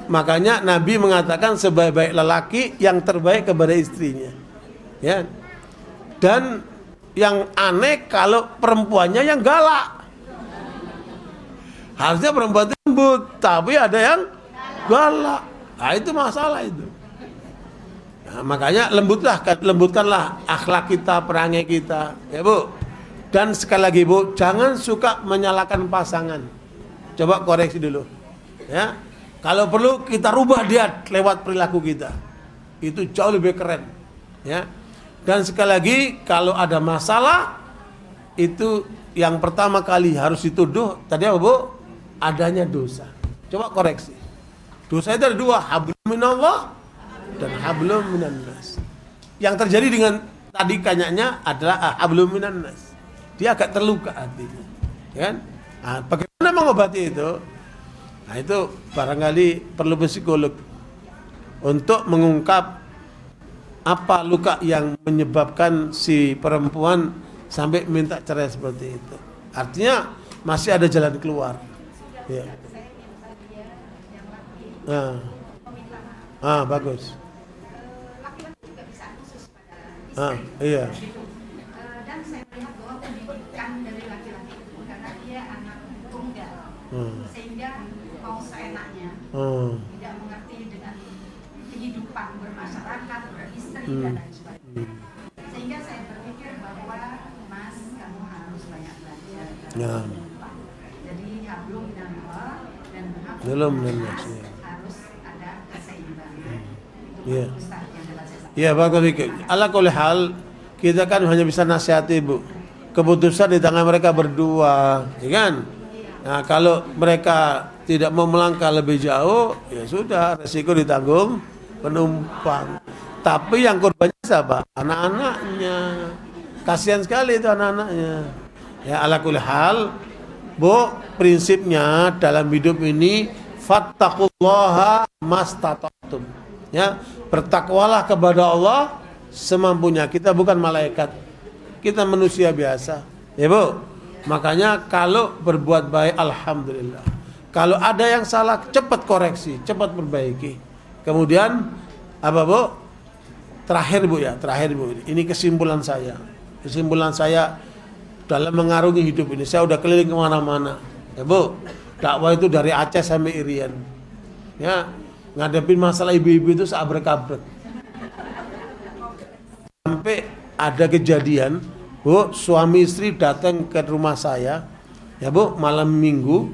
makanya Nabi mengatakan sebaik-baik lelaki yang terbaik kepada istrinya, ya. Dan yang aneh kalau perempuannya yang galak. Harusnya perempuan itu lembut, tapi ada yang galak. Nah, itu masalah itu. Nah, makanya lembutkanlah akhlak kita, perangai kita, ya Bu. Dan sekali lagi Bu, jangan suka menyalahkan pasangan. Coba koreksi dulu. Ya. Kalau perlu kita rubah dia lewat perilaku kita. Itu jauh lebih keren. Ya. Dan sekali lagi kalau ada masalah itu yang pertama kali harus dituduh tadi apa, Bu? Adanya dosa. Coba koreksi. Dosa itu ada dua, hablum minallah dan hablum minannas. Yang terjadi dengan tadi kayaknya adalah hablum minannas. Dia agak terluka hatinya. Kan? Nah, bagaimana mengobati itu? Nah, itu barangkali perlu psikolog untuk mengungkap apa luka yang menyebabkan si perempuan sampai minta cerai seperti itu. Artinya masih ada jalan keluar. Ya. Bagus. Laki-laki juga bisa khusus pada istri. Iya. Dan saya melihat bahwa pendidikan dari laki-laki itu karena dia anak tunggal, sehingga mau seenaknya, tidak mengerti dengan kehidupan bermasyarakat, beristri dan lain sebagainya. Sehingga saya berpikir bahwa Mas, kamu harus banyak belajar. Jadi hablum minallah dan hablum minannas harus ada keseimbangan. Iya. Ustaz yang dapat saya sampaikan. Ya, bagus. Ala kulli hal kita kan hanya bisa nasihati, Bu. Keputusan di tangan mereka berdua, ya kan? Nah, kalau mereka tidak mau melangkah lebih jauh, ya sudah, resiko ditanggung penumpang. Tapi yang korbannya siapa? Anak-anaknya. Kasihan sekali itu anak-anaknya. Ya, ala kulli hal, Bu, prinsipnya dalam hidup ini fattaqullaha mastata'tum. Ya, bertakwalah kepada Allah semampunya. Kita bukan malaikat. Kita manusia biasa. Ya, Bu. Makanya kalau berbuat baik alhamdulillah. Kalau ada yang salah cepat koreksi, cepat perbaiki. Kemudian apa, Bu? Terakhir, Bu, ya, terakhir, Bu. Ini kesimpulan saya. Kesimpulan saya dalam mengarungi hidup ini. Saya udah keliling kemana-mana. Ya, Bu. Dakwah itu dari Aceh sampai Irian. Ya, ngadepin masalah ibu-ibu itu seabrek-abrek. Sampai ada kejadian, Bu, suami istri datang ke rumah saya, ya, Bu, malam minggu,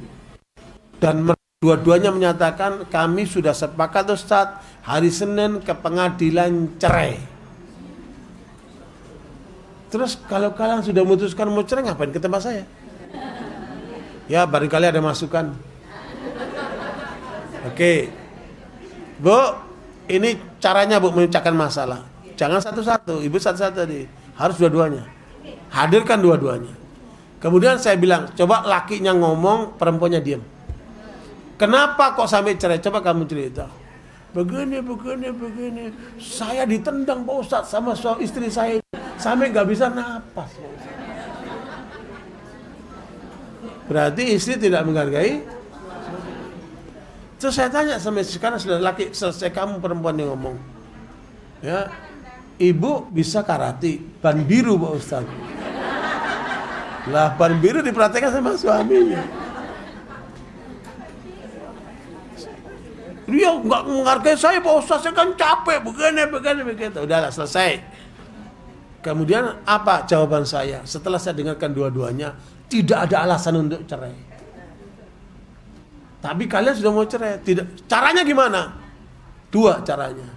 dan dua-duanya menyatakan kami sudah sepakat, Ustaz, hari Senin ke pengadilan cerai. Terus kalau kalian sudah memutuskan mau cerai, ngapain ke tempat saya? Ya, barangkali ada masukan. Oke, Bu, ini caranya, Bu, memecahkan masalah. Jangan satu-satu, Ibu satu-satu tadi, harus dua-duanya. Hadirkan dua-duanya. Kemudian saya bilang, coba lakinya ngomong, perempuannya diam. Kenapa kok sampai cerai? Coba kamu cerita. Begini. Saya ditendang, Pak Ustadz, sama istri saya. Sampai nggak bisa napas. Berarti istri tidak menghargai. Terus saya tanya sama istri, karena sudah laki, selesai kamu perempuan yang ngomong. Ya, Ibu bisa karate, ban biru, Pak Ustadz. Lah, ban biru diperhatikan sama suaminya. Dia nggak menghargai saya, Pak Ustadz, saya kan capek, begini, begitu. Udahlah, selesai. Kemudian apa jawaban saya? Setelah saya dengarkan dua-duanya, tidak ada alasan untuk cerai. Tapi kalian sudah mau cerai. Tidak. Caranya gimana? Dua caranya.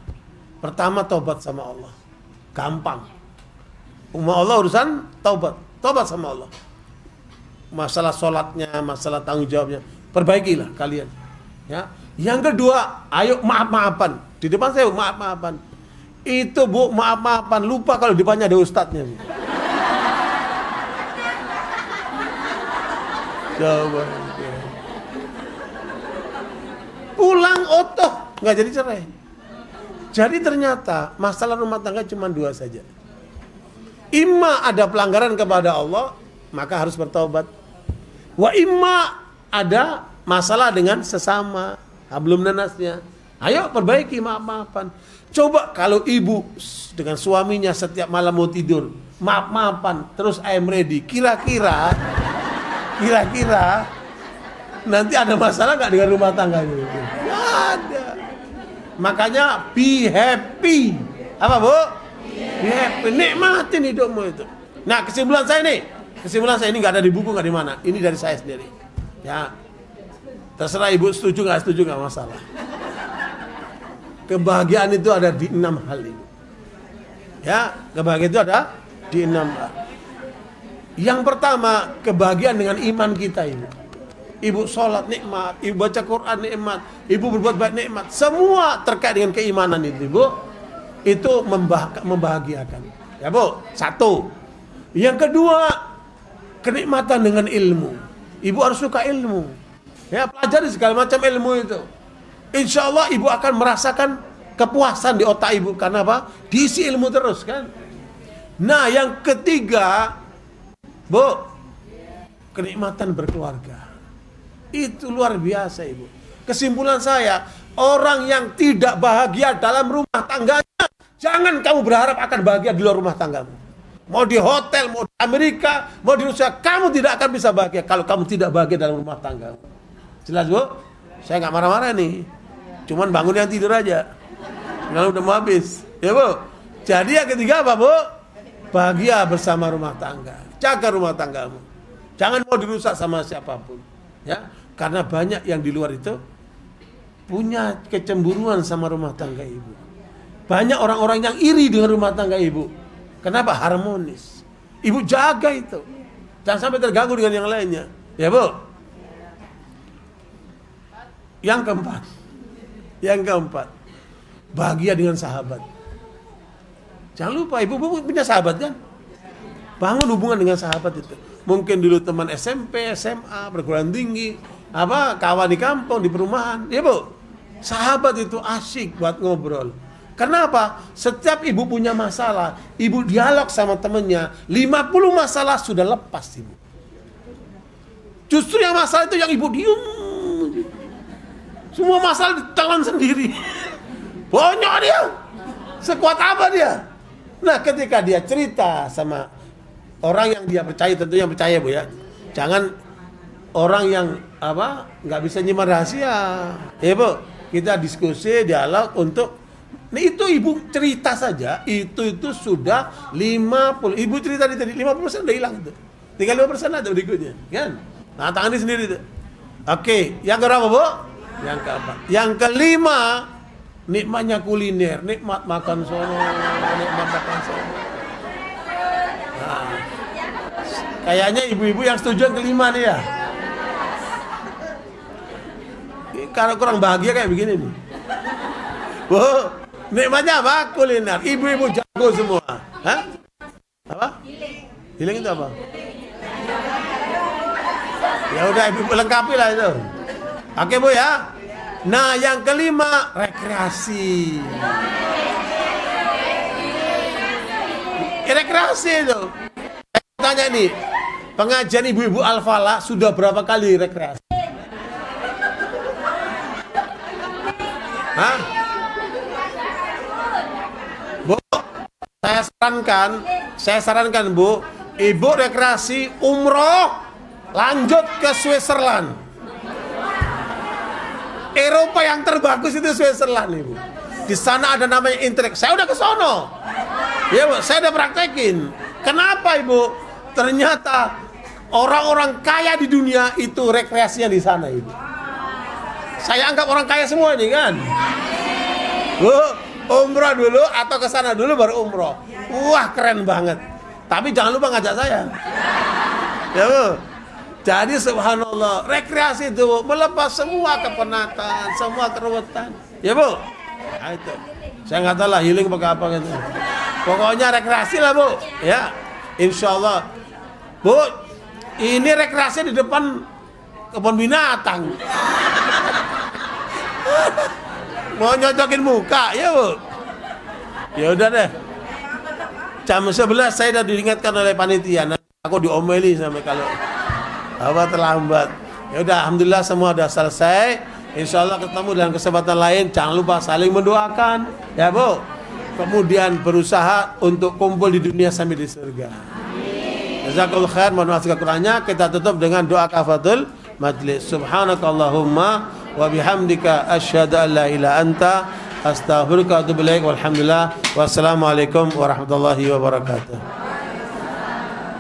Pertama, taubat sama Allah. Gampang. Allah urusan taubat. Taubat sama Allah. Masalah sholatnya, masalah tanggung jawabnya, perbaikilah kalian. Ya. Yang kedua, ayo maaf-maafan. Di depan saya maaf-maafan. Itu, Bu, maaf-maafan. Lupa kalau di depannya ada ustadznya, Bu. Coba. Pulang otoh, nggak jadi cerai. Jadi ternyata masalah rumah tangga cuma dua saja. Imma ada pelanggaran kepada Allah, maka harus bertaubat. Wa imma ada masalah dengan sesama, hablum minannasnya. Ayo perbaiki, maaf-maafan. Coba kalau ibu dengan suaminya setiap malam mau tidur, maaf-maafan, terus I am ready. Kira-kira nanti ada masalah nggak dengan rumah tangganya? Nggak ada. Makanya be happy. Apa, Bu? Be happy. Nikmatin hidupmu itu. Nah, kesimpulan saya ini nggak ada di buku, nggak di mana. Ini dari saya sendiri. Ya. Terserah ibu setuju nggak masalah. Kebahagiaan itu ada di 6 hal ibu. Ya, kebahagiaan itu ada di 6 hal. Yang pertama, kebahagiaan dengan iman kita ibu. Ibu sholat nikmat, ibu baca Quran nikmat, ibu berbuat baik nikmat. Semua terkait dengan keimanan itu ibu. Itu membahagiakan. Ya bu, satu. Yang kedua, kenikmatan dengan ilmu. Ibu harus suka ilmu. Ya, pelajari segala macam ilmu itu. Insya Allah ibu akan merasakan kepuasan di otak ibu. Karena apa? Diisi ilmu terus kan. Nah yang ketiga, bu, kenikmatan berkeluarga. Itu luar biasa ibu. Kesimpulan saya, orang yang tidak bahagia dalam rumah tangganya, jangan kamu berharap akan bahagia di luar rumah tanggamu. Mau di hotel, mau di Amerika, mau di Rusia, kamu tidak akan bisa bahagia kalau kamu tidak bahagia dalam rumah tanggamu. Jelas bu? Saya nggak marah-marah nih. Cuman bangun yang tidur aja. Kalau udah mau habis. Ya bu? Jadi yang ketiga apa bu? Bahagia bersama rumah tangga. Jaga rumah tanggamu. Jangan mau dirusak sama siapapun. Ya, karena banyak yang di luar itu punya kecemburuan sama rumah tangga ibu. Banyak orang-orang yang iri dengan rumah tangga ibu. Kenapa? Harmonis. Ibu jaga itu. Jangan sampai terganggu dengan yang lainnya. Ya bu? Yang keempat, bahagia dengan sahabat. Jangan lupa, ibu punya sahabat kan? Bangun hubungan dengan sahabat itu. Mungkin dulu teman SMP, SMA, perguruan tinggi, kawan di kampung, di perumahan. Ya bu, sahabat itu asyik buat ngobrol. Kenapa? Setiap ibu punya masalah, ibu dialog sama temennya, 50 masalah sudah lepas ibu. Justru yang masalah itu yang ibu diem. Semua masalah ditelan sendiri. Bonyok dia. Sekuat apa dia? Nah, ketika dia cerita sama orang yang dia percaya, tentu yang percaya bu ya. Jangan orang yang nggak bisa nyimpan rahasia. Ya bu, kita diskusi, dialog untuk. Nah itu ibu cerita saja, itu sudah 50. Ibu cerita tadi 50% udah hilang itu. Tinggal 5% ada berikutnya, kan? Nah tangani sendiri itu. Oke, yang berapa bu? Yang keempat. Yang kelima, nikmatnya kuliner, nikmat makan sono, nikmat makan sono. Nah, kayaknya ibu-ibu yang setuju yang kelima nih ya. Kalau kurang bahagia kayak begini nih. Bu, nikmatnya apa? Kuliner. Ibu-ibu jago semua. Hah? Apa? Healing itu apa? Ya udah ibu lengkapi lah itu. Oke bu ya. Nah yang kelima, rekreasi. Rekreasi itu. Saya tanya nih, pengajian ibu-ibu Al-Falah sudah berapa kali rekreasi? Hah? Bu, saya sarankan bu, ibu rekreasi umroh, lanjut ke Switzerland. Eropa yang terbagus itu Switzerland ibu. Di sana ada namanya Interreg. Saya udah ke sono. Ya bu, saya udah praktekin. Kenapa ibu? Ternyata orang-orang kaya di dunia itu rekreasinya di sana ibu. Saya anggap orang kaya semua ini kan. Bu, umroh dulu atau ke sana dulu baru umroh. Wah keren banget. Tapi jangan lupa ngajak saya. Ya bu. Jadi subhanallah, rekreasi itu melepas semua kepenatan, semua keruwetan. Ya bu? Nah, itu. Saya nggak tahu lah healing pakai apa gitu. Pokoknya rekreasi lah bu. Ya, insya Allah. Bu, ini rekreasi di depan kebun binatang. Mau nyocokin muka, ya bu? Ya udah deh. Jam 11 saya udah diingatkan oleh panitia. Nanti aku diomeli sampai kalau terlambat. Ya udah, alhamdulillah semua udah selesai. Insya Allah ketemu dalam kesempatan lain. Jangan lupa saling mendoakan, ya bu. Kemudian berusaha untuk kumpul di dunia sampai di surga. Jazakallahu khair. Mohon maaf segala kurangnya. Kita tutup dengan doa kafatul majlis. Subhanakallahumma wa bihamdika asyhadu an la ilaha anta astaghfiruka wa atubu ilaik. Walhamdulillah. Wassalamualaikum warahmatullahi wabarakatuh.